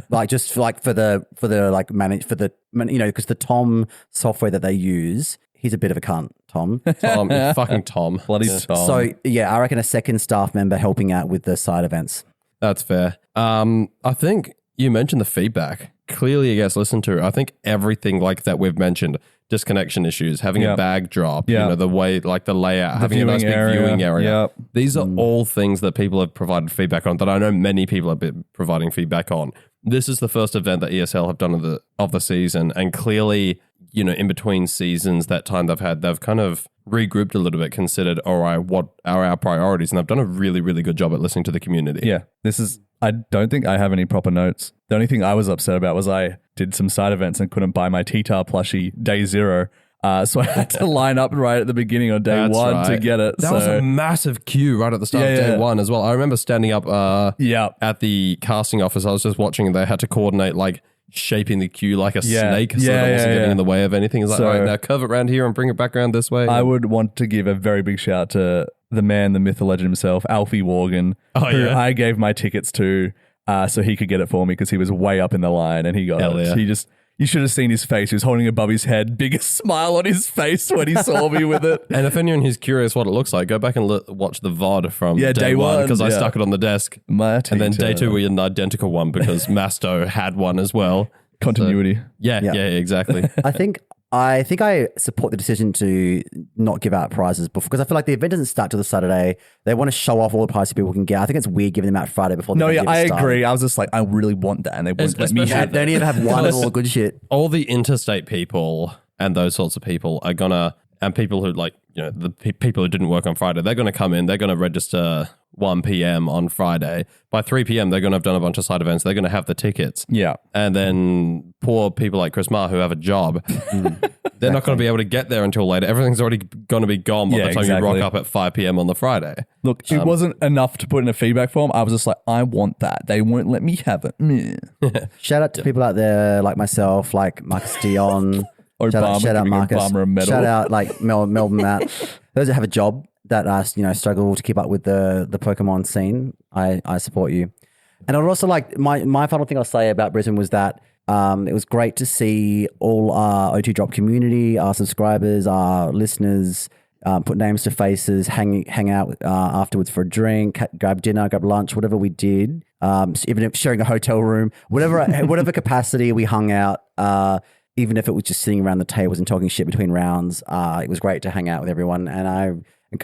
like just like for the like because the Tom software that they use, he's a bit of a cunt, Tom. Tom, fucking Tom. Bloody Yeah. Tom. So yeah, I reckon a second staff member helping out with the side events. That's fair. I think you mentioned the feedback. Clearly it gets listened to. I think everything like that we've mentioned, disconnection issues, having a bag drop, the way, like the layout, having a nice big viewing area. Yep. These are all things that people have provided feedback on that I know many people have been providing feedback on. This is the first event that ESL have done of the season, and clearly, in between seasons, that time they've kind of regrouped a little bit, considered, all right, what are our priorities? And they've done a really, really good job at listening to the community. Yeah, I don't think I have any proper notes. The only thing I was upset about was I did some side events and couldn't buy my T-Tar plushie day 0. So I had to line up right at the beginning on day 1 to get it. That was a massive queue right at the start of day 1 as well. I remember standing up at the casting office. I was just watching and they had to coordinate like shaping the queue like a snake so that it wasn't getting in the way of anything. It's like, all right, now curve it around here and bring it back around this way. I would want to give a very big shout out to the man, the myth, the legend himself, Alfie Morgan, who I gave my tickets to so he could get it for me because he was way up in the line and he got it. Yeah. You should have seen his face. He was holding it above his head, biggest smile on his face when he saw me with it. And if anyone who's curious what it looks like, go back and watch the VOD from day 1 because I stuck it on the desk. And then day 2 we had an identical one because Masto had one as well. Continuity. So, yeah, exactly. I think I support the decision to not give out prizes because I feel like the event doesn't start till the Saturday. They want to show off all the prizes people can get. I think it's weird giving them out Friday before. I agree. I was just like, I really want that, and they wouldn't let me have They don't even have one of all the good shit. All the interstate people and those sorts of people are gonna, and people who like, the people who didn't work on Friday, they're gonna come in, they're gonna register 1 p.m. on Friday. By 3 p.m., they're going to have done a bunch of side events. They're going to have the tickets. Yeah. And then poor people like Chris Marr who have a job, they're not going to be able to get there until later. Everything's already going to be gone by the time you rock up at 5 p.m. on the Friday. Look, it wasn't enough to put in a feedback form. I was just like, I want that. They won't let me have it. Meh. Shout out to people out there like myself, like Marcus Dion. Obama, shout out Marcus. Obama a medal. Shout out like Melbourne Matt. Those that have a job that struggle to keep up with the Pokemon scene. I support you. And I'd also like my final thing I'll say about Brisbane was that it was great to see all our O2 Drop community, our subscribers, our listeners put names to faces, hang out afterwards for a drink, grab dinner, grab lunch, whatever we did. Even if sharing a hotel room, whatever capacity we hung out. Even if it was just sitting around the tables and talking shit between rounds, it was great to hang out with everyone. And I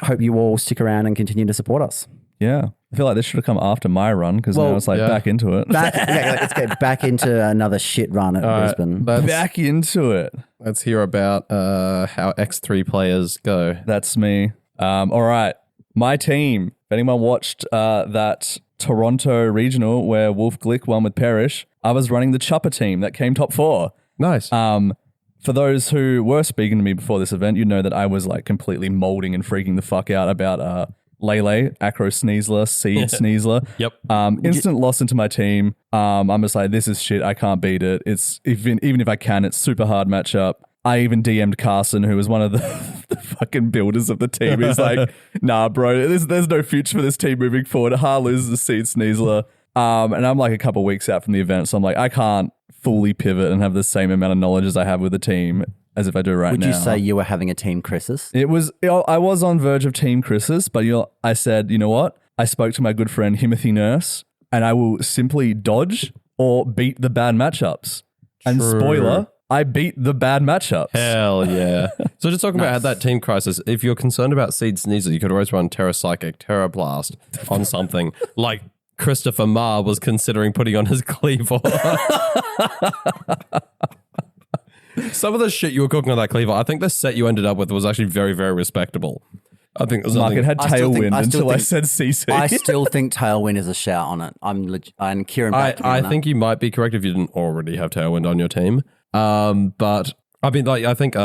hope you all stick around and continue to support us. Yeah. I feel like this should have come after my run because now it's like back into it. Let's get back into another shit run at Brisbane. Back into it. Let's hear about how X3 players go. That's me. All right. My team. If anyone watched that Toronto regional where Wolf Glick won with Parrish, I was running the Chopper team that came top 4. Nice. For those who were speaking to me before this event, you know that I was like completely molding and freaking the fuck out about Lele, Acro Sneasler, Seed Sneasler. Yep. Instant loss into my team. I'm just like, this is shit. I can't beat it. It's even if I can, it's super hard matchup. I even DM'd Carson, who was one of the fucking builders of the team. He's like, nah, bro, there's no future for this team moving forward. Har loses the Seed Sneasler. And I'm like a couple weeks out from the event, so I'm like, I can't fully pivot and have the same amount of knowledge as I have with the team as if I do right now. Would you say you were having a team crisis? I was on verge of team crisis, but I said, you know what? I spoke to my good friend Timothy Nurse, and I will simply dodge or beat the bad matchups. And spoiler, I beat the bad matchups. Hell yeah. So just talking about that team crisis, if you're concerned about Seed Sneasler, you could always run Terra Psychic, Terra Blast on something like Christopher Marr was considering putting on his Cleaver. Some of the shit you were cooking on that Cleaver, I think the set you ended up with was actually very, very respectable. I think it was Mark, it had Tailwind until I said CC. I still think Tailwind is a shout on it. I'm Kieran back. I think you might be correct if you didn't already have Tailwind on your team. But I mean, like, I think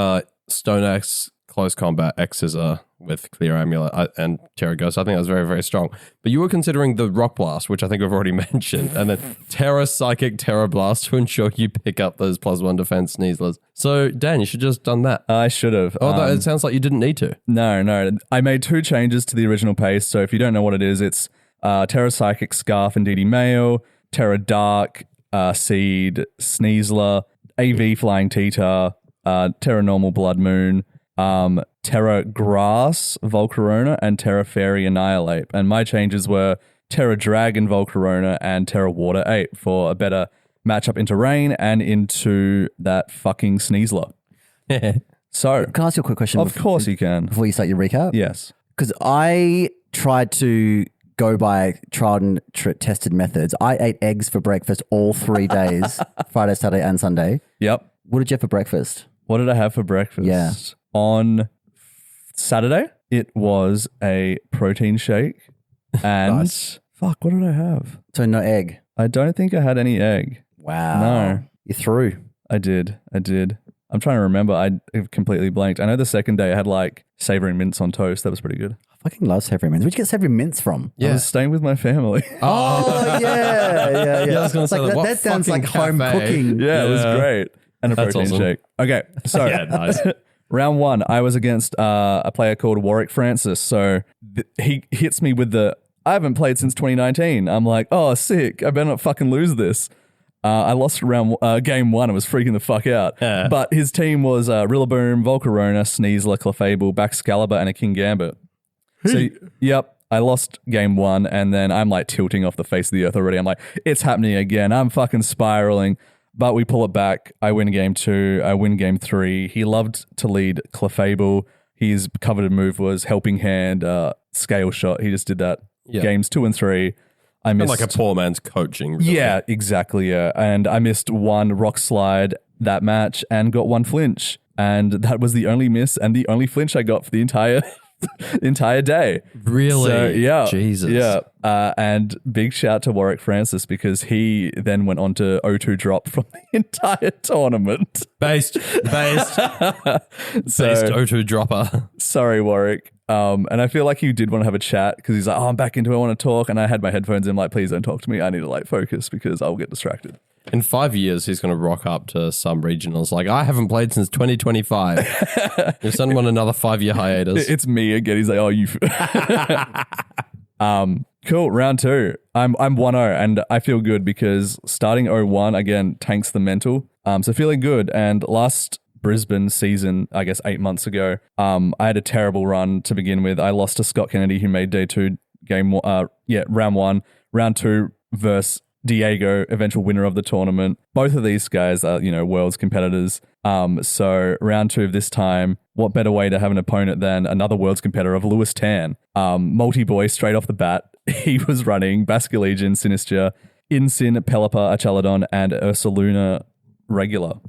Stone X, Close Combat, X is a with Clear Amulet and Terra Ghost. I think that was very, very strong. But you were considering the Rock Blast, which I think we've already mentioned, and then Terra Psychic, Terra Blast to ensure you pick up those +1 defense Sneaslers. So, Dan, you should have just done that. I should have. Although it sounds like you didn't need to. No. I made 2 changes to the original pace. So if you don't know what it is, it's Terra Psychic, Scarf, and DD Mail, Terra Dark, Seed, Sneasler, AV Flying Tita, Terra Normal Blood Moon, Terra Grass Volcarona, and Terra Fairy Annihilate. And my changes were Terra Dragon Volcarona and Terra Water 8 for a better matchup into Rain and into that fucking Sneasler. So, Can I ask you a quick question? of course you can. Before you start your recap? Yes. Because I tried to go by tried and tested methods. I ate eggs for breakfast all 3 days, Friday, Saturday, and Sunday. Yep. What did you have for breakfast? What did I have for breakfast? Yeah. On Saturday, it was a protein shake. And Nice. fuck, what did I have? So no egg. I don't think I had any egg. Wow. No. You threw. I did. I'm trying to remember. I completely blanked. I know the second day I had like savory mince on toast. That was pretty good. I fucking love savory mints. Where'd you get savory mints from? I was staying with my family. Oh, yeah. Yeah, I was gonna say, Like, what that sounds like fucking home cafe? cooking. Yeah, it was great. And a That's protein awesome. shake. Okay, so Yeah, nice. round 1, I was against a player called Warwick Francis. So he hits me with I haven't played since 2019. I'm like, oh, sick. I better not fucking lose this. I lost game 1. I was freaking the fuck out. Yeah. But his team was Rillaboom, Volcarona, Sneasler, Clefable, Baxcalibur, and a King Gambit. So, yep, I lost game 1, and then I'm like tilting off the face of the earth already. I'm like, it's happening again. I'm fucking spiraling. But we pull it back. I win game 2. I win game 3. He loved to lead Clefable. His coveted move was Helping Hand, Scale Shot. He just did that. Yeah. Games 2 and 3. I missed Like a poor man's coaching. Really. Yeah, exactly. Yeah. And I missed 1 rock slide that match and got 1 flinch. And that was the only miss and the only flinch I got for the entire day. Really? So, yeah. Jesus. Yeah. And big shout to Warwick Francis because he then went on to 0-2 drop from the entire tournament. Based O2 dropper. Sorry, Warwick. And I feel like he did want to have a chat because he's like, oh, I'm back into it. I want to talk. And I had my headphones in. I'm like, please don't talk to me. I need to like focus because I'll get distracted. In 5 years, he's going to rock up to some regionals like, I haven't played since 2025. Your son won another 5-year hiatus. It's me again. He's like, oh, you. Cool. Round 2. I'm 1-0 and I feel good because starting 0-1 again tanks the mental. So feeling good. And last Brisbane season, I guess 8 months ago, I had a terrible run to begin with. I lost to Scott Kennedy, who made day 2 round 1, round 2 versus Diego, eventual winner of the tournament. Both of these guys are, world's competitors. So round 2 of this time, what better way to have an opponent than another world's competitor of Lewis Tan? Multi-boy straight off the bat. He was running Basculegion, Sinistra, Insin, Pelipper, Achelodon, and Ursaluna regular.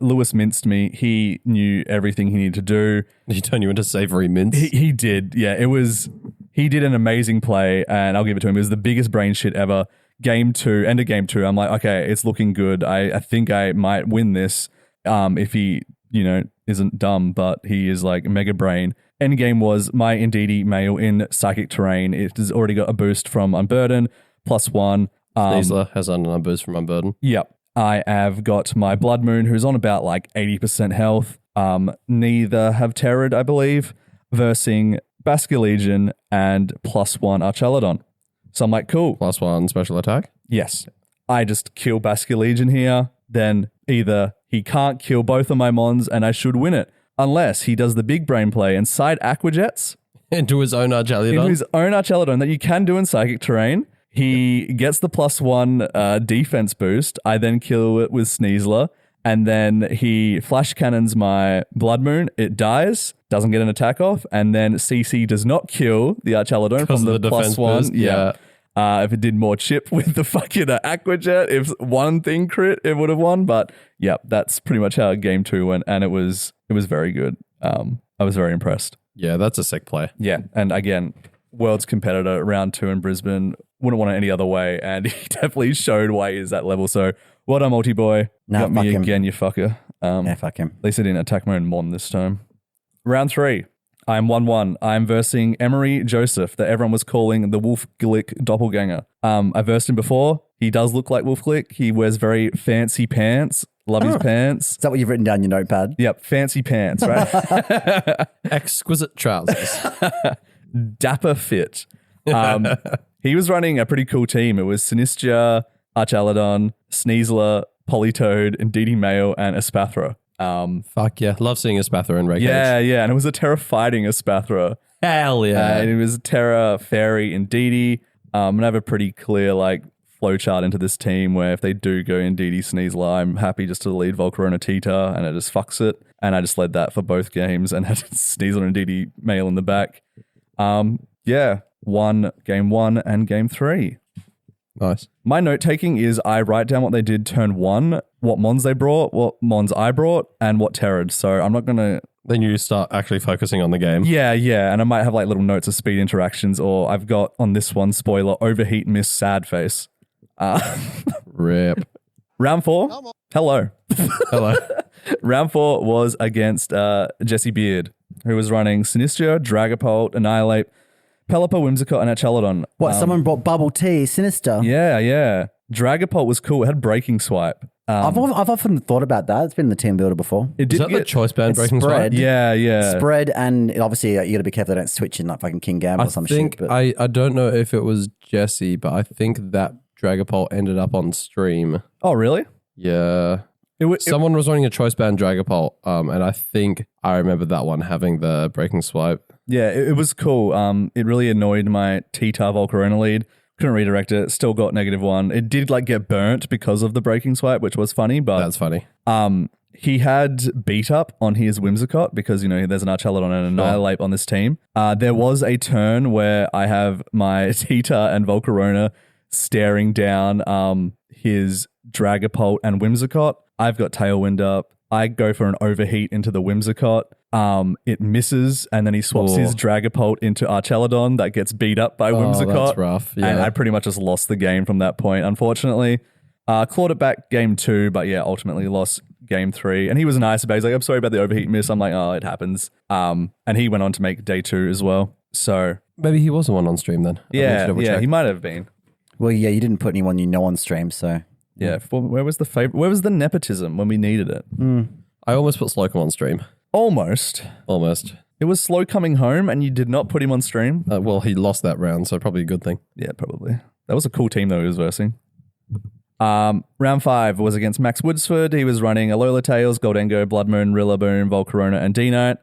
Lewis minced me. He knew everything he needed to do. Did he turn you into savory mince? He did. Yeah, he did an amazing play and I'll give it to him. It was the biggest brain shit ever. Game 2, end of game 2. I'm like, okay, it's looking good. I think I might win this if he, isn't dumb, but he is like mega brain. End game was my Indeedee male in Psychic Terrain. It has already got a boost from Unburden, +1. Sneasler has an unboost from Unburden. Yep. I have got my Blood Moon, who's on about like 80% health. Neither have Terrid, I believe, versing Basculegion and +1 Archelodon. So I'm like, cool. +1 special attack? Yes. I just kill Basculegion here. Then either he can't kill both of my mons and I should win it. Unless he does the big brain play and side Aquajets Into his own Archelodon? into his own Archelodon that you can do in Psychic Terrain. He gets the +1 defense boost. I then kill it with Sneasler. And then he flash cannons my Blood Moon. It dies, doesn't get an attack off. And then CC does not kill the Archelodon from the defense +1. boost? Yeah. If it did more chip with the fucking Aquajet, if one thing crit, it would have won. But yeah, that's pretty much how game 2 went. And it was very good. I was very impressed. Yeah, that's a sick play. Yeah. And again, world's competitor, round 2 in Brisbane. Wouldn't want it any other way. And he definitely showed why he is that level. So well done, multi-boy. Nah, Got fuck me him. again, you fucker. Yeah, fuck him. At least I didn't attack my own mon this time. Round 3. I'm 1-1. I'm versing Emery Joseph, that everyone was calling the Wolf Glick doppelganger. I versed him before. He does look like Wolf Glick. He wears very fancy pants. Love his pants. Is that what you've written down in your notepad? Yep, fancy pants, right? Exquisite trousers. Dapper fit. He was running a pretty cool team. It was Sinistra, Archaladon, Sneasler, Politoad, Indeedee Mail, and Espathra. Fuck yeah. Love seeing Espathra in Red Yeah, yeah. And it was a Terra fighting Espathra. Hell yeah. And it was Terra, Fairy, Indeedee. And I have a pretty clear flowchart into this team where if they do go Indeedee Sneasler, I'm happy just to lead Volcarona Tita and it just fucks it. And I just led that for both games and had Sneasler and Indeedee Mail in the back. Won game 1 and game 3. Nice. My note taking is I write down what they did turn 1, what mons they brought, what mons I brought, and what terrored. So I'm not going to... Then you start actually focusing on the game. Yeah. And I might have little notes of speed interactions, or I've got on this one, spoiler, overheat, miss, sad face. Rip. Round 4. Hello. Round 4 was against Jesse Beard, who was running Sinistra, Dragapult, Annihilate, Pelipper, Whimsicott, and Archaladon. What, someone brought bubble tea, Sinister? Yeah. Dragapult was cool. It had breaking swipe. I've often thought about that. It's been in the team builder before. It Is that the choice band breaking spread. swipe? Yeah. Spread, and obviously you got to be careful they don't switch in like fucking King Gamble or some shit. But I don't know if it was Jesse, but I think that Dragapult ended up on stream. Oh, really? Yeah. Someone was running a choice band Dragapult, and I think I remember that one having the breaking swipe. Yeah, it was cool. It really annoyed my T-Tar Volcarona lead. Couldn't redirect it. Still got -1. It did get burnt because of the breaking swipe, which was funny. But that's funny. He had beat up on his Whimsicott because, there's an Archaladon and an Annihilate on this team. There was a turn where I have my T-Tar and Volcarona staring down his Dragapult and Whimsicott. I've got Tailwind up. I go for an overheat into the Whimsicott. It misses, and then he swaps his Dragapult into Archaladon that gets beat up by Whimsicott. That's rough. Yeah. And I pretty much just lost the game from that point, unfortunately. Clawed it back game 2, but ultimately lost game 3. And he was nice about it. He's like, I'm sorry about the overheat miss. I'm like, oh, it happens. And he went on to make day 2 as well. So maybe he was the one on stream then. Yeah, he might have been. Well, yeah, you didn't put anyone on stream, so... Yeah, where was the nepotism when we needed it? I almost put Slocum on stream. Almost. It was slow coming home and you did not put him on stream? Well, he lost that round, so probably a good thing. Yeah, probably. That was a cool team though he was versing. Round 5 was against Max Woodsford. He was running Alola Tails, Goldengo, Bloodmoon, Rillaboom, Volcarona, and D-Knight.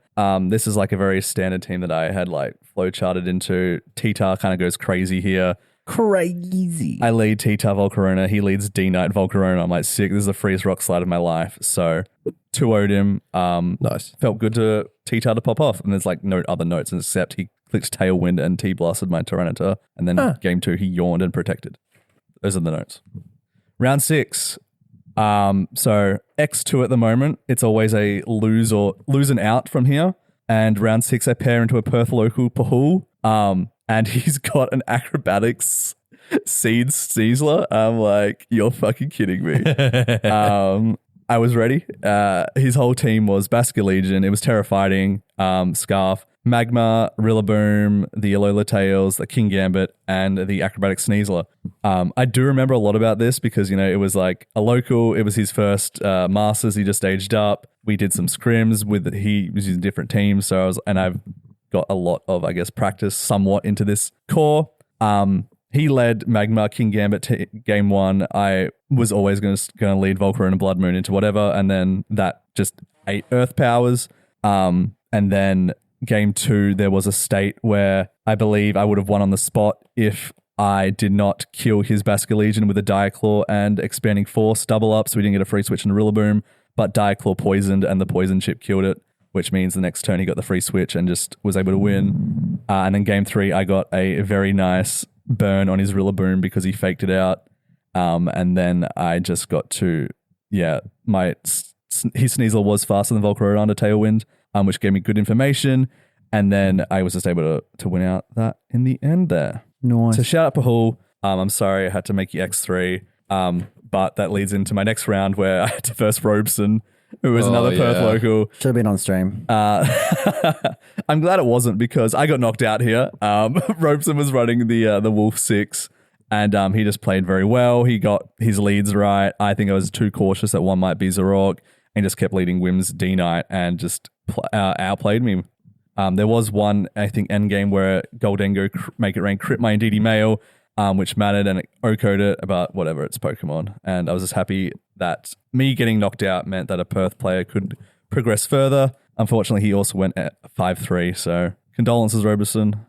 This is a very standard team that I had flow charted into. T-Tar kind of goes crazy here. Crazy. I lead T-Tar Volcarona. He leads D-Knight Volcarona. I'm sick. This is the freest rock slide of my life. So 2-0'd him. Nice. Felt good to T-Tar to pop off. And there's no other notes except he clicked Tailwind and T-blasted my Tyranitar. And then game 2, he yawned and protected. Those are the notes. Round 6. So X2 at the moment. It's always a lose and out from here. And round 6, I pair into a Perth local Pahul. And he's got an acrobatics seed Sneasler. I'm like, you're fucking kidding me. I was ready. His whole team was Basculegion. It was Terra Fighting, Scarf, Magma, Rillaboom, the Alola Tails, the King Gambit, and the acrobatic Sneasler. I do remember a lot about this because, it was a local. It was his first Masters. He just aged up. We did some scrims he was using different teams. So I've got a lot of, practice somewhat into this core. He led Magma, King Gambit game 1. I was always going to lead Volcarona and Blood Moon into whatever, and then that just ate Earth powers. And then game 2, there was a state where I believe I would have won on the spot if I did not kill his Basculegion with a Diaclaw and Expanding Force double up, so we didn't get a free switch in Rillaboom, but Diaclaw poisoned and the poison chip killed it, which means the next turn he got the free switch and just was able to win. And then game 3, I got a very nice burn on his Rillaboom because he faked it out. And then I just got to, his Sneasler was faster than Volcarona under Tailwind, which gave me good information. And then I was just able to win out that in the end there. Nice. So shout out Pahul. I'm sorry I had to make you X3. But that leads into my next round where I had to verse Robeson. who was another Perth local. Should have been on stream. I'm glad it wasn't because I got knocked out here. Robeson was running the Wolf 6 and he just played very well. He got his leads right. I think I was too cautious that one might be Zarok and just kept leading Wim's D-Knight and just outplayed me. There was one, I think, endgame where Goldengo make it rain crit my Indeedee Mail, which mattered and it OK'd it, but whatever, it's Pokemon. And I was just happy that me getting knocked out meant that a Perth player could progress further. Unfortunately, he also went at 5-3, so condolences, Robeson,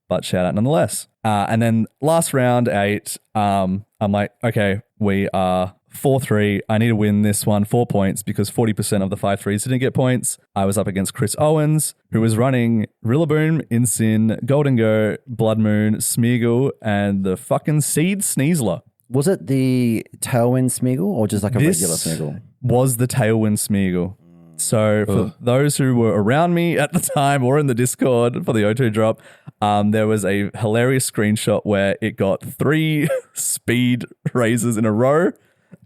but shout out nonetheless. And then last round 8, I'm like, okay, we are 4-3. I need to win this one 4 points because 40% of the 5-3s didn't get points. I was up against Chris Owens, who was running Rillaboom, Incin, Goldengo, Blood Moon, Smeagol, and the fucking Seed Sneasler. Was it the Tailwind Smeagol or just like a regular Smeagol? Was the Tailwind Smeagol. So for those who were around me at the time or in the Discord for the O2 drop, there was a hilarious screenshot where it got 3 speed raises in a row,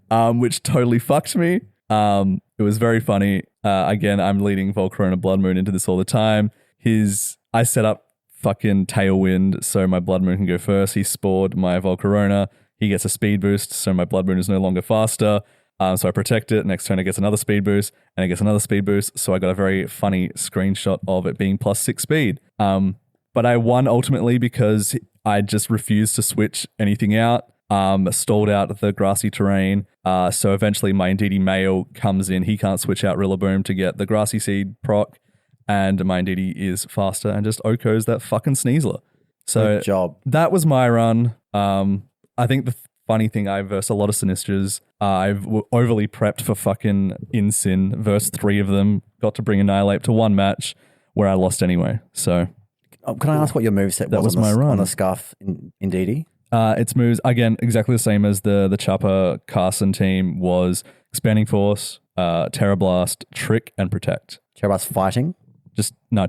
which totally fucked me. It was very funny. Again, I'm leading Volcarona Blood Moon into this all the time. I set up fucking Tailwind so my Blood Moon can go first. He spored my Volcarona. He gets a speed boost, so my Blood Moon is no longer faster. So I protect it. Next turn it gets another speed boost, and it gets another speed boost. So I got a very funny screenshot of it being +6 speed. But I won ultimately because I just refused to switch anything out. Stalled out the grassy terrain. So eventually my Indeedee Mail comes in. He can't switch out Rillaboom to get the grassy seed proc, and my Indeedee is faster and just OKOs that fucking Sneasler. So good job. That was my run. I think the funny thing, I versed a lot of Sinistras. I've overly prepped for fucking Incin, versed 3 of them, got to bring Annihilate to 1 match where I lost anyway. So, can I ask what your moveset was my run on the Scarf in Indeedee? Its moves, again, exactly the same as the Chopper Carson team was Expanding Force, Terra Blast, Trick, and Protect. Terra Blast fighting?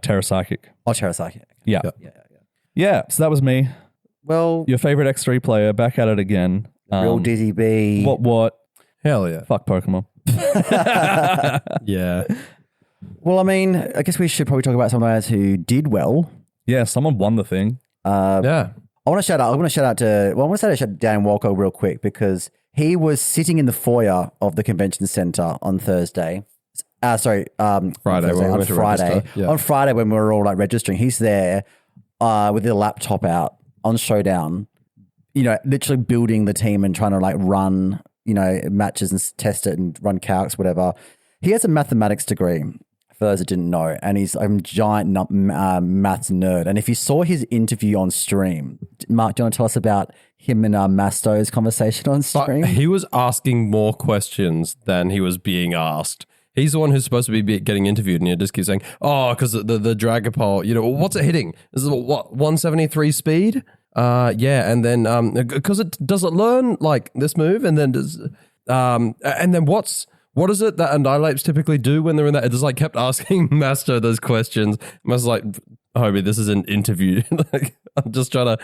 Terra Psychic. Oh, Terra Psychic. Yeah. Yeah, so that was me. Well, your favorite X3 player, back at it again. Real Dizzy B. What? Hell yeah. Fuck Pokemon. Yeah. Well, I mean, I guess we should probably talk about some players who did well. Yeah, someone won the thing. Yeah. I want to shout out to Dan Walker real quick because he was sitting in the foyer of the convention center on Thursday. Friday. On Friday. Yeah. On Friday when we were all like registering, he's there with the laptop out on Showdown, literally building the team and trying to like run, matches and test it and run calcs, whatever. He has a mathematics degree, for those that didn't know, and he's a giant maths nerd. And if you saw his interview on stream, Mark, do you want to tell us about him and Masto's conversation on stream? He was asking more questions than he was being asked. He's the one who's supposed to be getting interviewed, and he just keeps saying, because the Dragapult, what's it hitting? This is what, 173 speed? Yeah, and then because does it learn like this move, and then what is it that Annihilates typically do when they're in that? It just like kept asking Master those questions. Master's like, Hobie, this is an interview. I just want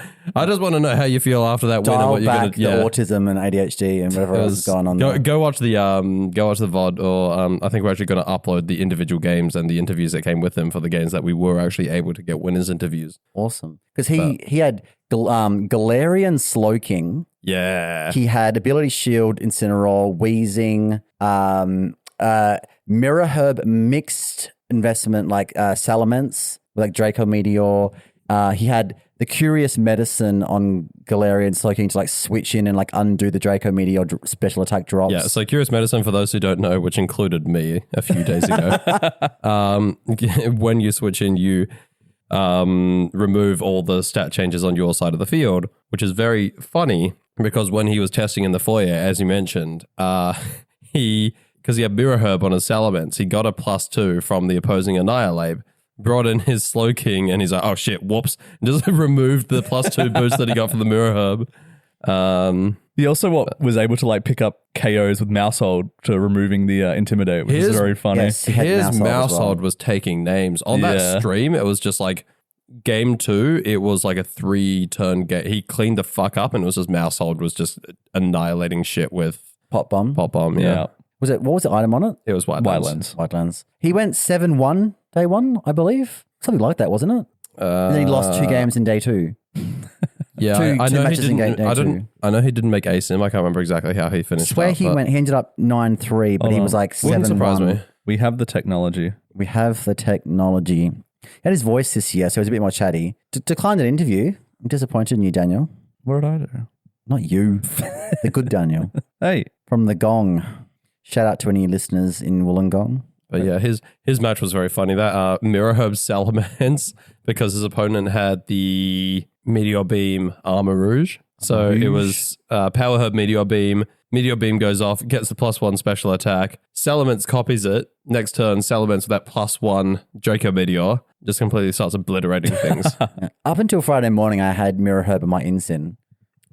to know how you feel after that win and what you're back the autism and ADHD and whatever else is going on. Go watch the VOD, or I think we're actually going to upload the individual games and the interviews that came with them for the games that we were actually able to get winners interviews. Awesome, because he had Galarian Slowking. Yeah, he had Ability Shield, Incineroar, Wheezing, Mirror Herb mixed investment like Salamence, like Draco Meteor. He had the Curious Medicine on Galarian Slowking to like switch in and like undo the Draco Meteor special attack drops. Yeah, so Curious Medicine, for those who don't know, which included me a few days ago, when you switch in, you remove all the stat changes on your side of the field, which is very funny because when he was testing in the foyer, as you mentioned, because he had Mirror Herb on his Salamence, he got a +2 from the opposing Annihilate, brought in his Slowking, and he's like, oh shit, whoops, and just removed the +2 boost that he got from the Mirror Herb. He also was able to like pick up KOs with Mousehold to removing the Intimidate, which is very funny. Yes, his Mousehold was taking names. On that stream, it was just like game 2, it was like a 3-turn game. He cleaned the fuck up, and it was just Mousehold was just annihilating shit with Pop Bomb. Yeah. What was the item on it? It was white White lens. lens. White lens. He went 7-1 day one, I believe. Something like that, wasn't it? And then he lost 2 games in day 2. Yeah, Two I know he matches in didn't. day I two. didn't. I know he didn't make ASIM. I can't remember exactly how he finished. Swear up, he but went. He ended up 9-3, but he was like 7-1. Wouldn't surprise me. We have the technology. We have the technology. He had his voice this year, so he was a bit more chatty. Declined an interview. I'm disappointed in you, Daniel. What did I do? Not you, the good Daniel Hey, from the Gong. Shout out to any listeners in Wollongong. But yeah, his match was very funny. That Mirror Herb Salamence, because his opponent had the Meteor Beam Armor Rouge. So it was Power Herb Meteor Beam. Meteor Beam goes off, gets the +1 special attack. Salamence copies it. Next turn, Salamence with that +1 Joker Meteor just completely starts obliterating things. Up until Friday morning, I had Mirror Herb in my Insin.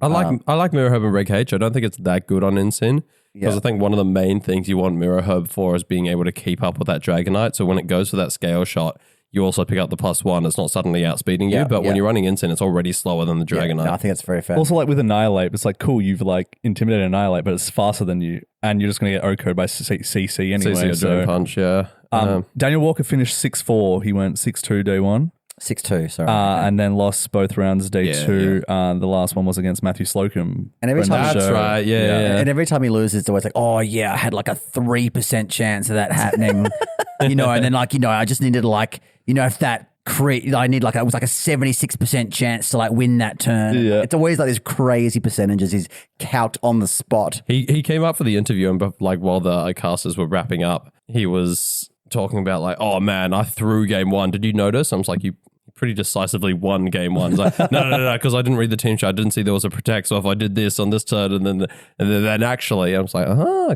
I like Mirror Herb and Reg H. I don't think it's that good on Insin. Because I think one of the main things you want Mirror Herb for is being able to keep up with that Dragonite. So when it goes for that scale shot, you also pick up the +1. It's not suddenly outspeeding you, but when you're running Insin, it's already slower than the Dragonite. No, I think that's very fair. also like with Annihilate, it's like cool, you've like intimidated Annihilate, but it's faster than you, and you're just going to get OHKO'd by CC anyway. CC or Dragon Punch, yeah. Daniel Walker finished 6-4. He went 6-2 day 1. 6-2, sorry. And then lost both rounds day Yeah, 2. The last one was against Matthew Slocum. And every time That's right, yeah. And every time he loses, it's always like, oh yeah, I had like a 3% chance of that happening, and then I just needed like, if that I need like it was like a 76% chance to like win that turn. Yeah. It's always like these crazy percentages he's calced on the spot. He came up for the interview and like while the casters were wrapping up, he was talking about like, oh man, I threw game 1. Did you notice? I was like, you pretty decisively won game 1. It's like, no, because I didn't read the team sheet. I didn't see there was a protect. So if I did this on this turn and then actually, I was like,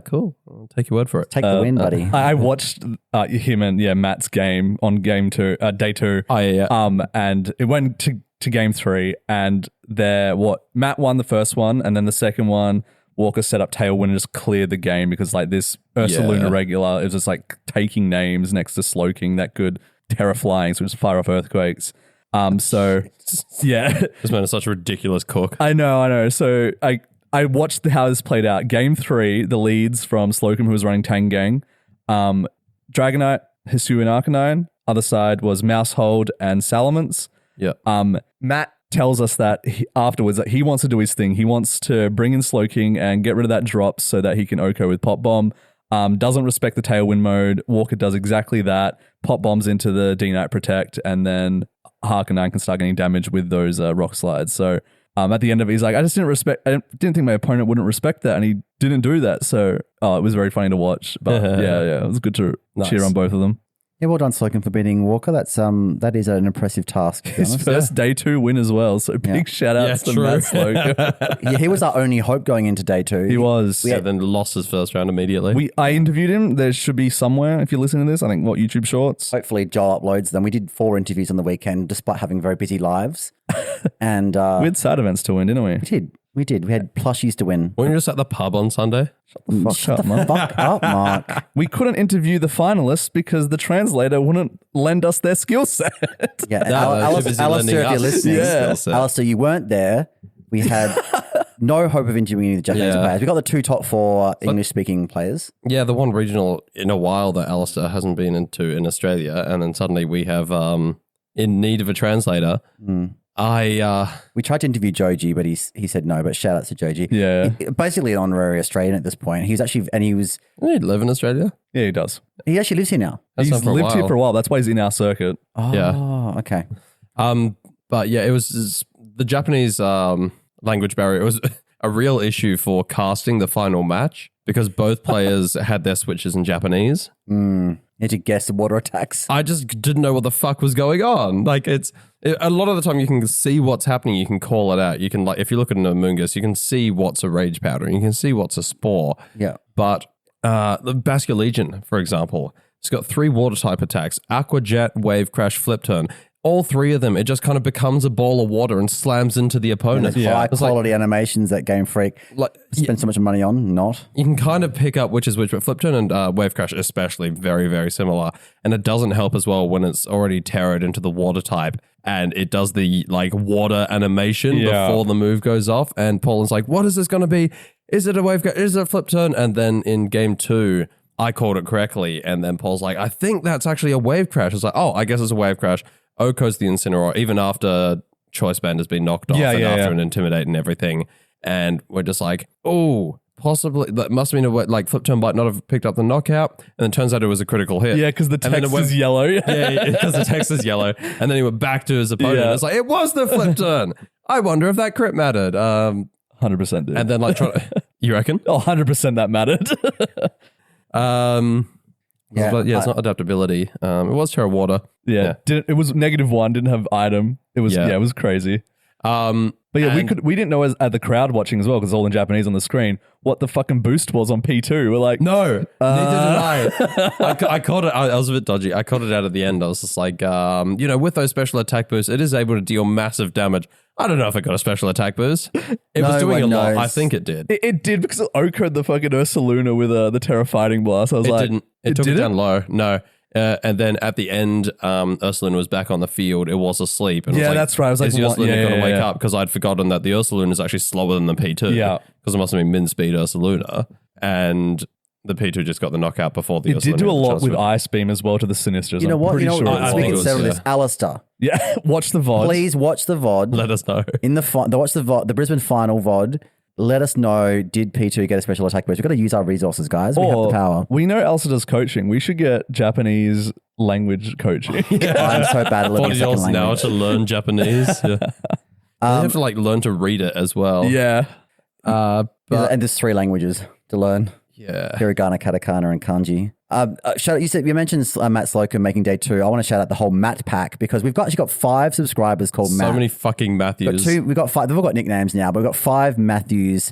cool. I'll take your word for it. Take the win, buddy. I watched him and Matt's game on game 2, day 2. Oh yeah. And it went to game 3, and Matt won the first one, and then the second one, Walker set up Tailwind and just cleared the game because like this Ursaluna regular, it was just like taking names next to Slowking that could Terra Flying, so just fire off Earthquakes. So yeah. This man is such a ridiculous cook. I know. So I watched how this played out. Game 3, the leads from Slocum, who was running Tangang. Dragonite, Hisuian Arcanine. Other side was Mousehold and Salamence. Yeah. Matt tells us that afterwards that he wants to do his thing. He wants to bring in Slowking and get rid of that drop so that he can OHKO with Pop Bomb. Doesn't respect the Tailwind mode. Walker does exactly that. Pop bombs into the D-Knight Protect, and then Harkonine can start getting damage with those rock slides. So at the end of it, he's like, I didn't think my opponent wouldn't respect that, and he didn't do that. So it was very funny to watch. But yeah, it was good to cheer on both of them. Yeah, well done, Slocum, for beating Walker. that is an impressive task. To be His honest. first day 2 win as well. So big shout outs to true. Matt Slocum. Yeah, he was our only hope going into day 2. He was. Yeah, then lost his first round immediately. I interviewed him. There should be somewhere, if you're listening to this, I think, YouTube Shorts. Hopefully Joel uploads them. We did 4 interviews on the weekend despite having very busy lives. And We had side events to win, didn't we? we did. We had plushies to win. Weren't you just at the pub on Sunday? Shut the fuck up, Mark. We couldn't interview the finalists because the translator wouldn't lend us their skill set. Yeah, and No, too busy Alistair, if lending you're us listening, his skill set. Alistair, you weren't there. We had no hope of interviewing the Japanese players. We got the 2 top 4 English-speaking players. Yeah, the one regional in a while that Alistair hasn't been into in Australia, and then suddenly we have in need of a translator. We tried to interview Joji, but he said no. But shout out to Joji. Yeah. Basically an honorary Australian at this point. He was He'd live in Australia. Yeah, he does. he actually lives here now. That's He's not for a lived here while. for a while. That's why he's in our circuit. Oh, Yeah. okay. But yeah, it was the Japanese language barrier. It was a real issue for casting the final match because both players had their switches in Japanese. You had to guess the water attacks. I just didn't know what the fuck was going on. Like a lot of the time you can see what's happening. You can call it out. You can if you look at an Amoongus, you can see what's a Rage Powder and you can see what's a Spore. Yeah. But the Basket Legion, for example, it's got 3 water type attacks: Aqua Jet, Wave Crash, Flip Turn. all three of them, it just kind of becomes a ball of water and slams into the opponent. High It's like, quality animations that Game Freak spend so much money on. Not. you can kind of pick up which is which, but Flip Turn and Wave Crash especially very, very similar. And it doesn't help as well when it's already terrored into the water type and it does the like water animation before the move goes off. And Pauline's like, what is this going to be? Is it a Wave Crash? Is it a Flip Turn? And then in game 2, I called it correctly. And then Paul's like, I think that's actually a Wave Crash. It's like, oh, I guess it's a Wave Crash. Oko's the Incineroar, even after Choice Band has been knocked off after an Intimidate and everything. And we're just like, oh, possibly, that must have been like Flip Turn might not have picked up the knockout. And then it turns out it was a critical hit. Yeah, because the text is yellow. Yeah, because the text is yellow. And then he went back to his opponent. Yeah. It's like, it was the Flip Turn. I wonder if that crit mattered. 100% did. And then like, you reckon? Oh, 100% that mattered. It's not adaptability. It was Terra Water. Yeah. It was -1, didn't have item. It was it was crazy. But yeah, we didn't know at the crowd watching as well, because it's all in Japanese on the screen, what the fucking boost was on P2. We're like, no, neither did I. I caught it. I was a bit dodgy. I caught it out at the end. I was just like, with those special attack boosts, it is able to deal massive damage. I don't know if it got a special attack boost. It was doing a lot. I think it did. It did, because it Oko the fucking Ursaluna with the Terra Fighting Blast. I was like, didn't. It took it down low. No. And then at the end, Ursaluna was back on the field. It was asleep. And yeah, that's right. I was like, is the Ursaluna going to wake up? Because I'd forgotten that the Ursaluna is actually slower than the P2. Yeah. Because it must have been min-speed Ursaluna. And the P2 just got the knockout before the Ursaluna. It did do a lot with Ice Beam as well to the Sinisters. You know what? I think it was, this. Alistair. Yeah, watch the VOD. Please watch the VOD. Let us know. Watch the VOD, the Brisbane final VOD. Let us know, did P2 get a special attack boost? We've got to use our resources, guys. We have the power. We know Elsa does coaching. We should get Japanese language coaching. I'm so bad at learning a second language. now to learn Japanese. Yeah. They have to learn to read it as well. Yeah. And there's 3 languages to learn. Yeah. Hiragana, katakana, and kanji. You mentioned Matt Slocum making day 2. I want to shout out the whole Matt pack, because we've actually got 5 subscribers called Matt. So many fucking Matthews. We've got 5. They've all got nicknames now, but we've got 5 Matthews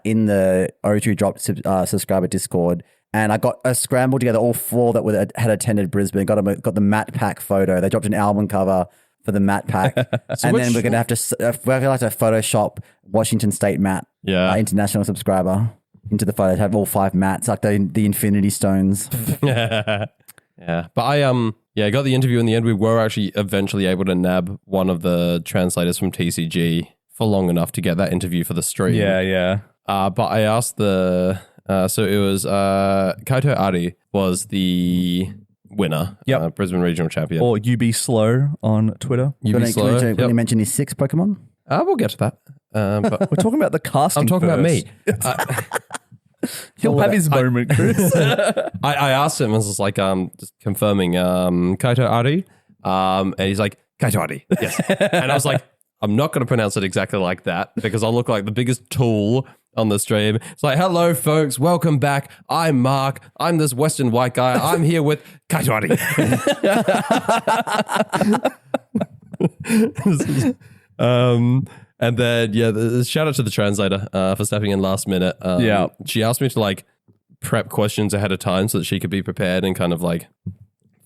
in the O2 Drop subscriber Discord. And I got scrambled together all 4 that had attended Brisbane. Got the Matt pack photo. They dropped an album cover for the Matt pack, and then we're gonna have to Photoshop Washington State Matt, international subscriber, into the photo to have all 5 Matts, like the Infinity Stones. Yeah, but I got the interview in the end. We were actually eventually able to nab one of the translators from TCG for long enough to get that interview for the stream. Yeah. But I asked so it was Kaito Ari was the winner. Yep. Brisbane Regional Champion. Or UB Slow on Twitter. UB Slow. Can you mention his 6 Pokemon? We'll get to that. But we're talking about the casting. I'm talking about me. He'll have his moment, Chris. I asked him, I was just like, just confirming, Kaito Ari. And he's like, Kaito Ari, yes. And I was like, I'm not going to pronounce it exactly like that, because I'll look like the biggest tool on the stream. It's like, hello, folks. Welcome back. I'm Mark. I'm this Western white guy. I'm here with Kaito Ari. And then, shout out to the translator for stepping in last minute. She asked me to prep questions ahead of time so that she could be prepared and kind of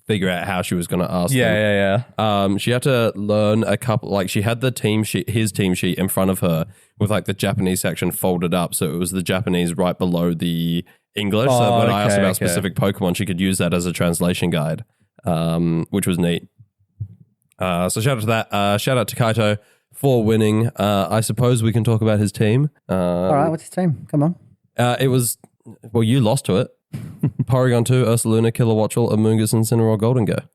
figure out how she was going to ask them. She had to learn a couple, she had the team sheet, his team sheet in front of her with the Japanese section folded up. So it was the Japanese right below the English. So when I asked about specific Pokemon, she could use that as a translation guide, which was neat. So shout out to that. Shout out to Kaito for winning. I suppose we can talk about his team. All right, what's his team? Come on. It was, you lost to it. Porygon 2, Ursaluna, Kilowattrel, Amoonguss, and Incineroar Goldengo.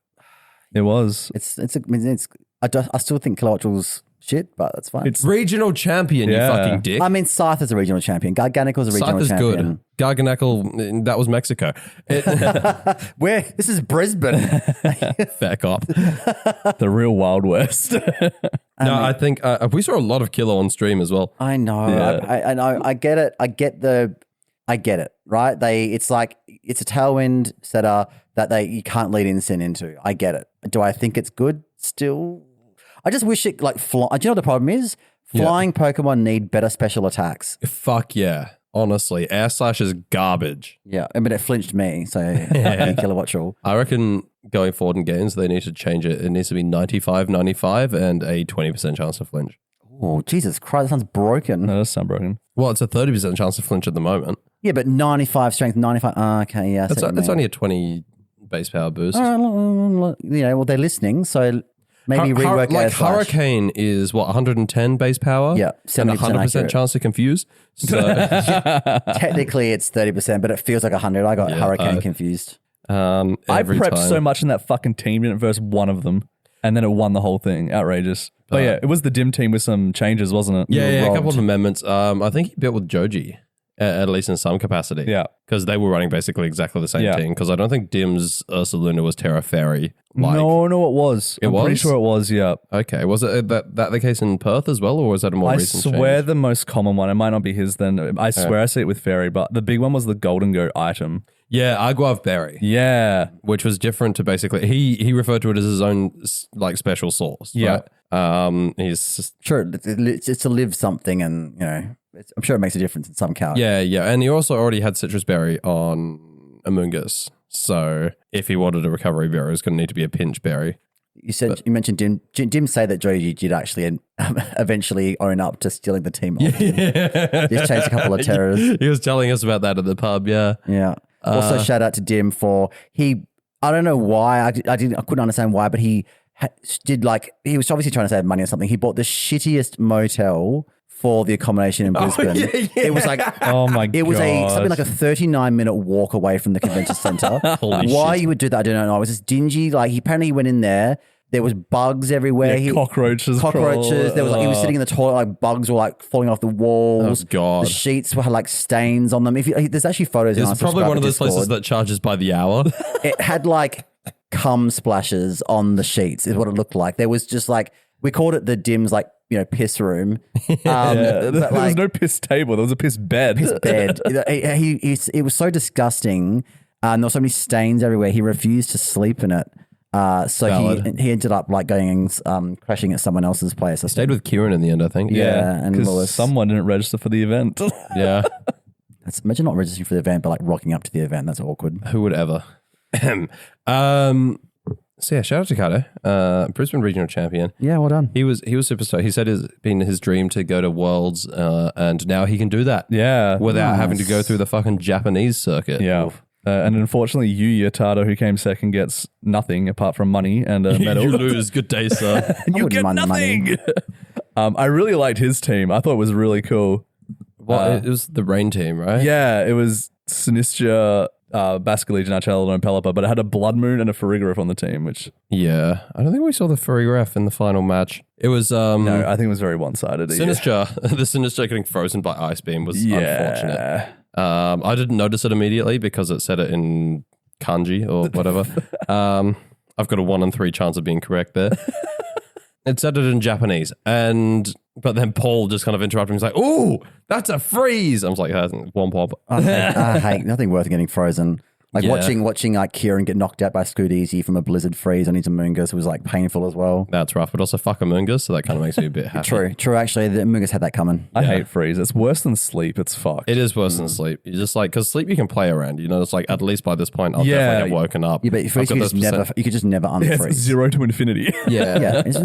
It was. I still think Kilowattrel's shit, but that's fine. It's regional champion, you fucking dick. I mean, Scythe is a regional champion. Garganicle's a regional champion. Good. Garganacle, that was Mexico. This is Brisbane. Fair cop. The real Wild West. I think we saw a lot of Kilo on stream as well. I know. Yeah. I know. I get it. I get it, right? It's a Tailwind setter that you can't lead Incin into. I get it. Do I think it's good still? I just wish it do you know what the problem is? Flying Pokemon need better special attacks. Fuck yeah. honestly, Air Slash is garbage. Yeah, I mean, it flinched me, so yeah. Kilowatt Troll. I reckon going forward in games, they need to change it. It needs to be 95-95 and a 20% chance to flinch. Oh, Jesus Christ, that sounds broken. No, that does sound broken. Well, it's a 30% chance to flinch at the moment. Yeah, but 95 strength, 95. Okay, yeah. It's only a 20 base power boost. Yeah, well, they're listening, so maybe rework Air Slash. Hurricane is what, 110 base power? Yeah, and 70% 100% accurate. chance to confuse. So Technically, it's 30%, but it feels like 100. I got Hurricane confused. I every prepped time. so much in that fucking team unit versus one of them, and then it won the whole thing. Outrageous. But yeah, it was the dim team with some changes, wasn't it? Yeah, a couple robbed. of amendments. I think he built with Joji, at least in some capacity. Yeah. Because they were running basically exactly the same Yeah. team. Because I don't think Dim's Ursa Luna was Terra Fairy. No, it was. I'm pretty was? sure it was, yeah. Okay. Was it that the case in Perth as well, or was that a more I recent swear change? the most common one, it might not be his then. I swear I see it with Fairy, but the big one was the Golden Goat item. Yeah, Aguav Berry. Yeah. Which was different to basically, he referred to it as his own like special source. Yeah. Right? He's Sure, it's to live something, and I'm sure it makes a difference in some characters. Yeah, and he also already had Citrus Berry on Amoongus. So if he wanted a recovery berry, it was going to need to be a pinch berry. You mentioned Dim. Dim say that Joji did actually eventually own up to stealing the team. Off him. Just chased a couple of terrors. He was telling us about that at the pub. Yeah. Yeah. Also, shout out to Dim for I don't know why I couldn't understand why, but he he was obviously trying to save money or something. He bought the shittiest motel for the accommodation in Brisbane. It was like Oh my god. it was something like a 39-minute walk away from the convention center. Why you would do that, I don't know. It was just dingy. Like he went in there. There was bugs everywhere. Cockroaches. There was he was sitting in the toilet, like bugs were like falling off the walls. Oh, God. The sheets had like stains on them. There's actually photos. It's probably one of those places that charges by the hour. It had like cum splashes on the sheets, is what it looked like. There was just like, we called it the Dim's like, piss room. There But was like no piss table. There was a piss bed. his bed. It was so disgusting. And there were so many stains everywhere. He refused to sleep in it. So Valid. he ended up like going crashing at someone else's place. I Stayed with Kieran in the end, I think. Yeah, and because Lewis. someone didn't register for the event. Yeah. Imagine not registering for the event, but like rocking up to the event. That's awkward. Who would ever? So yeah, shout out to Kato, Brisbane Regional Champion. Yeah, well done. He was super stoked. He said it's been his dream to go to Worlds, and now he can do that. Yeah. Without Nice. having to go through the fucking Japanese circuit. Yeah. Oof. And unfortunately, you, Yatato, who came second, gets nothing apart from money and a medal. You lose. Good day, sir. You wouldn't get mind the money. nothing. I really liked his team. I thought it was really cool. Well, it was the rain team, right? Yeah, it was Sinistra, Basque Legion, Archello, and Pelipper, but it had a Blood Moon and a Farigiraf on the team, which... Yeah. I don't think we saw the Farigiraf in the final match. It was... No, I think it was very one-sided. Sinistra. The Sinistra getting frozen by Ice Beam was unfortunate. I didn't notice it immediately because it said it in kanji or whatever. I've got a 1 in 3 chance of being correct there. It said it in Japanese, but then Paul just kind of interrupted me. He's like, "Ooh, that's a freeze!" I was like, "One pop." I hate nothing worth getting frozen. Like Yeah. watching like Kieran get knocked out by Scoot Easy from a blizzard freeze on his Amoongus was like painful as well. That's rough, but also fuck Amoongus, so that kind of makes me a bit happy. True. Actually, the Amoongus had that coming. I hate freeze. It's worse than sleep. It's fucked. It is worse than sleep. You just like, because sleep you can play around. It's like at least by this point I'll Yeah. definitely have woken up. Yeah, but I've freeze got you those percent- could just never Yeah, unfreeze. it's 0 to infinity. Yeah. Yeah, it's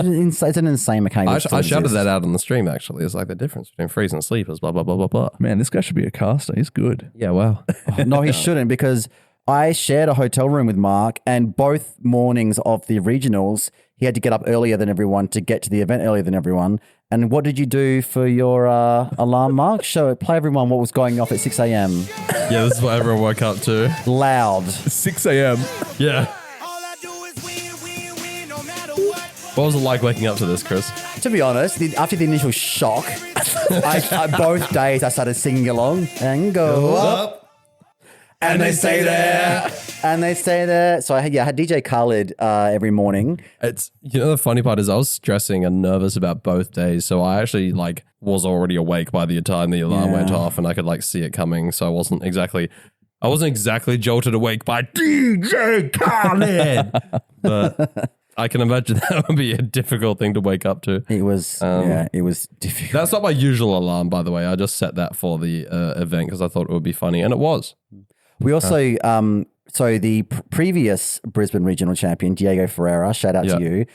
an insane mechanic. I that still shouted exists. that out on the stream actually. It's like the difference between freeze and sleep is blah, blah, blah, blah, blah. Man, this guy should be a caster. He's good. Yeah, wow. No, he shouldn't, because I shared a hotel room with Mark, and both mornings of the regionals, he had to get up earlier than everyone to get to the event earlier than everyone. And what did you do for your alarm, Mark? Play everyone what was going off at 6 a.m. Yeah, this is what everyone woke up to. Loud. 6 a.m. Yeah. What was it like waking up to this, Chris? To be honest, after the initial shock, both days I started singing along and go up. And they stay there. And they stay there. So I had DJ Khaled every morning. It's, the funny part is I was stressing and nervous about both days. So I actually was already awake by the time the alarm went off, and I could see it coming. So I wasn't exactly jolted awake by DJ Khaled. But I can imagine that would be a difficult thing to wake up to. It was, it was difficult. That's not my usual alarm, by the way. I just set that for the event because I thought it would be funny, and it was. We also, so the previous Brisbane Regional champion, Diego Ferreira, shout out to you.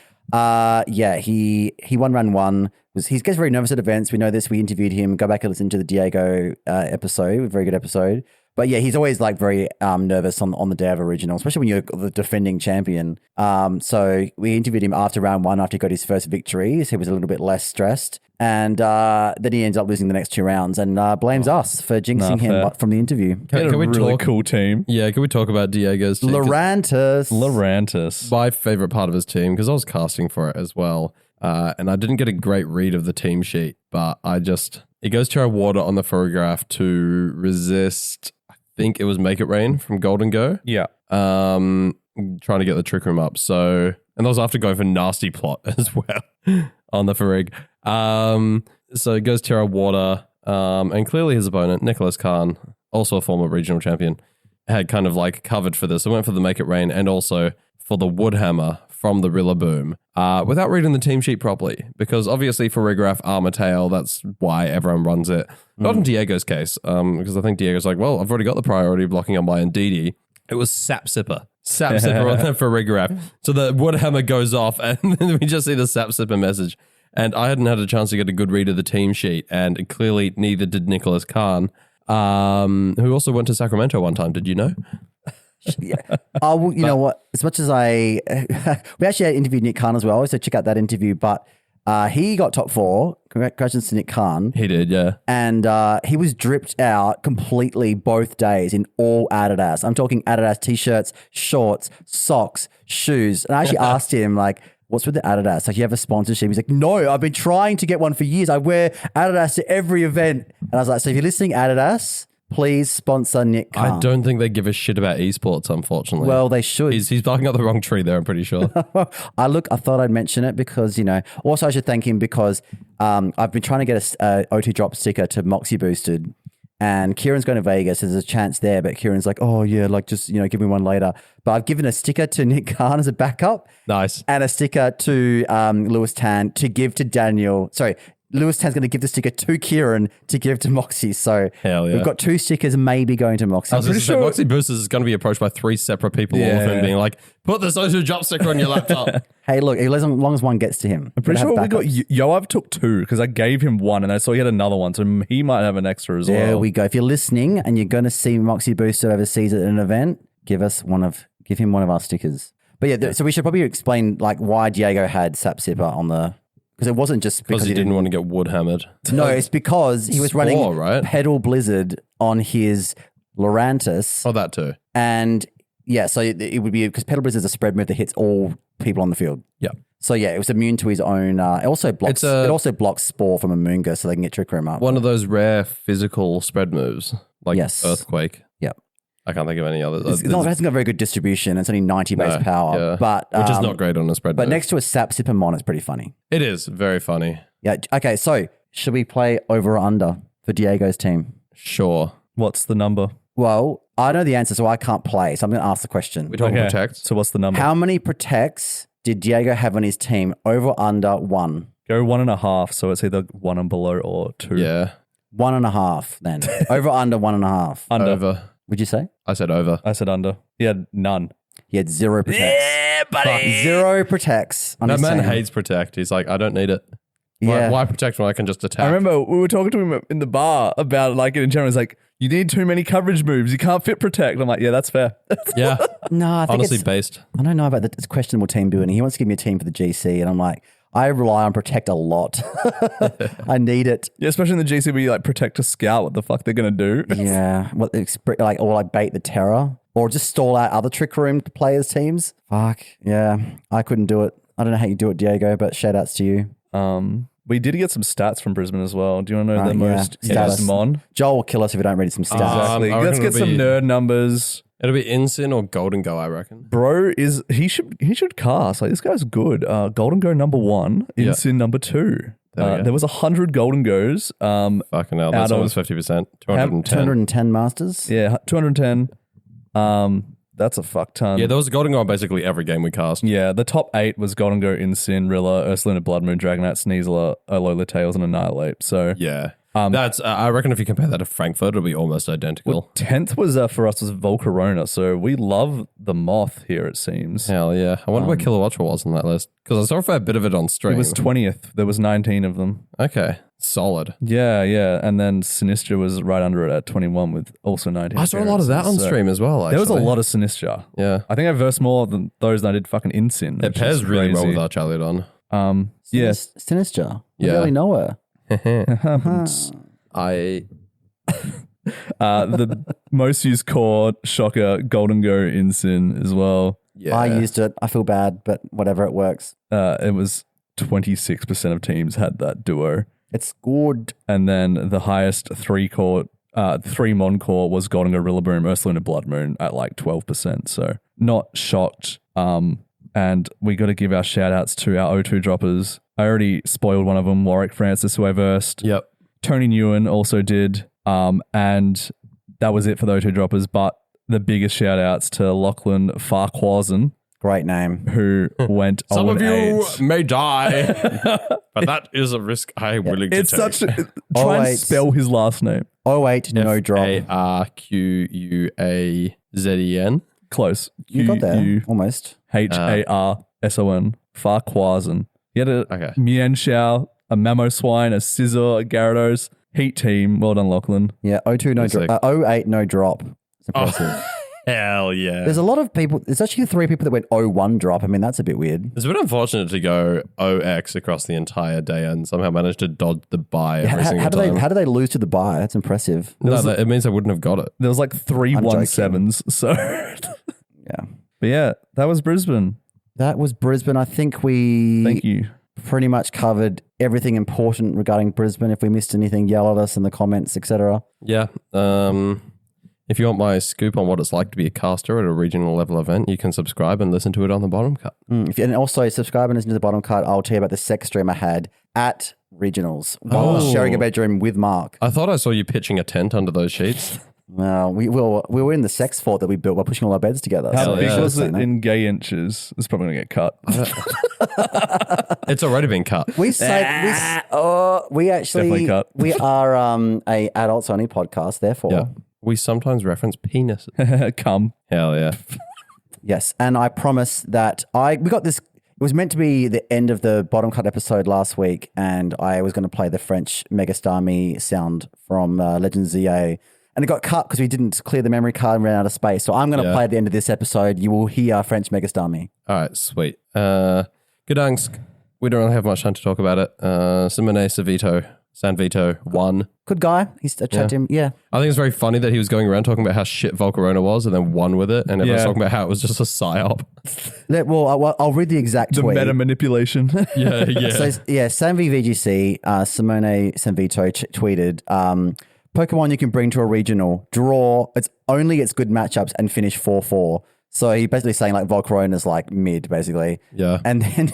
He won round one. He gets very nervous at events. We know this. We interviewed him. Go back and listen to the Diego episode. Very good episode. But yeah, he's always like very nervous on the day of a regional, especially when you're the defending champion. So we interviewed him after round one, after he got his first victory. So he was a little bit less stressed. And then he ends up losing the next 2 rounds and blames us for jinxing him from the interview. Can we really cool team? Yeah, can we talk about Diego's team? Lorantis. My favorite part of his team, because I was casting for it as well. And I didn't get a great read of the team sheet, but it goes Terra Water on the photograph to resist, I think it was Make It Rain from Golden Go. Yeah. Trying to get the Trick Room up. So, and that was after going for Nasty Plot as well on the Farig. So it goes Terra Water, and clearly his opponent, Nicholas Khan, also a former regional champion, had kind of like covered for this. I went for the Make It Rain and also for the Woodhammer from the Rillaboom, without reading the team sheet properly, because obviously for Rigraph, Armatail, that's why everyone runs it. Not in Diego's case, because I think Diego's like, well, I've already got the priority blocking on my Ndidi. It was Sap Sipper. Sap Sipper on there for Rigraph. So the Woodhammer goes off and then we just see the Sap Sipper message. And I hadn't had a chance to get a good read of the team sheet, and clearly neither did Nicholas Khan, who also went to Sacramento one time. Did you know? Yeah. Oh, well, you know what? As much as we actually interviewed Nick Khan as well, so check out that interview. But he got top 4. Congratulations to Nick Khan. He did, yeah. And he was dripped out completely both days in all Adidas. I'm talking Adidas t-shirts, shorts, socks, shoes. And I actually asked him, like, what's with the Adidas? Like, you have a sponsorship? He's like, no, I've been trying to get one for years. I wear Adidas to every event. And I was like, so if you're listening, Adidas, please sponsor Nick Khan. I don't think they give a shit about esports, unfortunately. Well, they should. He's barking up the wrong tree there, I'm pretty sure. I thought I'd mention it because, also I should thank him because I've been trying to get a O2 drop sticker to Moxie Boosted, and Kieran's going to Vegas. There's a chance there, but Kieran's like, oh yeah, like just, give me one later. But I've given a sticker to Nick Khan as a backup. Nice. And a sticker to Lewis Tan to give to Daniel. Sorry, Lewis Tan's going to give the sticker to Kieran to give to Moxie. So hell yeah. We've got 2 stickers maybe going to Moxie. I was pretty sure Moxie Boosters is going to be approached by 3 separate people, all of them being like, put this O2 drop sticker on your laptop. Hey, look, as long as one gets to him. I'm pretty sure we got Yoav took 2 because I gave him 1 and I saw he had another one, so he might have an extra as well. There we go. If you're listening and you're going to see Moxie Booster overseas at an event, give him one of our stickers. But yeah, so we should probably explain like why Diego had Sap Sipper on the, because it wasn't just because he didn't want to get wood hammered. No, it's because he was running right? Pedal Blizzard on his Lorantis. Oh, that too. And yeah, so it would be because Pedal Blizzard is a spread move that hits all people on the field. Yeah. So yeah, it was immune to his own. It also blocks Spore from a Moonga, so they can get Trick Room up. One of those rare physical spread moves, like Earthquake. Yep. I can't think of any others. It hasn't got very good distribution. It's only 90 base power, but which is not great on a spread. But move. next to a Sap Sipper Mon, it's pretty funny. It is very funny. Yeah. Okay. So should we play over or under for Diego's team? Sure. What's the number? Well, I know the answer, so I can't play. So I'm going to ask the question. We don't protect. So what's the number? How many protects did Diego have on his team? Over or under 1? Go 1.5. So it's either 1 and below or 2. Yeah. 1.5 then. Over or under 1.5? Under. Over. Would you say? I said over. I said under. He had none. He had 0 protects. Yeah, buddy. 0 protects on that his man team. hates protect. He's like, I don't need it. Yeah. Why protect when I can just attack? I remember we were talking to him in the bar about like it in general. He's like, you need too many coverage moves. You can't fit protect. I'm like, yeah, that's fair. Yeah. No, I think honestly it's based. I don't know about it's questionable team building. He wants to give me a team for the GC, and I'm like, I rely on protect a lot. I need it. Yeah, especially in the GC where you like protect a scout. What the fuck they're gonna do? Yeah, or like bait the terror, or just stall out other Trick Room players' teams. Fuck yeah, I couldn't do it. I don't know how you do it, Diego, but shout outs to you. We did get some stats from Brisbane as well. Do you want to know the most status Mon? Joel will kill us if we don't read some stats. Exactly. Let's get some nerd numbers. It'll be Insin or Golden Go, I reckon. Bro he should cast. Like this guy's good. Golden Go number 1, Insin number 2. There was 100 Golden Goes. Fucking hell, that's almost 50%. 210. 210 masters. Yeah, 210. That's a fuck ton. Yeah, there was Golden Go on basically every game we cast. Yeah, the top 8 was Golden Go, Incin, Rilla, Ursulina Bloodmoon, Dragonite, Sneasler, Alola Tails, and Annihilate. So Yeah. That's I reckon if you compare that to Frankfurt, it'll be almost identical. 10th was for us was Volcarona. So we love the moth here, it seems. Hell yeah. I wonder where Kilowattra was on that list. Because I saw a fair bit of it on stream. It was 20th. There was 19 of them. Okay. Solid. Yeah. And then Sinistra was right under it at 21 with also 19. I saw a lot of that on So stream as well, actually. there was a lot of Sinistra. Yeah. I think I versed more than those than I did fucking Incin. It pairs really well with our Charlidon. Yes. Sinistra. Yeah. I really know her. The most used core, shocker, Golden Go, Incin as well. Yeah. I used it. I feel bad, but whatever, it works. It was 26% of teams had that duo. It's good. And then the highest 3 mon core was Golden Go, Rillaboom, Ursulina Bloodmoon at like 12%. So not shocked. And we got to give our shout outs to our O2 droppers. I already spoiled one of them, Warwick Francis, who I versed. Yep. Tony Newen also did. And that was it for the O2 droppers. But the biggest shout outs to Lachlan Farquharson, Great name. who went Some of you 0-8. may die, but that is a risk I'm willing to It's take. such a, try and 0-8. spell his last name. 08, no drop. Farquazen. Close. You got there. Almost. Harson. Farquharson. He had a Okay. Mienshao, a Mamoswine, a Scissor, a Gyarados. Heat team. Well done, Lachlan. Yeah, 02, no That's drop. 08, no drop. It's impressive. Hell yeah. There's a lot of people. There's actually 3 people that went 01 drop. I mean, that's a bit weird. It's a bit unfortunate to go OX across the entire day and somehow manage to dodge the buy every single time. How do they lose to the buy? That's impressive. No, it means I wouldn't have got it. There was like 3 I'm 1-7s. So, Yeah. but yeah, that was Brisbane. That was Brisbane. I think we Thank you. pretty much covered everything important regarding Brisbane. If we missed anything, yell at us in the comments, etc. Yeah. If you want my scoop on what it's like to be a caster at a regional level event, you can subscribe and listen to it on the bottom cut. And also subscribe and listen to the bottom card. I'll tell you about the sex stream I had at Regionals while I was sharing a bedroom with Mark. I thought I saw you pitching a tent under those sheets. Well, we were in the sex fort that we built by pushing all our beds together. How Hell big yeah. was it in gay inches? It's probably going to get cut. It's already been cut. We say we Definitely actually cut. we are a adults only podcast. Therefore, Yeah. We sometimes reference penis. Come. Hell yeah. yes. And I promise that we got this. It was meant to be the end of the bottom cut episode last week, and I was going to play the French Megastar Me sound from Legend ZA. And it got cut because we didn't clear the memory card and ran out of space. So I'm going to play at the end of this episode. You will hear French Megastar Me. All right, sweet. Gdansk. We don't really have much time to talk about it. Simone Sanvito won. Good guy. He's a chat to him. Yeah. I think it's very funny that he was going around talking about how shit Volcarona was and then won with it. And everyone's talking about how it was just a psyop. I'll read the exact The tweet. meta manipulation. Yeah, yeah. So, yeah, Sanvi VGC, Simone Sanvito tweeted, Pokemon you can bring to a regional, draw, it's good matchups and finish 4-4. So he basically saying like Volcarona's like mid, basically. Yeah. And then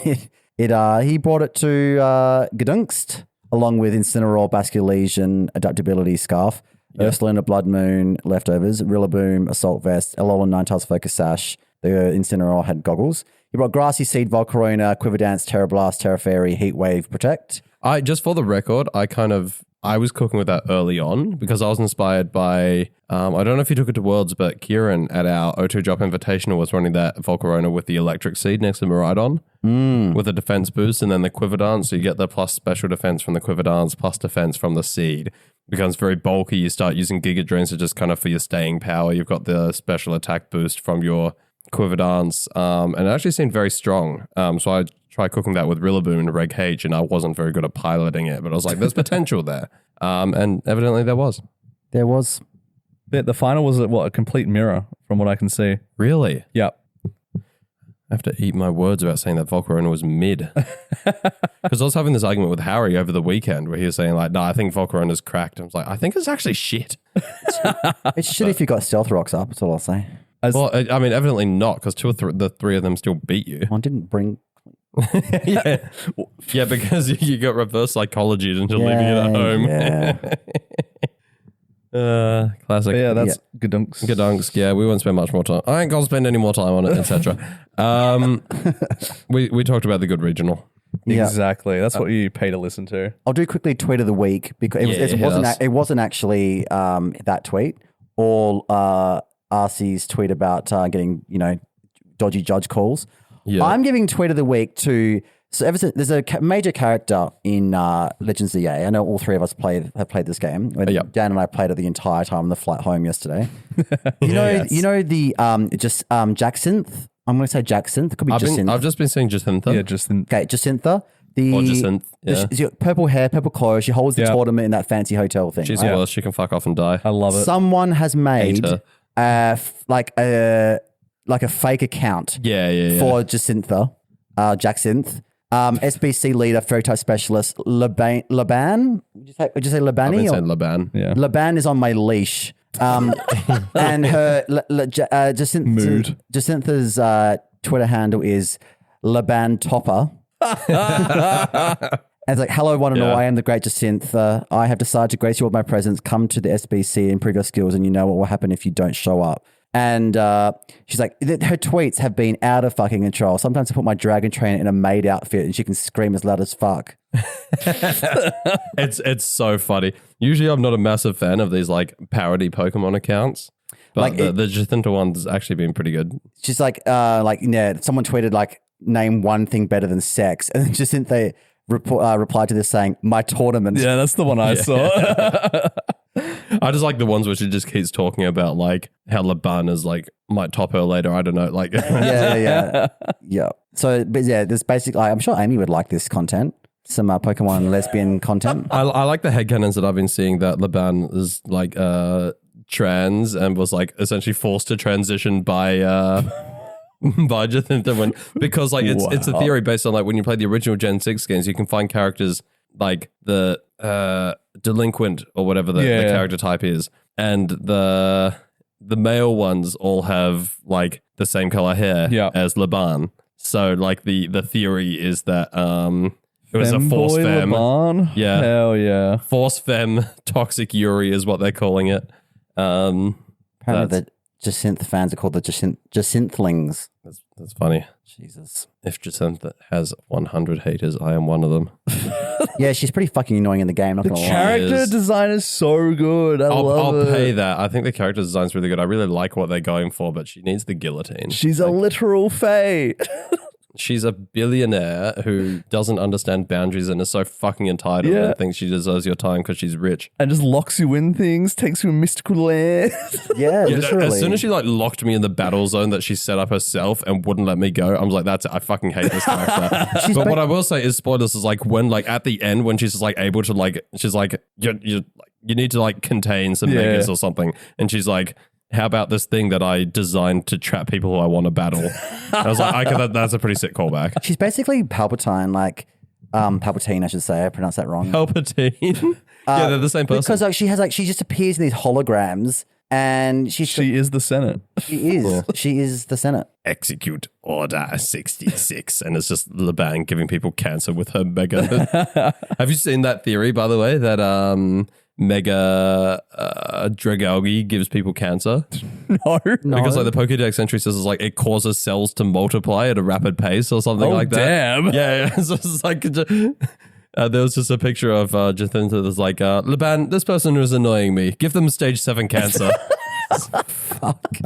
he brought it to Gdansk, along with Incineroar, Vascular Lesion, Adaptability Scarf, Ursulina Blood Moon, Leftovers, Rillaboom, Assault Vest, Alolan Ninetales Focus Sash. The Incineroar had goggles. He brought Grassy Seed, Volcarona, Quiver Dance, Terra Blast, Terra Fairy, Heat Wave, Protect. Just for the record, I was cooking with that early on because I was inspired by, I don't know if you took it to Worlds, but Kieran at our O2 Drop Invitational was running that Volcarona with the Electric Seed next to Miraidon with a defense boost and then the Quiver Dance. So you get the plus special defense from the Quiver Dance plus defense from the Seed. It becomes very bulky. You start using Giga Drains just kind of for your staying power. You've got the special attack boost from your Quiver Dance, and it actually seemed very strong. So I tried cooking that with Rillaboom and Reg H, and I wasn't very good at piloting it, but I was like, there's potential there. And evidently there was. There was. But the final was a complete mirror from what I can see. Really? Yep. I have to eat my words about saying that Volcarona was mid. Because I was having this argument with Harry over the weekend where he was saying like, no, I think Volcarona's cracked. I was like, I think it's actually shit. It's shit if you got Stealth Rocks up, that's all I'll say. Well, I mean, evidently not, because the 3 of them still beat you. I didn't bring... Yeah, because you got reverse psychology into leaving it at home. Yeah. Classic. But yeah, that's Gadunks. Gadunks, yeah, we won't spend much more time. I ain't gonna spend any more time on it, etc. We talked about the good regional. Yeah. Exactly. That's what you pay to listen to. I'll do quickly tweet of the week because it wasn't actually that tweet. All RC's tweet about getting dodgy judge calls. Yeah. I'm giving tweet of the week to ever since there's a major character in Legends EA. I know all three of us have played this game. Yep. Dan and I played it the entire time on the flight home yesterday. The Jacinth. I'm going to say Jacinth. It could be Jacinth. I've just been saying Jacintha. Yeah, Jacinth. Okay, Jacintha. Or Jacinth. Yeah. She's got purple hair, purple clothes. She holds the tournament in that fancy hotel thing. She's right? worse. She can fuck off and die. I love it. Someone has made Hate like a fake account for Jacintha, Jacinth. SBC leader, fairy type specialist, Laban. Would you say I've Labani? been saying Laban. Yeah. Laban is on my leash. And her Jacintha's Twitter handle is Laban Topper. And it's like, hello, one and all. I am the great Jacintha. I have decided to grace you with my presence. Come to the SBC, improve your skills, and you know what will happen if you don't show up. And she's like, her tweets have been out of fucking control. Sometimes I put my dragon trainer in a maid outfit and she can scream as loud as fuck. It's so funny. Usually I'm not a massive fan of these like parody Pokemon accounts. But the Jacintha one's actually been pretty good. She's like someone tweeted like, name one thing better than sex. And then Jacintha replied to this saying, my tournament. Yeah, that's the one I saw. I just like the ones where she just keeps talking about like how Laban is like might top her later. I don't know. Like yeah. So, but yeah, there's basically, I'm sure Amy would like this content. Some Pokemon lesbian content. I like the headcanons that I've been seeing that Laban is like trans and was like essentially forced to transition by Jacintha because like it's a theory based on like when you play the original Gen 6 games, you can find characters like the delinquent or whatever the character type is, and the male ones all have like the same color hair as Laban. So like the theory is that it was a force femme. Laban? Yeah. Hell yeah. Force femme toxic Yuri is what they're calling it. Apparently the Jacintha fans are called the Jacinthlings. That's funny. Jesus. If Jacintha has 100 haters, I am one of them. Yeah, she's pretty fucking annoying in the game. Not The gonna lie. character design is so good. I'll pay that. I think the character design's really good. I really like what they're going for, but she needs the guillotine. She's a literal fae. She's a billionaire who doesn't understand boundaries and is so fucking entitled and thinks she deserves your time because she's rich. And just locks you in things, takes you in mystical lands. Yeah, literally. As soon as she like locked me in the battle zone that she set up herself and wouldn't let me go, I was like, that's it. I fucking hate this character. But what I will say is spoilers is like when like at the end when she's just like able to like, she's like, you need to like contain some megas or something. And she's like, how about this thing that I designed to trap people who I want to battle? I was like, that's a pretty sick callback. She's basically Palpatine, like Palpatine, I should say. I pronounced that wrong. Palpatine. Yeah, they're the same person. Because she just appears in these holograms, and she is the Senate. She is. She is the Senate. Execute Order 66, and it's just Laban giving people cancer with her mega. Have you seen that theory, by the way, that Mega Dragalge gives people cancer? No. Because like the Pokédex entry says it's like it causes cells to multiply at a rapid pace or something like that. Damn. Yeah. So it's like there was just a picture of Jacintha that's like, Laban, this person is annoying me. Give them stage 7 cancer. Fuck.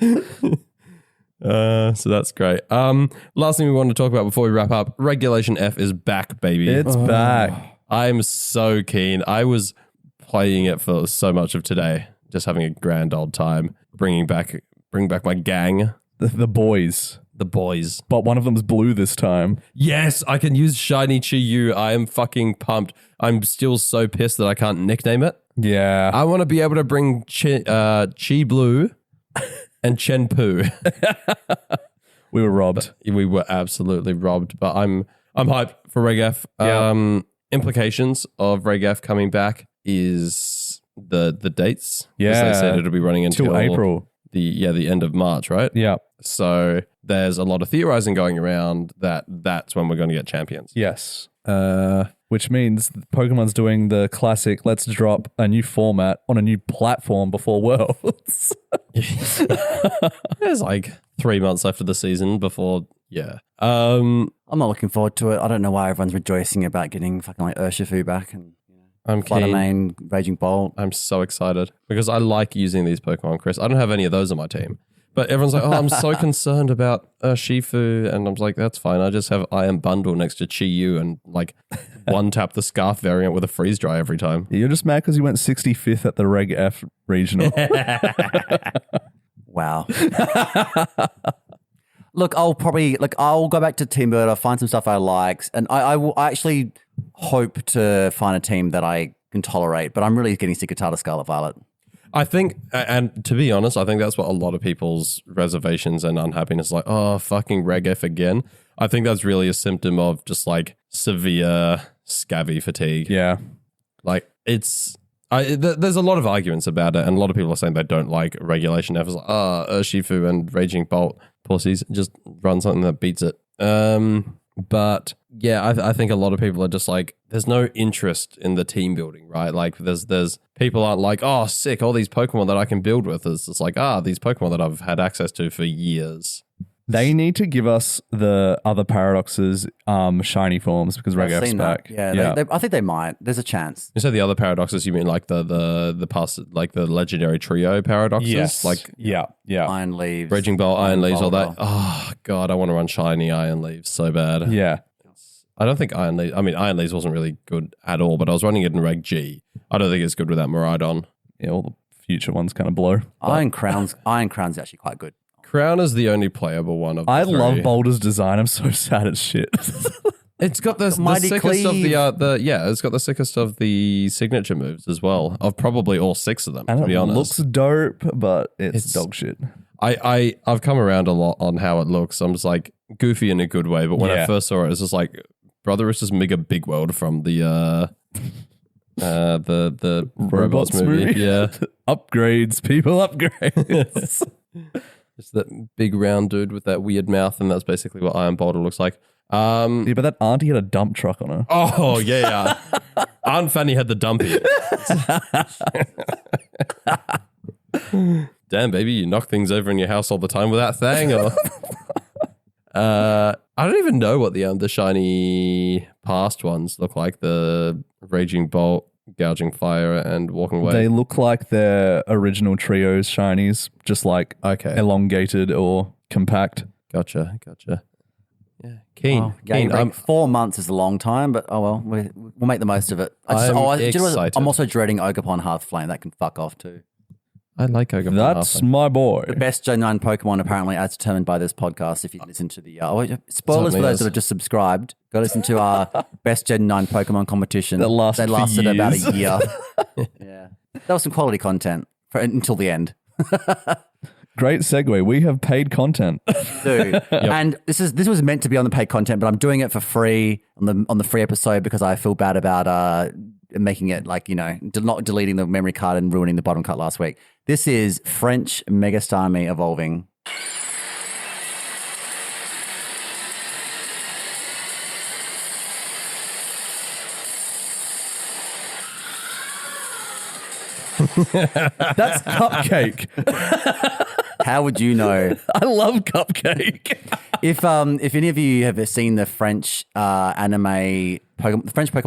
So that's great. Last thing we want to talk about before we wrap up, Regulation F is back, baby. It's back. I'm so keen. I was playing it for so much of today, just having a grand old time, bring back my gang, The boys. the boys. But one of them's blue this time. Yes, I can use Shiny Chi-Yu. I am fucking pumped. I'm still so pissed that I can't nickname it. Yeah. I want to be able to bring Chi Blue and Chen Poo. We were robbed. We were absolutely robbed, but I'm hyped for Reg F. Implications of Reg F coming back is the dates. Yeah. They said it'll be running until April. The end of March, right? Yeah. So there's a lot of theorizing going around that that's when we're going to get champions. Yes. Which means Pokemon's doing the classic, let's drop a new format on a new platform before Worlds. There's like 3 months left of the season before, I'm not looking forward to it. I don't know why everyone's rejoicing about getting fucking like Urshifu back and I'm keen. Fluttermane, Raging Bolt. I'm so excited because I like using these Pokemon, Chris. I don't have any of those on my team. But everyone's like, oh, I'm so concerned about Shifu. And I'm like, that's fine. I just have Iron Bundle next to Chi-Yu and like one tap the Scarf variant with a freeze dry every time. You're just mad because you went 65th at the Reg F regional. Wow. Look, I'll go back to Team Bird. I'll find some stuff I like. And I will actually hope to find a team that I can tolerate. But I'm really getting sick of Tata Scarlet Violet. I think, and to be honest, I think that's what a lot of people's reservations and unhappiness like, oh, fucking Reg F again. I think that's really a symptom of just like severe scabby fatigue. Yeah. Like there's a lot of arguments about it, and a lot of people are saying they don't like Regulation F. It's like, Urshifu and Raging Bolt pussies, just run something that beats it. But yeah, I think a lot of people are just like, there's no interest in the team building, right? Like there's people aren't like, oh, sick, all these Pokemon that I can build with. It's just like, these Pokemon that I've had access to for years. They need to give us the other Paradoxes shiny forms because Reg F's back. Yeah. I think they might. There's a chance. You say the other Paradoxes, you mean like the past, like the legendary trio Paradoxes? Yes. Like yeah. Iron Leaves. Raging Bolt, Iron Leaves, all that. Bolt. Oh, God, I want to run shiny Iron Leaves so bad. Yeah. I don't think Iron Leaves wasn't really good at all, but I was running it in Reg G. I don't think it's good without Miraidon. Yeah, all the future ones kind of blow. Iron Crown's actually quite good. Crown is the only playable one of the I three. love Boulder's design. I'm so sad as shit. It's got the sickest Cleave. of it's got the sickest of the signature moves as well, of probably all 6 of them, And to be it honest. looks dope, but it's dog shit. I've come around a lot on how it looks. I'm just like goofy in a good way, but when I first saw it, it's just like, brother, it's just Mega Big World from the Robots movie. Yeah. Upgrades, people upgrades. It's that big round dude with that weird mouth, and that's basically what Iron Boulder looks like. Yeah, but that auntie had a dump truck on her. Oh, yeah. Aunt Fanny had the dumpy. Damn, baby, you knock things over in your house all the time with that thing? Or I don't even know what the shiny past ones look like. The Raging Bolt, Gouging Fire, and Walking Away. They look like their original trios shinies, just like elongated or compact. Gotcha. Yeah, keen. Keen. 4 months is a long time, but oh well, we'll make the most of it. I'm also dreading Ogerpon Hearthflame. That can fuck off too. I like Ogerpon. That's my boy. The best Gen 9 Pokemon, apparently, as determined by this podcast. If you listen to the spoilers for those that have just subscribed, go listen to our best Gen 9 Pokemon competition. That lasted about a year. Yeah, that was some quality content until the end. Great segue. We have paid content, dude. Yep. And this was meant to be on the paid content, but I'm doing it for free on the free episode because I feel bad about making it like, not deleting the memory card and ruining the bottom cut last week. This is French Megastarmie evolving. That's Cupcake. How would you know? I love Cupcake. If any of you have seen the French Pokemon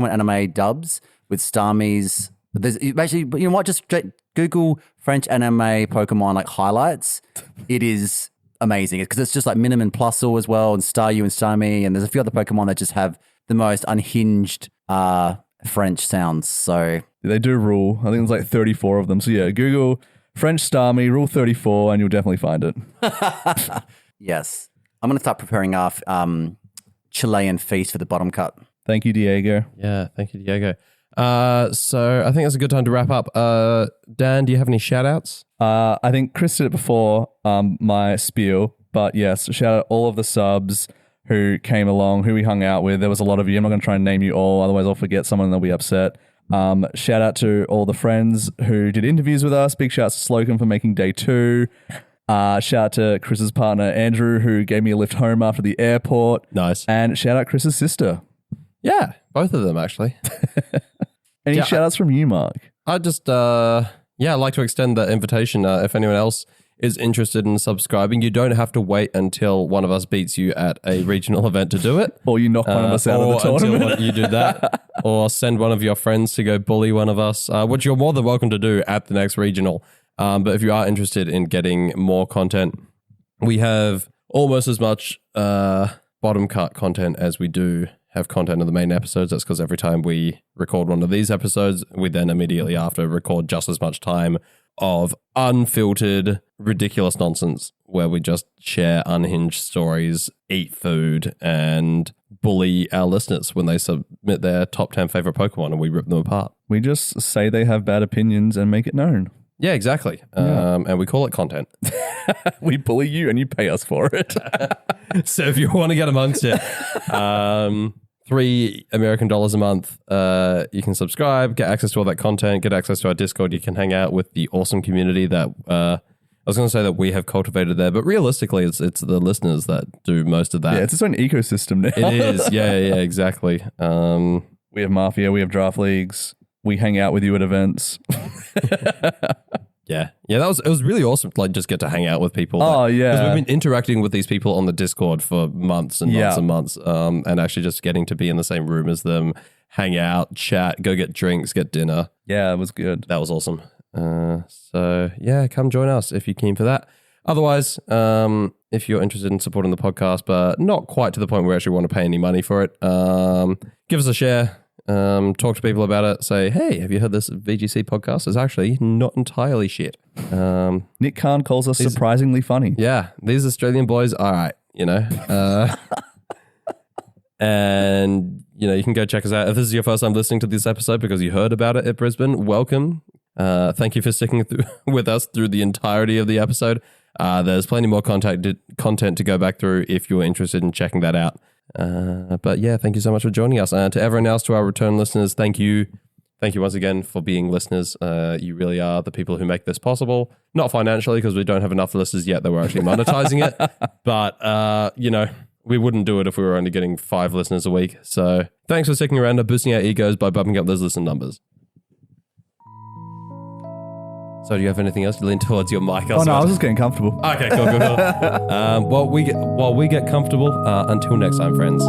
anime dubs with Starmies, there's actually, you know what? Just Google French anime Pokemon like highlights. It is amazing because it's just like Minim and Plusle as well, and Staryu and Starmie, and there's a few other Pokemon that just have the most unhinged French sounds. So they do rule. I think there's like 34 of them. So yeah, Google French Starmie, rule 34, and you'll definitely find it. Yes. I'm going to start preparing our Chilean feast for the bottom cut. Thank you, Diego. Yeah, thank you, Diego. So I think that's a good time to wrap up. Dan, do you have any shout outs? I think Chris did it before my spiel, but yes, shout out all of the subs who came along, who we hung out with. There was a lot of you. I'm not going to try and name you all, otherwise I'll forget someone and they'll be upset. Shout out to all the friends who did interviews with us. Big shout out to Slocum for making day 2. Shout out to Chris's partner, Andrew, who gave me a lift home after the airport. Nice. And shout out Chris's sister. Yeah, both of them, actually. Any shout outs from you, Mark? I just, I'd like to extend that invitation. If anyone else is interested in subscribing, you don't have to wait until one of us beats you at a regional event to do it. Or you knock one of us out of the tournament. Until you do that. Or send one of your friends to go bully one of us, which you're more than welcome to do at the next regional. But if you are interested in getting more content, we have almost as much bottom cut content as we do have content in the main episodes. That's because every time we record one of these episodes, we then immediately after record just as much time of unfiltered, ridiculous nonsense where we just share unhinged stories, eat food, and bully our listeners when they submit their top 10 favorite Pokemon and we rip them apart. We just say they have bad opinions and make it known. Yeah, exactly. And we call it content. We bully you and you pay us for it. So if you want to get amongst it, $3 American a month, you can subscribe, get access to all that content, get access to our Discord. You can hang out with the awesome community that I was going to say that we have cultivated there, but realistically, it's the listeners that do most of that. Yeah, it's its own ecosystem now. It is. Yeah, exactly. We have Mafia, we have draft leagues, we hang out with you at events. Yeah, it was really awesome to just get to hang out with people. Oh, yeah. Because we've been interacting with these people on the Discord for months and months and months, and actually just getting to be in the same room as them, hang out, chat, go get drinks, get dinner. Yeah, it was good. That was awesome. So yeah, come join us if you're keen for that. Otherwise, if you're interested in supporting the podcast, but not quite to the point where we actually want to pay any money for it, give us a share. Talk to people about it. Say, hey, have you heard this VGC podcast? It's actually not entirely shit. Nick Khan calls us surprisingly funny. Yeah, these Australian boys, all right, and you can go check us out. If this is your first time listening to this episode because you heard about it at Brisbane, welcome. Thank you for sticking with us through the entirety of the episode. There's plenty more content to go back through if you're interested in checking that out. But yeah, thank you so much for joining us. To everyone else, to our return listeners, thank you. Thank you once again for being listeners. You really are the people who make this possible. Not financially, because we don't have enough listeners yet that we're actually monetizing it. But, we wouldn't do it if we were only getting 5 listeners a week. So thanks for sticking around and boosting our egos by bumping up those listen numbers. So do you have anything else? You lean towards your mic. I was just getting comfortable. Okay, cool. While we get comfortable, until next time, friends.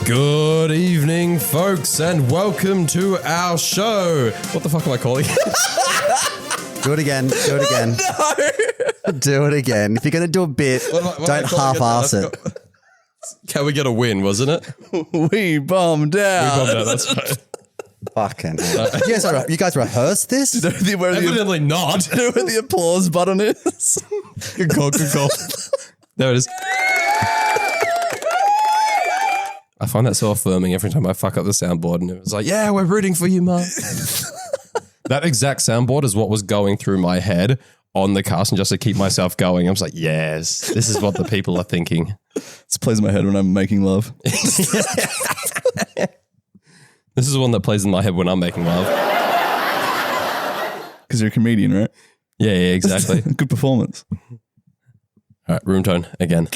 Good evening, folks, and welcome to our show. What the fuck am I calling it? Do it again. Do it again. No. Do it again. If you're going to do a bit, don't half-ass it. Can we get a win, wasn't it? We bombed out. That's right. Fucking hell. You guys rehearsed this? Evidently not. You know where the applause button is? Good call. There it is. I find that so affirming every time I fuck up the soundboard and it was like, yeah, we're rooting for you, Mark. That exact soundboard is what was going through my head on the cast, and just to keep myself going, I was like, yes, this is what the people are thinking. This plays in my head when I'm making love. This is the one that plays in my head when I'm making love. Because you're a comedian, right? Yeah, exactly. Good performance. All right, room tone again.